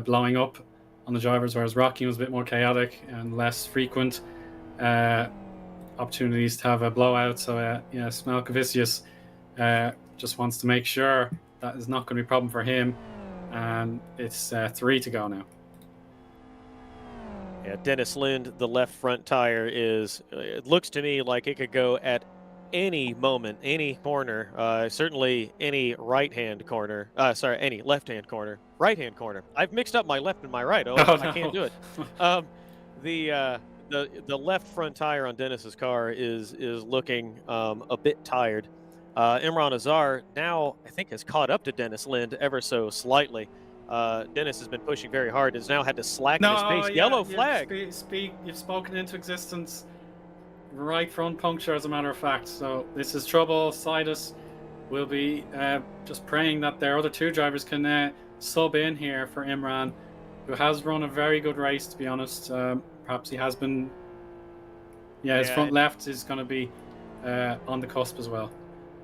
Speaker 3: blowing up on the drivers, whereas Rocking was a bit more chaotic and less frequent opportunities to have a blowout. So Smalkovicius just wants to make sure that is not going to be a problem for him, and it's 3 to go now.
Speaker 1: Yeah, Dennis Lind, the left front tire it looks to me like it could go at any moment, any corner, certainly any right-hand corner. Any left-hand corner. Right-hand corner. I've mixed up my left and my right. I can't do it. The left front tire on Dennis's car is looking a bit tired. Imran Azar now, I think, has caught up to Dennis Lind ever so slightly. Dennis has been pushing very hard and has now had to slacken his pace.
Speaker 3: Yeah,
Speaker 1: Yellow flag.
Speaker 3: You've spoken into existence. Right front puncture, as a matter of fact. So this is trouble. Sidus will be just praying that their other 2 drivers can sub in here for Imran, who has run a very good race, to be honest. Perhaps he has been... his front left is going to be on the cusp as well.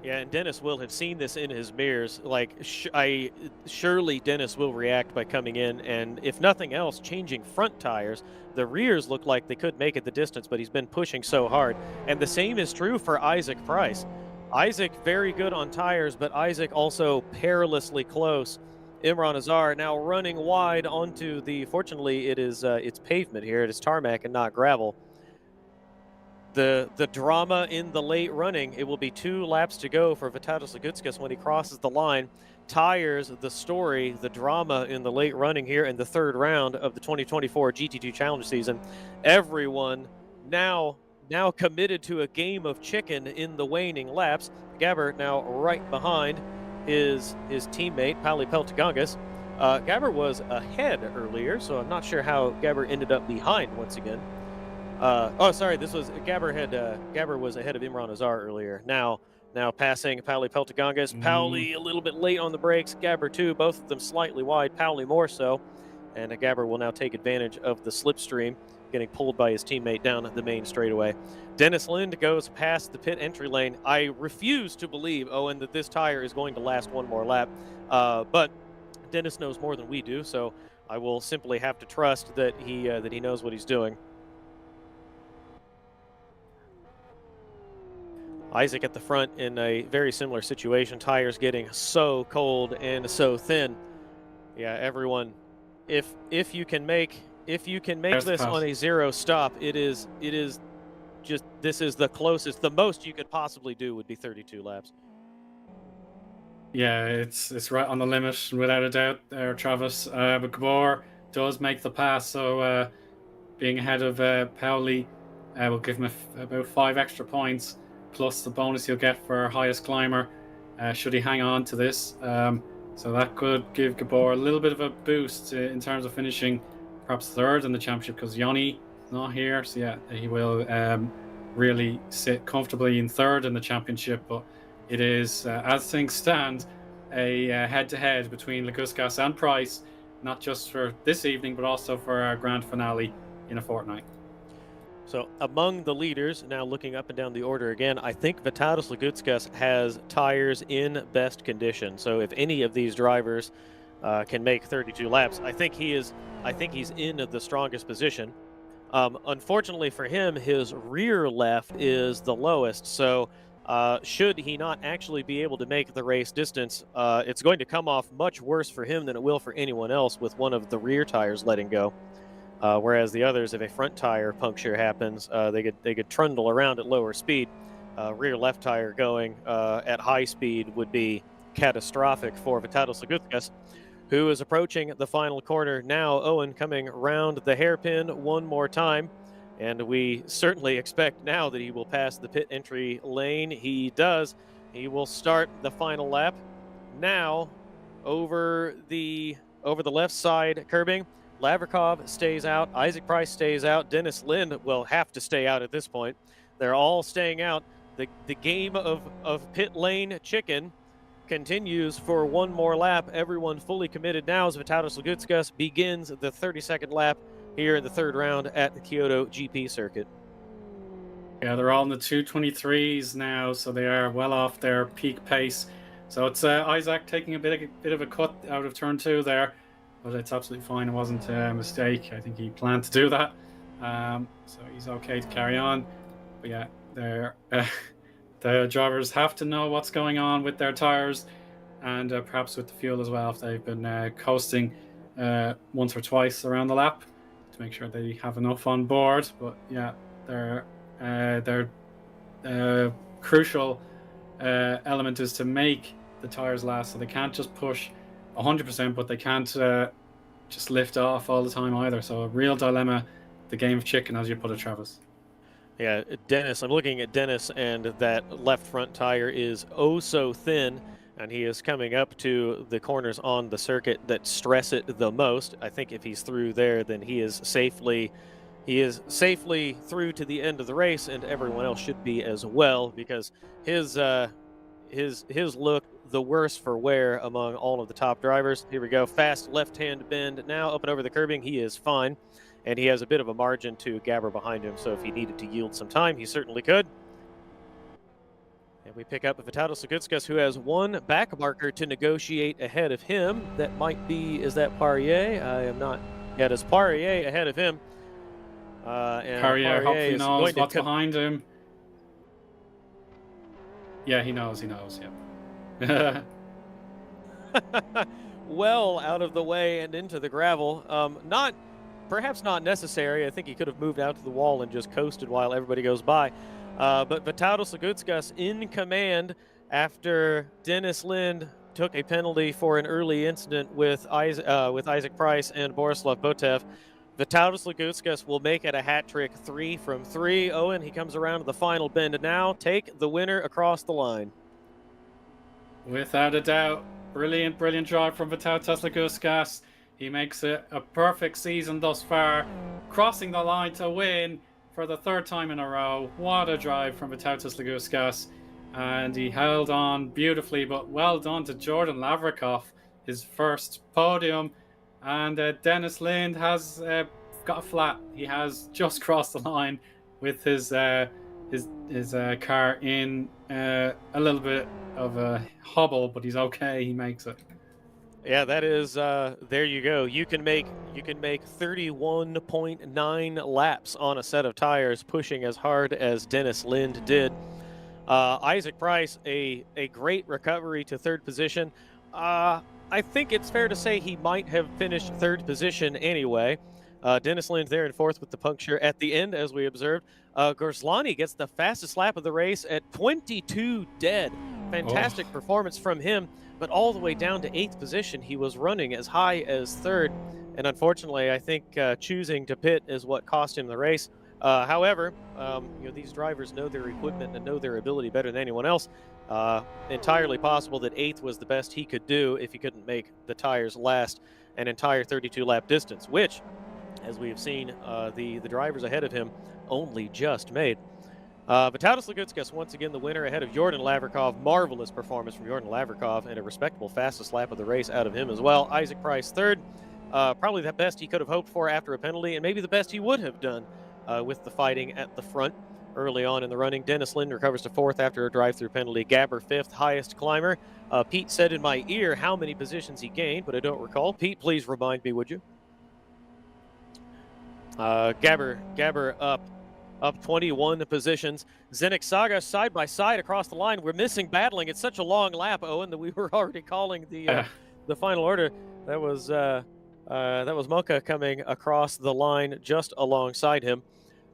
Speaker 1: Yeah, and Dennis will have seen this in his mirrors. Like, surely Dennis will react by coming in and, if nothing else, changing front tires. The rears look like they could make it the distance, but he's been pushing so hard. And the same is true for Isaac Price. Isaac very good on tires, but Isaac also perilously close. Imran Azar now running wide onto fortunately it's pavement here. It is tarmac and not gravel. The drama in the late running, it will be 2 laps to go for Vitalis Laguskas when he crosses the line. Tires, the story, the drama in the late running here in the 3rd round of the 2024 GT2 Challenge season. Everyone now committed to a game of chicken in the waning laps. Gabber now right behind his teammate, Pauli Peltogangas. Gabber was ahead earlier, so I'm not sure how Gabber ended up behind once again. This was Gabber was ahead of Imran Azar earlier. Now passing Pauli Peltogangas. Pauli a little bit late on the brakes. Gabber too, both of them slightly wide. Pauli more so, and Gabber will now take advantage of the slipstream, getting pulled by his teammate down the main straightaway. Dennis Lind goes past the pit entry lane. I refuse to believe, Eoin, that this tire is going to last one more lap, but Dennis knows more than we do, so I will simply have to trust that he knows what he's doing. Isaac at the front in a very similar situation. Tires getting so cold and so thin. Yeah, everyone, if you can make this on a 0 stop, it is just, this is the closest, the most you could possibly do would be 32 laps.
Speaker 3: Yeah, it's right on the limit without a doubt there, Travis. But Gabor does make the pass, so being ahead of Pauli will give him about 5 extra points, plus the bonus he'll get for highest climber should he hang on to this. So that could give Gabor a little bit of a boost in terms of finishing perhaps third in the championship, because Yoni is not here. So yeah, he will really sit comfortably in third in the championship. But it is, as things stand, a head-to-head between Laguskas and Price, not just for this evening, but also for our grand finale in a fortnight.
Speaker 1: So among the leaders, now looking up and down the order again, I think Vitalis Lagutskas has tires in best condition. So if any of these drivers can make 32 laps, I think he's in the strongest position. Unfortunately for him, his rear left is the lowest. So should he not actually be able to make the race distance, it's going to come off much worse for him than it will for anyone else with one of the rear tires letting go. Whereas the others, if a front tire puncture happens, they could trundle around at lower speed. Rear left tire going at high speed would be catastrophic for Vitalis Lagutskas, who is approaching the final corner now. Eoin coming round the hairpin one more time, and we certainly expect now that he will pass the pit entry lane. He does. He will start the final lap now over the left side curbing. Lavrikov stays out. Isaac Price stays out. Dennis Lind will have to stay out at this point. They're all staying out. The game of pit lane chicken continues for one more lap. Everyone fully committed now as Vitalis Lagutskas begins the 32nd lap here in the third round at the Kyoto GP circuit.
Speaker 3: Yeah, they're all in the 2:23s now, so they are well off their peak pace. So it's Isaac taking a bit of a cut out of turn 2 there. But it's absolutely fine. It wasn't a mistake. I think he planned to do that. So he's okay to carry on. But yeah, the drivers have to know what's going on with their tires and perhaps with the fuel as well, if they've been coasting once or twice around the lap, to make sure they have enough on board. But yeah, their crucial element is to make the tires last, so they can't just push 100%, but they can't just lift off all the time either. So a real dilemma, the game of chicken, as you put it, Travis.
Speaker 1: Yeah, Dennis, I'm looking at Dennis, and that left front tire is oh so thin, and he is coming up to the corners on the circuit that stress it the most. I think if he's through there, then he is safely through to the end of the race, and everyone else should be as well, because his look the worst for wear among all of the top drivers. Here we go, fast left-hand bend now, up and over the curbing. He is fine, and he has a bit of a margin to Gabber behind him, so if he needed to yield some time, he certainly could. And we pick up Vitalis Lagutskas, who has one back marker to negotiate ahead of him. That might be, is that Poirier? I am not. Yeah, it is Poirier ahead of him. And
Speaker 3: Poirier hopefully knows what's behind him. Yeah, he knows, yeah.
Speaker 1: Well out of the way and into the gravel. Perhaps not necessary. I think he could have moved out to the wall and just coasted while everybody goes by. But Vitalis Lagutskas in command after Dennis Lind took a penalty for an early incident with Isaac Price and Borislav Botev. Vitalis Lagutskas will make it a hat trick, 3 from 3. Eoin, he comes around to the final bend now. Take the winner across the line.
Speaker 3: Without a doubt. Brilliant drive from Vitalis Lagutskas. He makes it a perfect season thus far, crossing the line to win for the 3rd time in a row. What a drive from Vitalis Lagutskas. And he held on beautifully, but well done to Jordan Lavrikov, his first podium. And Dennis Lind has got a flat. He has just crossed the line with his car in a little bit of a hobble, but he's okay. He makes it.
Speaker 1: Yeah, that is. There you go. You can make 31.9 laps on a set of tires, pushing as hard as Dennis Lind did. Isaac Price, a great recovery to third position. I think it's fair to say he might have finished third position anyway. Dennis Lind there in fourth with the puncture at the end, as we observed. Gorslani gets the fastest lap of the race at 22 dead. Fantastic performance from him, but all the way down to eighth position. He was running as high as third, and unfortunately, I think choosing to pit is what cost him the race. However, these drivers know their equipment and know their ability better than anyone else. Entirely possible that eighth was the best he could do if he couldn't make the tires last an entire 32-lap distance, which, as we have seen, the drivers ahead of him only just made. Vitalis Lagutskas, once again the winner ahead of Jordan Lavrikov. Marvelous performance from Jordan Lavrikov, and a respectable fastest lap of the race out of him as well. Isaac Price third, probably the best he could have hoped for after a penalty, and maybe the best he would have done with the fighting at the front early on in the running. Dennis Lind recovers to fourth after a drive-through penalty. Gabber fifth, highest climber. Pete said in my ear how many positions he gained, but I don't recall. Pete, please remind me, would you? Gabber up 21 positions. Zenik Saga side by side across the line. We're missing battling. It's such a long lap, Owen, that we were already calling the final order. That was Mocha coming across the line just alongside him.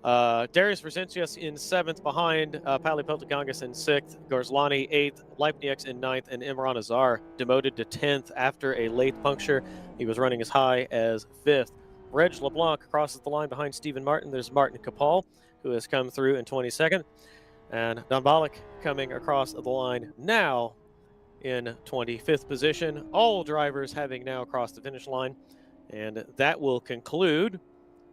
Speaker 1: Darius Verzencius in seventh, behind Pali Peltogangas in sixth, Gorslani eighth, Leipniaks in ninth, and Imran Azar demoted to 10th after a late puncture. He was running as high as fifth. Reg LeBlanc crosses the line behind Stephen Martin. There's Martin Kapal, who has come through in 22nd. And Don Balik coming across the line now in 25th position. All drivers having now crossed the finish line. And that will conclude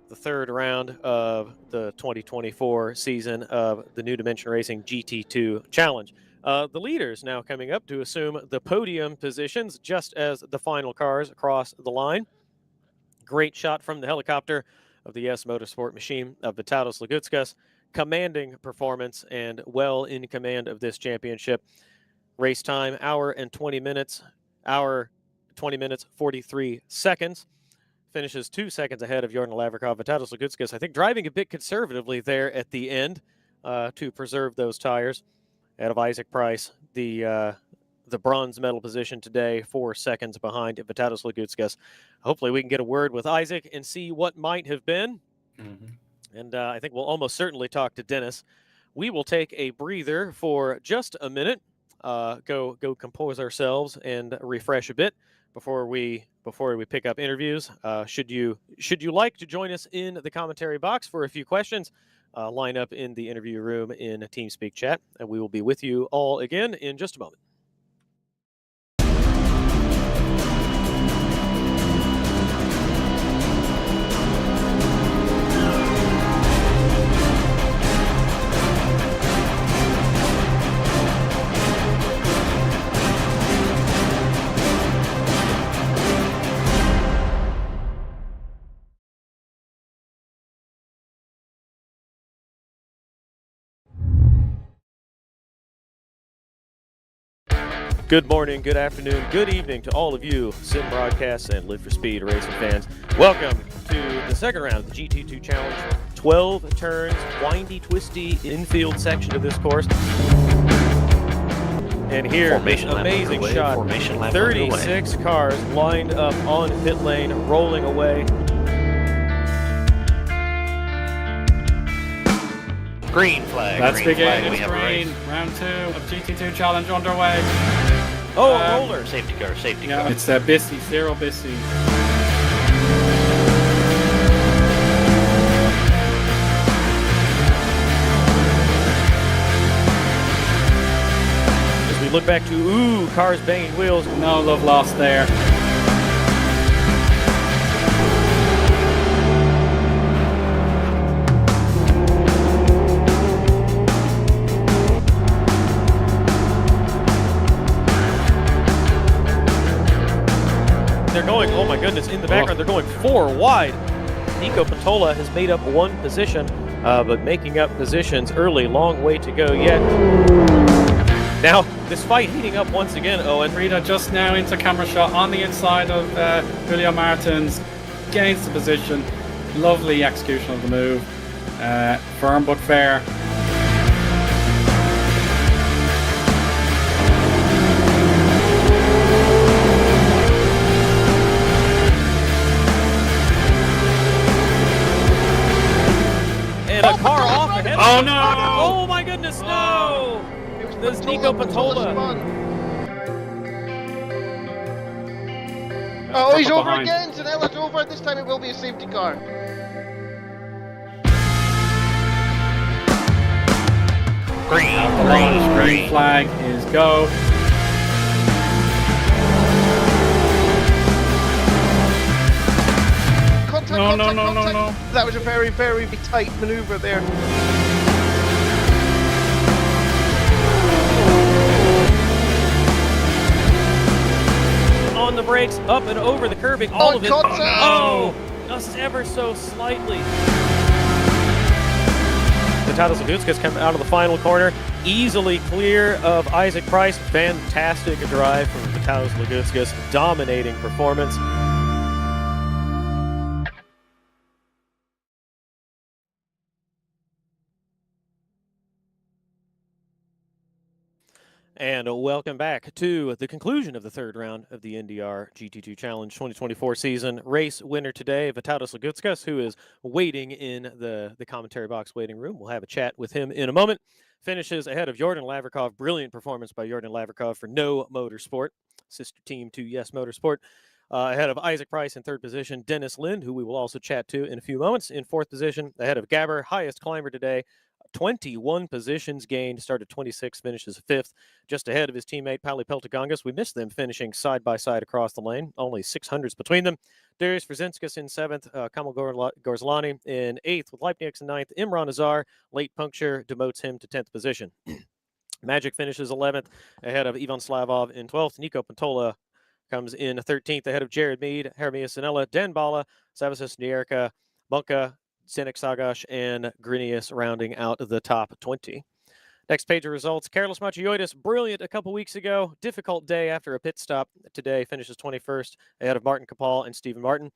Speaker 1: the third round of the 2024 season of the New Dimension Racing GT2 Challenge. The leaders now coming up to assume the podium positions just as the final cars cross the line. Great shot from the helicopter of the S Motorsport machine of Vitalis Lagutskas. Commanding performance and well in command of this championship. Race time, hour 20 minutes, 43 seconds. Finishes 2 seconds ahead of Jordan Lavrikov. Vitalis Lagutskas, I think, driving a bit conservatively there at the end to preserve those tires. Out of Isaac Price, the bronze medal position today, 4 seconds behind Vitalis Lagutskas. Hopefully we can get a word with Isaac and see what might have been. And I think we'll almost certainly talk to Dennis. We will take a breather for just a minute, go compose ourselves and refresh a bit before we pick up interviews. Should you like to join us in the commentary box for a few questions, line up in the interview room in TeamSpeak chat, and we will be with you all again in just a moment. Good morning, good afternoon, good evening to all of you Sim Broadcasts and Live for Speed racing fans. Welcome to the second round of the GT2 Challenge. 12 turns, windy, twisty infield section of this course. And here, amazing shot. 36 cars lined up on pit lane, rolling away.
Speaker 2: Green flag.
Speaker 3: Let's
Speaker 2: green
Speaker 3: begin.
Speaker 2: Flag.
Speaker 3: It's green. Round 2 of GT2 Challenge underway.
Speaker 1: Oh, a roller.
Speaker 2: Safety car, safety
Speaker 3: Yeah,
Speaker 2: car.
Speaker 3: it's Bissy, Zero Bissy.
Speaker 1: As we look back to, cars banging wheels.
Speaker 3: No love lost there.
Speaker 1: They're going, oh my goodness, in the background, they're going 4 wide. Nico Patola has made up 1 position, but making up positions early, long way to go yet. Now, this fight heating up once again, Owen.
Speaker 3: Rita just now into camera shot on the inside of Julio Martins, gains the position. Lovely execution of the move. Firm but fair. Oh no!
Speaker 1: Oh my goodness, no!
Speaker 4: It
Speaker 1: There's Nico Patola.
Speaker 4: Oh, he's over
Speaker 3: behind.
Speaker 4: again. Zanella's over. This time it will be a safety car.
Speaker 3: Green flag is go.
Speaker 4: Contact,
Speaker 3: No, no,
Speaker 4: contact,
Speaker 3: no, no,
Speaker 4: contact.
Speaker 3: no.
Speaker 4: That was a very, very tight maneuver there.
Speaker 1: On the brakes, up and over the curbing, all of it.
Speaker 4: Contact.
Speaker 1: Oh, just ever so slightly. Vitalijs Lagutskas come out of the final corner, easily clear of Isaac Price. Fantastic drive from Vitalijs Lagutskas, dominating performance. And welcome back to the conclusion of the third round of the NDR GT2 Challenge 2024 season. Race winner today, Vitalijs Lagutskas, who is waiting in the commentary box waiting room. We'll have a chat with him in a moment. Finishes ahead of Jordan Lavrikov. Brilliant performance by Jordan Lavrikov for No Motorsport, sister team to Yes Motorsport. Ahead of Isaac Price in third position. Dennis Lind, who we will also chat to in a few moments, in fourth position. Ahead of Gabber, highest climber today. 21 positions gained, started 26, finishes fifth, just ahead of his teammate Pali Peltogongas. We missed them finishing side by side across the lane, only 600s between them. Darius Verzinskas in seventh, Kamal Gorzlani in eighth, with Leipniks in ninth. Imran Azar, late puncture, demotes him to 10th position. Magic finishes 11th, ahead of Ivan Slavov in 12th. Nico Patola comes in 13th, ahead of Jared Mead, Jeremiah Sinella, Dan Bala, Savasas Nierka, Bunka, Zenek Sagash, and Grinius rounding out the top 20. Next page of results. Carlos Machioidis, brilliant a couple weeks ago. Difficult day after a pit stop. Today finishes 21st, ahead of Martin Kapal and Stephen Martin.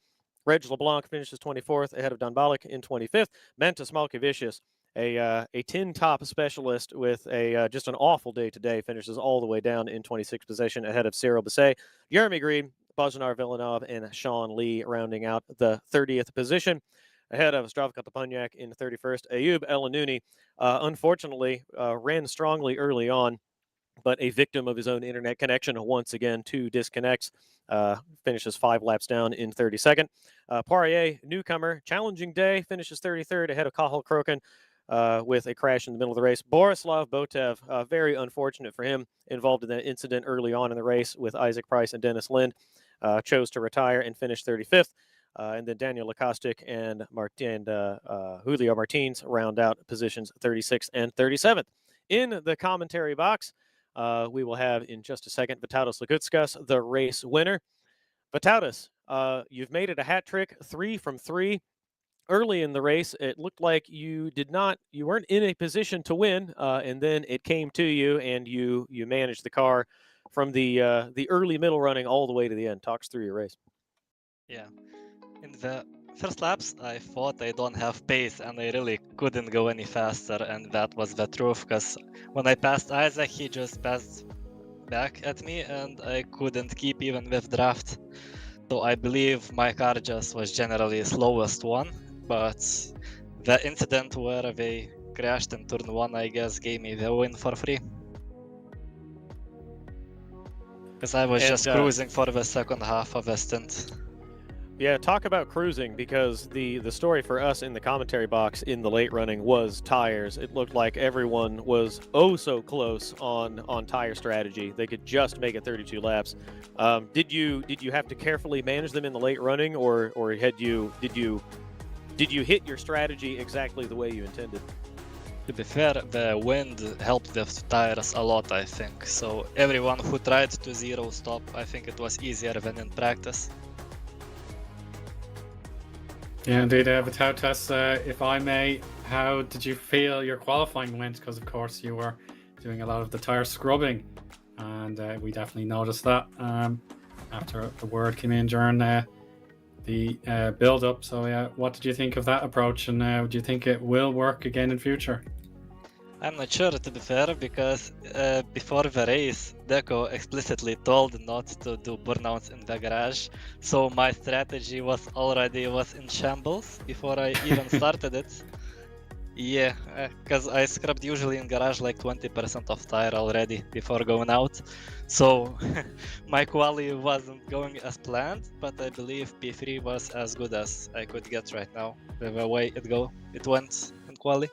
Speaker 1: Reg LeBlanc finishes 24th, ahead of Don Balik in 25th. Mantas Malkevicius, a tin top specialist with just an awful day today, finishes all the way down in 26th position, ahead of Cyril Basset. Jeremy Green, Bajnar Villeneuve, and Sean Lee rounding out the 30th position. Ahead of Zdravko Toponiak in 31st, Ayub Elanouni, unfortunately, ran strongly early on, but a victim of his own internet connection. Once again, 2 disconnects, finishes 5 laps down in 32nd. Poirier, newcomer, challenging day, finishes 33rd, ahead of Cathal Kroken with a crash in the middle of the race. Borislav Botev, very unfortunate for him, involved in that incident early on in the race with Isaac Price and Dennis Lind, chose to retire and finish 35th. And then Daniel Lekostic and Julio Martins round out positions 36th and 37th. In the commentary box, we will have in just a second Vitalijs Lagutskas, the race winner. Vitalijs, you've made it a hat trick, 3 from 3. Early in the race, it looked like you weren't in a position to win, and then it came to you, and you managed the car from the early middle running all the way to the end. Talk us through your race.
Speaker 5: Yeah. In the first laps, I thought I don't have pace and I really couldn't go any faster, and that was the truth, because when I passed Isaac, he just passed back at me and I couldn't keep even with draft. So I believe my car just was generally the slowest one, but the incident where they crashed in turn 1, I guess, gave me the win for free. Because I was just cruising for the second half of the stint.
Speaker 1: Yeah, talk about cruising, because the story for us in the commentary box in the late running was tires. It looked like everyone was oh so close on tire strategy. They could just make it 32 laps. Did you have to carefully manage them in the late running, or did you hit your strategy exactly the way you intended?
Speaker 5: To be fair, the wind helped the tires a lot, I think. So everyone who tried to zero stop, I think it was easier than in practice.
Speaker 3: Yeah, indeed, Vitalijs, if I may, how did you feel your qualifying went? Because, of course, you were doing a lot of the tyre scrubbing, and we definitely noticed that after the word came in during the build-up. So, what did you think of that approach, and do you think it will work again in future?
Speaker 5: I'm not sure, to be fair, because before the race, Deco explicitly told not to do burnouts in the garage, so my strategy was in shambles before I even started it. Yeah, because I scrubbed usually in garage like 20% of tire already before going out. So my quali wasn't going as planned, but I believe P3 was as good as I could get right now with the way it went in quali.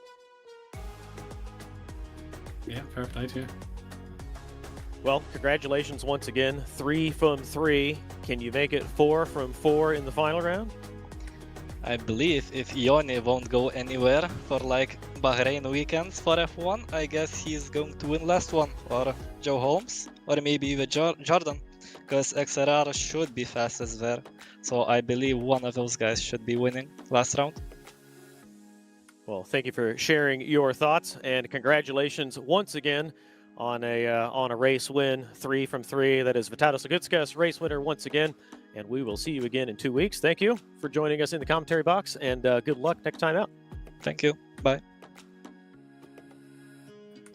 Speaker 3: Yeah, fair play to you.
Speaker 1: Well, congratulations once again. 3 from 3. Can you make it 4 from 4 in the final round?
Speaker 5: I believe if Eoin won't go anywhere for like Bahrain weekends for F1, I guess he's going to win last one, or Joe Holmes, or maybe even Jordan, because XRR should be fastest there. So I believe one of those guys should be winning last round.
Speaker 1: Well, thank you for sharing your thoughts, and congratulations once again on a race win. 3 from 3. That is Vitalijs Lagutskas, race winner once again. And we will see you again in 2 weeks. Thank you for joining us in the commentary box, and good luck next time out.
Speaker 5: Thank you. Bye.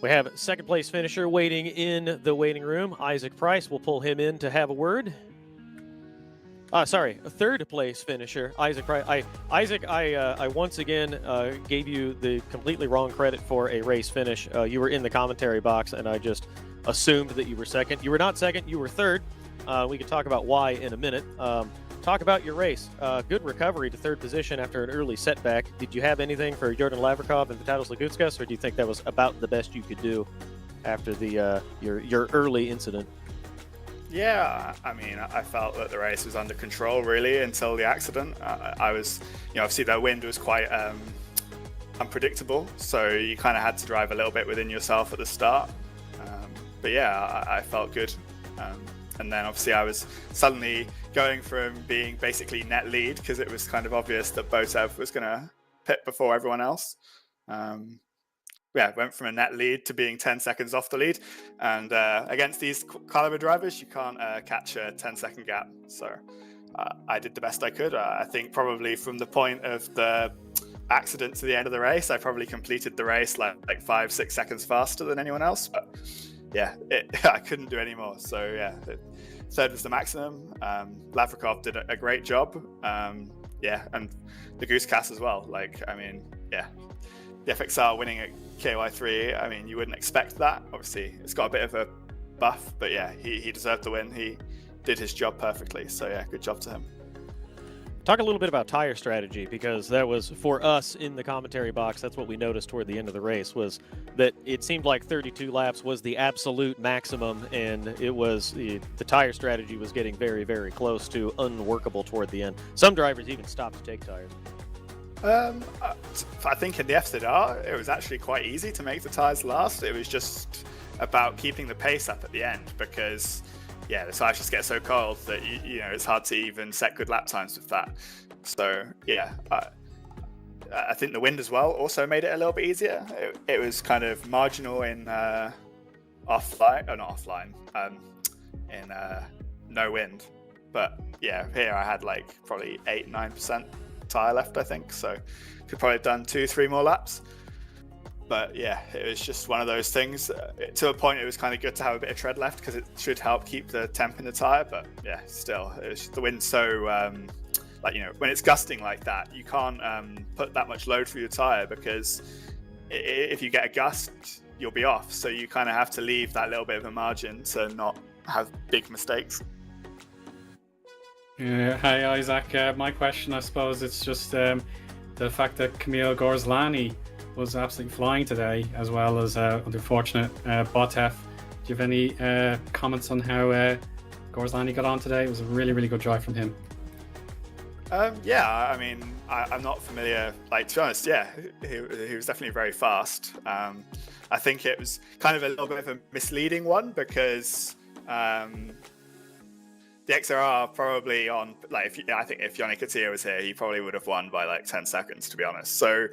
Speaker 1: We have second place finisher waiting in the waiting room. Isaac Price. Will pull him in to have a word. Sorry, a third place finisher, Isaac Price. I once again gave you the completely wrong credit for a race finish. You were in the commentary box, and I just assumed that you were second. You were not second. You were third. We can talk about why in a minute. Talk about your race. Good recovery to third position after an early setback. Did you have anything for Jordan Lavrikov and Vitalijs Lagutskas, or do you think that was about the best you could do after the your early incident?
Speaker 6: Yeah, I mean, I felt that the race was under control really until the accident. I was, obviously the wind was quite unpredictable, so you kind of had to drive a little bit within yourself at the start. But yeah, I felt good. And then obviously I was suddenly going from being basically net lead, because it was kind of obvious that Botev was going to pit before everyone else. Went from a net lead to being 10 seconds off the lead. And against these caliber drivers, you can't catch a 10-second gap. So I did the best I could. I think probably from the point of the accident to the end of the race, I probably completed the race like 5-6 seconds faster than anyone else. But yeah, I couldn't do any more. So yeah, third was the maximum. Lavrikov did a great job. And the Lagutskas as well. The FXR winning at KY3, I mean, you wouldn't expect that. Obviously, it's got a bit of a buff, but yeah, he deserved the win. He did his job perfectly. So yeah, good job to him.
Speaker 1: Talk a little bit about tire strategy, because that was, for us in the commentary box, that's what we noticed toward the end of the race, was that it seemed like 32 laps was the absolute maximum, and it was the tire strategy was getting very, very close to unworkable toward the end. Some drivers even stopped to take tires.
Speaker 6: I think in the FZR, it was actually quite easy to make the tires last. It was just about keeping the pace up at the end, because the tires just get so cold that it's hard to even set good lap times with that. So yeah, I think the wind as well also made it a little bit easier. It was kind of marginal in in no wind, but yeah, here I had like probably 8-9% tire left, I think, so could probably have done 2-3 more laps. But yeah, it was just one of those things. To a point, it was kind of good to have a bit of tread left, because it should help keep the temp in the tire. But yeah, still, it was the wind's so when it's gusting like that, you can't put that much load through your tire, because if you get a gust, you'll be off. So you kind of have to leave that little bit of a margin to not have big mistakes.
Speaker 3: Yeah, hi Isaac. My question, I suppose, it's just the fact that Kamil Gorslani was absolutely flying today, as well as the unfortunate Botev. Do you have any comments on how Gorslani got on today? It was a really, really good drive from him.
Speaker 6: I mean, I'm not familiar. Like, to be honest, yeah, he was definitely very fast. I think it was kind of a little bit of a misleading one, because the XRR probably on, like, I think if Yannick Katia was here, he probably would have won by like 10 seconds, to be honest. So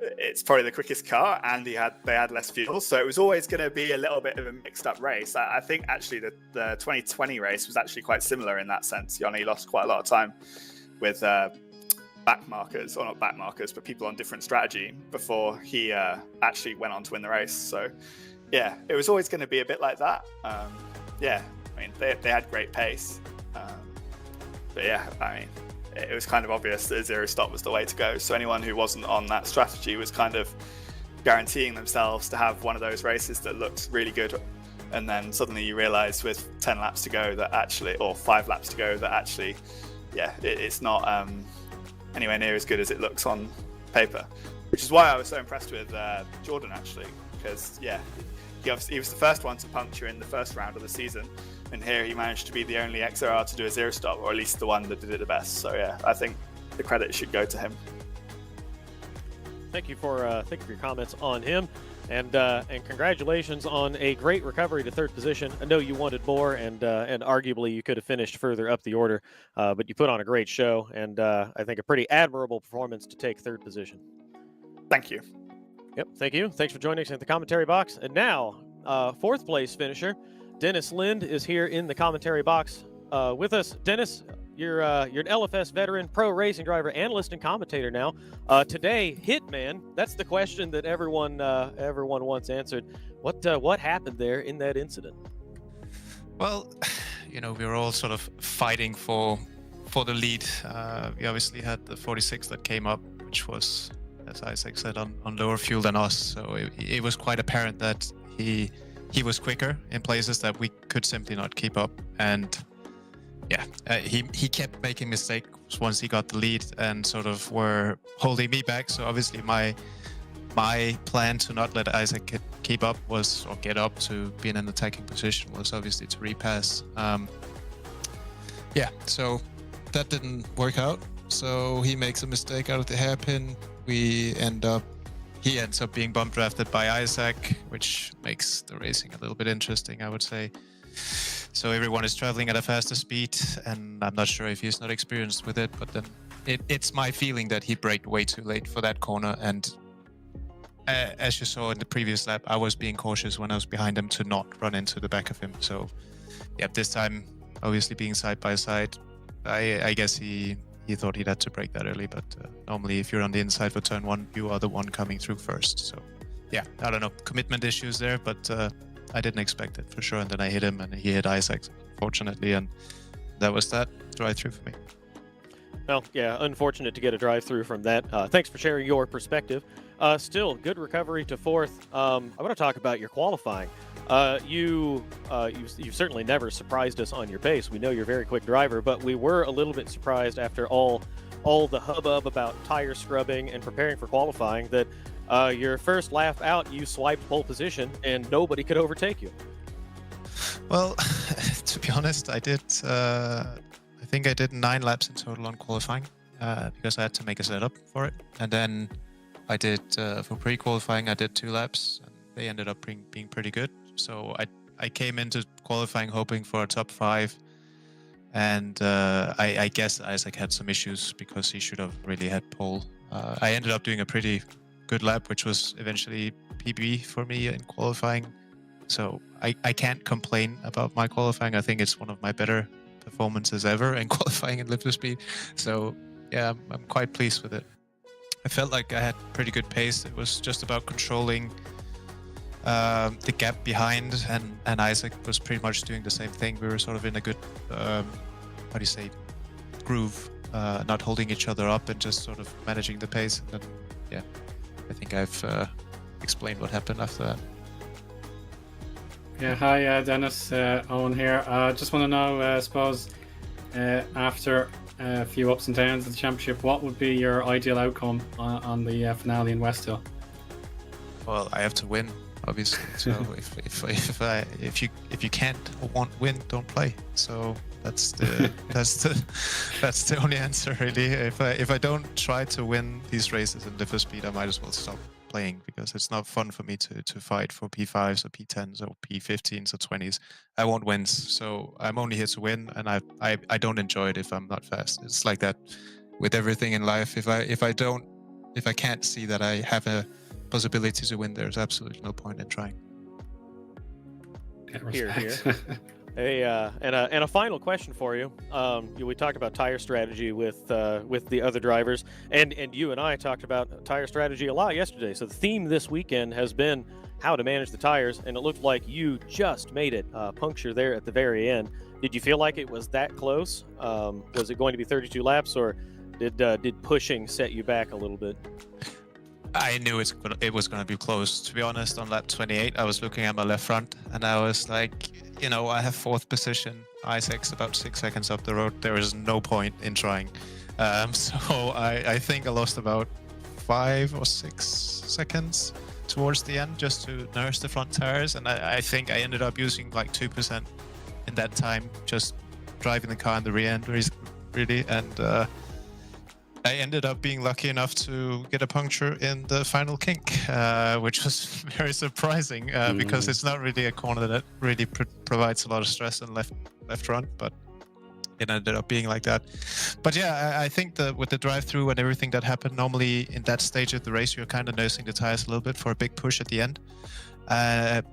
Speaker 6: it's probably the quickest car, and they had less fuel, so it was always going to be a little bit of a mixed up race. I think actually the 2020 race was actually quite similar in that sense. Yanni lost quite a lot of time with back markers, or not back markers, but people on different strategy before he actually went on to win the race. So yeah, it was always going to be a bit like that. I mean, they had great pace, but yeah, I mean, it was kind of obvious that zero stop was the way to go. So anyone who wasn't on that strategy was kind of guaranteeing themselves to have one of those races that looks really good, and then suddenly you realize with 10 laps to go that actually, or 5 laps to go, that actually, it's not anywhere near as good as it looks on paper, which is why I was so impressed with Jordan, actually, because he was the first one to puncture in the first round of the season, and here he managed to be the only XRR to do a 0 stop, or at least the one that did it the best. So I think the credit should go to him.
Speaker 1: Thank you for your comments on him, and congratulations on a great recovery to third position. I know you wanted more, and arguably you could have finished further up the order, but you put on a great show, and I think a pretty admirable performance to take third position.
Speaker 6: Thank you.
Speaker 1: Yep, thank you. Thanks for joining us in the commentary box. And now, fourth place finisher, Dennis Lind, is here in the commentary box with us. Dennis, you're an LFS veteran, pro racing driver, analyst, and commentator now. Today, Hitman. That's the question that everyone wants answered. What happened there in that incident?
Speaker 7: Well, we were all sort of fighting for the lead. We obviously had the 46 that came up, which was, as Isaac said, on lower fuel than us. So it was quite apparent that he was quicker in places that we could simply not keep up. And he kept making mistakes once he got the lead and sort of were holding me back. So obviously my plan to not let Isaac keep up or get up to be in an attacking position was obviously to repass. So that didn't work out. So he makes a mistake out of the hairpin. He ends up being bump drafted by Isaac, which makes the racing a little bit interesting, I would say. So everyone is traveling at a faster speed, and I'm not sure if he's not experienced with it, but then it's my feeling that he braked way too late for that corner. And as you saw in the previous lap, I was being cautious when I was behind him to not run into the back of him. So this time, obviously being side by side, I guess he thought he'd had to brake that early, but normally if you're on the inside for turn 1, you are the one coming through first. So I don't know, commitment issues there, but I didn't expect it for sure. And then I hit him and he hit Isaac, fortunately, and that was that drive through for me.
Speaker 1: Well, unfortunate to get a drive through from that. Thanks for sharing your perspective. Still, good recovery to fourth. I want to talk about your qualifying. You've certainly never surprised us on your pace. We know you're a very quick driver, but we were a little bit surprised after all the hubbub about tire scrubbing and preparing for qualifying that your first lap out, you swiped pole position and nobody could overtake you.
Speaker 7: Well, to be honest, I did. I think I did 9 laps in total on qualifying because I had to make a setup for it, and then I did for pre-qualifying. I did 2 laps, and they ended up being pretty good. So I came into qualifying hoping for a top 5, and I guess Isaac had some issues because he should have really had pole. I ended up doing a pretty good lap, which was eventually PB for me in qualifying. So I can't complain about my qualifying. I think it's one of my better performances ever in qualifying in lifter speed. So I'm quite pleased with it. I felt like I had pretty good pace. It was just about controlling the gap behind, and Isaac was pretty much doing the same thing. We were sort of in a good, groove, not holding each other up and just sort of managing the pace. And then, I think I've explained what happened after that.
Speaker 3: Hi Dennis, Eoin here. Just want to know, I suppose, after a few ups and downs of the championship, what would be your ideal outcome on the finale in Westhill?
Speaker 7: Well, I have to win, obviously. So if you can't or won't win, don't play. So that's the only answer, really. If I don't try to win these races in liver speed, I might as well stop playing, because it's not fun for me to fight for P5s or P10s or P15s or 20s. I want wins, so I'm only here to win, and I don't enjoy it if I'm not fast. It's like that with everything in life. If I can't see that I have a possibility to win, there's absolutely no point in trying.
Speaker 1: Here. And a final question for you. We talked about tire strategy with the other drivers, and you and I talked about tire strategy a lot yesterday. So the theme this weekend has been how to manage the tires, and it looked like you just made it puncture there at the very end. Did you feel like it was that close? Was it going to be 32 laps, or did pushing set you back a little bit?
Speaker 7: I knew it was going to be close. To be honest, on lap 28, I was looking at my left front, and I was like, I have 4th position. Isaac's about 6 seconds up the road. There is no point in trying. So I think I lost about 5 or 6 seconds towards the end just to nurse the front tires, and I think I ended up using like 2% in that time, just driving the car in the rear end, really, and I ended up being lucky enough to get a puncture in the final kink, which was very surprising because it's not really a corner that really provides a lot of stress in left front, but it ended up being like that. But yeah, I think that with the drive-through and everything that happened, normally in that stage of the race, you're kind of nursing the tires a little bit for a big push at the end.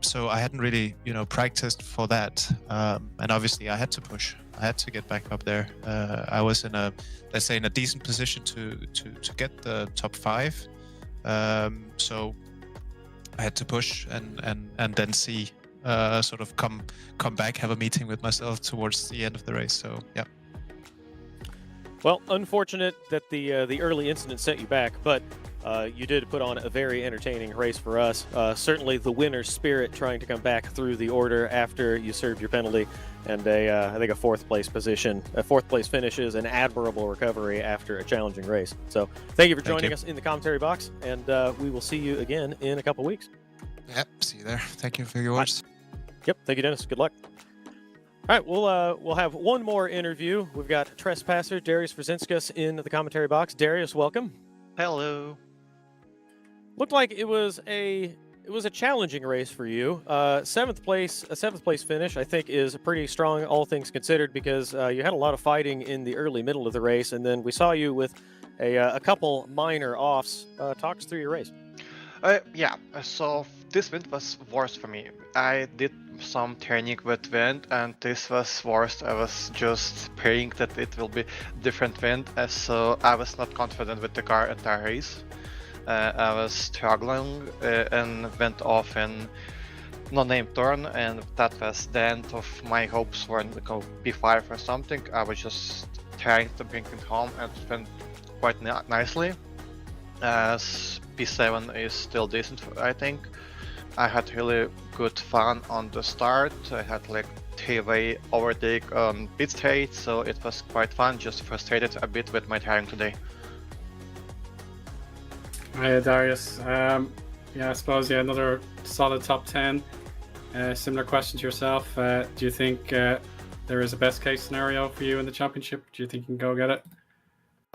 Speaker 7: So I hadn't really, practiced for that, and obviously I had to push. I had to get back up there. I was in a decent position to get the top 5. So I had to push and then see sort of come back, have a meeting with myself towards the end of the race. So yeah.
Speaker 1: Well, unfortunate that the early incident set you back, but you did put on a very entertaining race for us. Certainly the winner's spirit trying to come back through the order after you served your penalty, and I think a 4th place position. A 4th place finish is an admirable recovery after a challenging race. So thank you for joining us in the commentary box, and we will see you again in a couple weeks.
Speaker 7: Yep, see you there. Thank you for your words.
Speaker 1: Yep, thank you, Dennis. Good luck. All right, we'll have one more interview. We've got trespasser Darius Verzinskas in the commentary box. Darius, welcome.
Speaker 2: Hello.
Speaker 1: Looked like it was a challenging race for you. 7th place finish, I think, is pretty strong, all things considered, because you had a lot of fighting in the early middle of the race, and then we saw you with a couple minor offs. Talk us through your race.
Speaker 8: Yeah, so this wind was worse for me. I did some turning with wind, and this was worse. I was just praying that it will be different wind, so I was not confident with the car entire race. I was struggling and went off in no-name turn, and that was the end of my hopes for P5 or something. I was just trying to bring it home, and it went quite nicely. As P7 is still decent, I think. I had really good fun on the start. I had like 3-way overtake on pit straight, so it was quite fun. Just frustrated a bit with my tiring today.
Speaker 3: Hi, Darius. I suppose another solid top 10. Similar question to yourself. Do you think there is a best case scenario for you in the championship? Do you think you can go get it?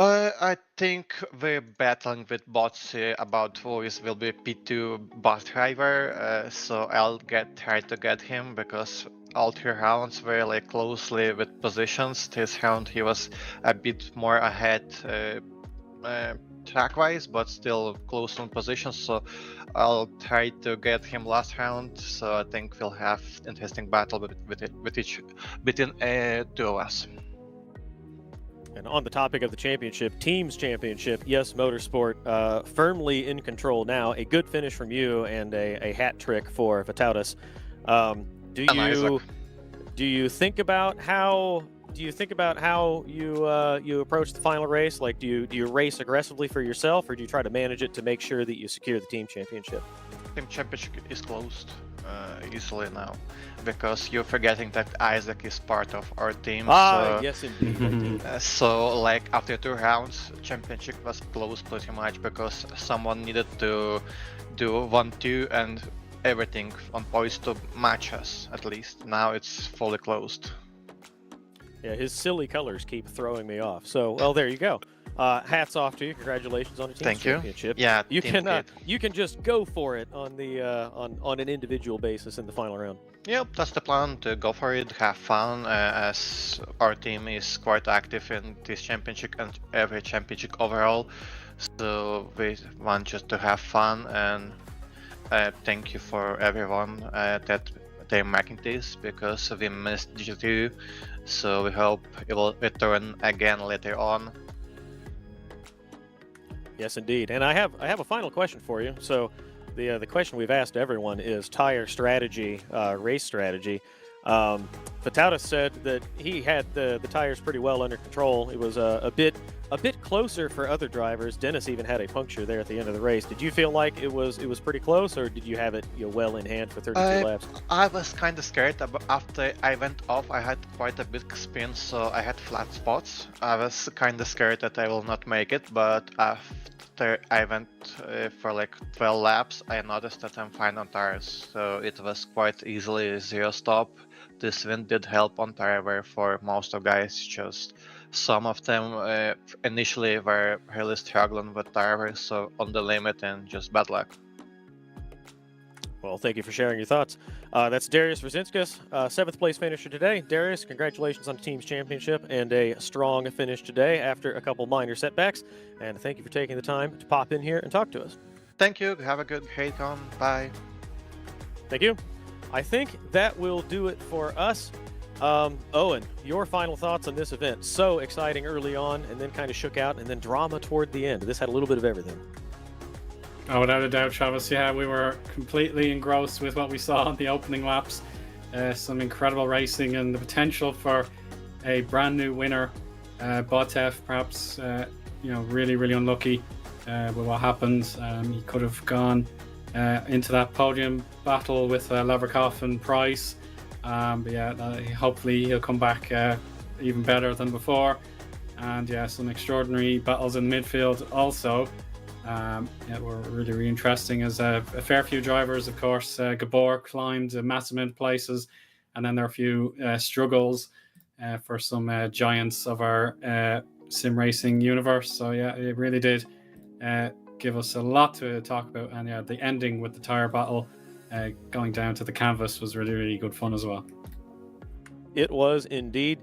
Speaker 8: I think we're battling with bots about who will be P2 bus driver, so I'll try to get him, because all 3 rounds were like closely with positions. This round he was a bit more ahead track-wise, but still close on positions, so I'll try to get him last round. So I think we'll have interesting battle between 2 of us.
Speaker 1: And on the topic of the championship, Teams Championship, Yes Motorsport firmly in control now. A good finish from you and a hat trick for Vitautas. Do you think about how you approach the final race? Like, do you race aggressively for yourself, or do you try to manage it to make sure that you secure the team championship?
Speaker 8: Team championship is closed easily now, because you're forgetting that Isaac is part of our team.
Speaker 1: Yes, indeed.
Speaker 8: So, like, after 2 rounds, championship was closed pretty much, because someone needed to do 1-2 and everything on points to match us, at least. Now it's fully closed.
Speaker 1: Yeah, his silly colors keep throwing me off. So, well, there you go. Hats off to you. Congratulations on the team championship.
Speaker 8: Yeah,
Speaker 1: you can just go for it on the on an individual basis in the final round.
Speaker 8: Yep, that's the plan, to go for it, have fun, as our team is quite active in this championship and every championship overall. So we want just to have fun, and thank you for everyone that they're making this, because we missed GT2. So we hope it will return again later on.
Speaker 1: Yes, indeed. And I have a final question for you. So the question we've asked everyone is tire strategy, race strategy. Vitalis said that he had the tires pretty well under control. It was a bit closer for other drivers. Dennis even had a puncture there at the end of the race. Did you feel like it was pretty close, or did you have it well in hand for 32 laps?
Speaker 8: I was kind of scared. After I went off, I had quite a big spin, so I had flat spots. I was kind of scared that I will not make it, but after I went for like 12 laps, I noticed that I'm fine on tires. So it was quite easily a zero stop. This wind did help on tire wear for most of guys. Just some of them initially were really struggling with tire wear, so on the limit, and just bad luck.
Speaker 1: Well, thank you for sharing your thoughts. That's Darius Rosinskas, 7th place finisher today. Darius, congratulations on the team's championship and a strong finish today after a couple minor setbacks. And thank you for taking the time to pop in here and talk to us.
Speaker 8: Thank you. Have a good Haycon. Bye.
Speaker 1: Thank you. I think that will do it for us. Eoin, your final thoughts on this event. So exciting early on, and then kind of shook out, and then drama toward the end. This had a little bit of everything.
Speaker 3: Oh, without a doubt, Travis. Yeah, we were completely engrossed with what we saw on the opening laps. Some incredible racing and the potential for a brand new winner. Botev, perhaps, really, really unlucky with what happened. He could have gone into that podium battle with Lavrikov and Price. But yeah, hopefully he'll come back even better than before. And yeah, some extraordinary battles in midfield also. Were really, really interesting as a fair few drivers, of course. Gabor climbed a massive amount of places, and then there are a few struggles for some giants of our sim racing universe. So yeah, it really did give us a lot to talk about. And yeah, the ending with the tire battle going down to the canvas was really, really good fun as well.
Speaker 1: It was indeed.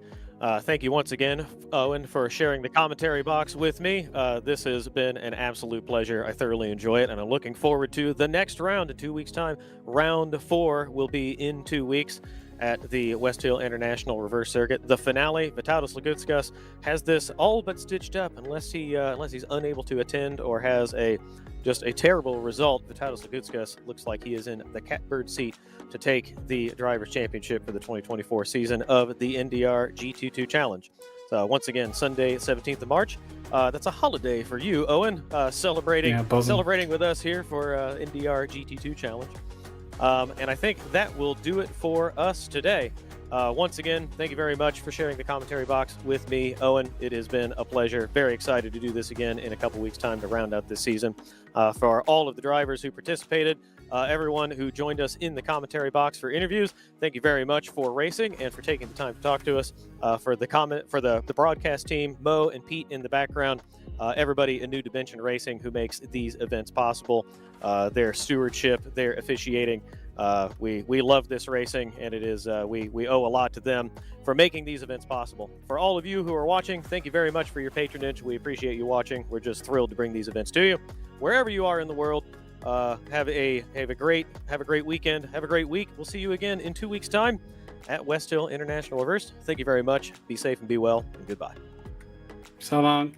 Speaker 1: Thank you once again, Eoin, for sharing the commentary box with me. This has been an absolute pleasure. I thoroughly enjoy it, and I'm looking forward to the next round in 2 weeks' time. Round 4 will be in 2 weeks at the West Hill International Reverse Circuit. The finale, Vitalis Lagutskas has this all but stitched up, unless he's unable to attend or has just a terrible result. Vitalis Lagutskas looks like he is in the catbird seat to take the Drivers' Championship for the 2024 season of the NDR GT2 Challenge. So once again, Sunday, 17th of March. That's a holiday for you, Eoin, celebrating with us here for NDR GT2 Challenge. And I think that will do it for us today. Once again, thank you very much for sharing the commentary box with me, Eoin. It has been a pleasure. Very excited to do this again in a couple weeks' time to round out this season. For all of the drivers who participated, everyone who joined us in the commentary box for interviews, thank you very much for racing and for taking the time to talk to us. For the broadcast team, Mo and Pete in the background, everybody in New Dimension Racing who makes these events possible, their stewardship, their officiating. We love this racing, and it is we owe a lot to them for making these events possible. For all of you who are watching, thank you very much for your patronage. We appreciate you watching. We're just thrilled to bring these events to you. Wherever you are in the world, have a great weekend. Have a great week. We'll see you again in 2 weeks' time at West Hill International Reverse. Thank you very much. Be safe and be well, and goodbye.
Speaker 3: So long.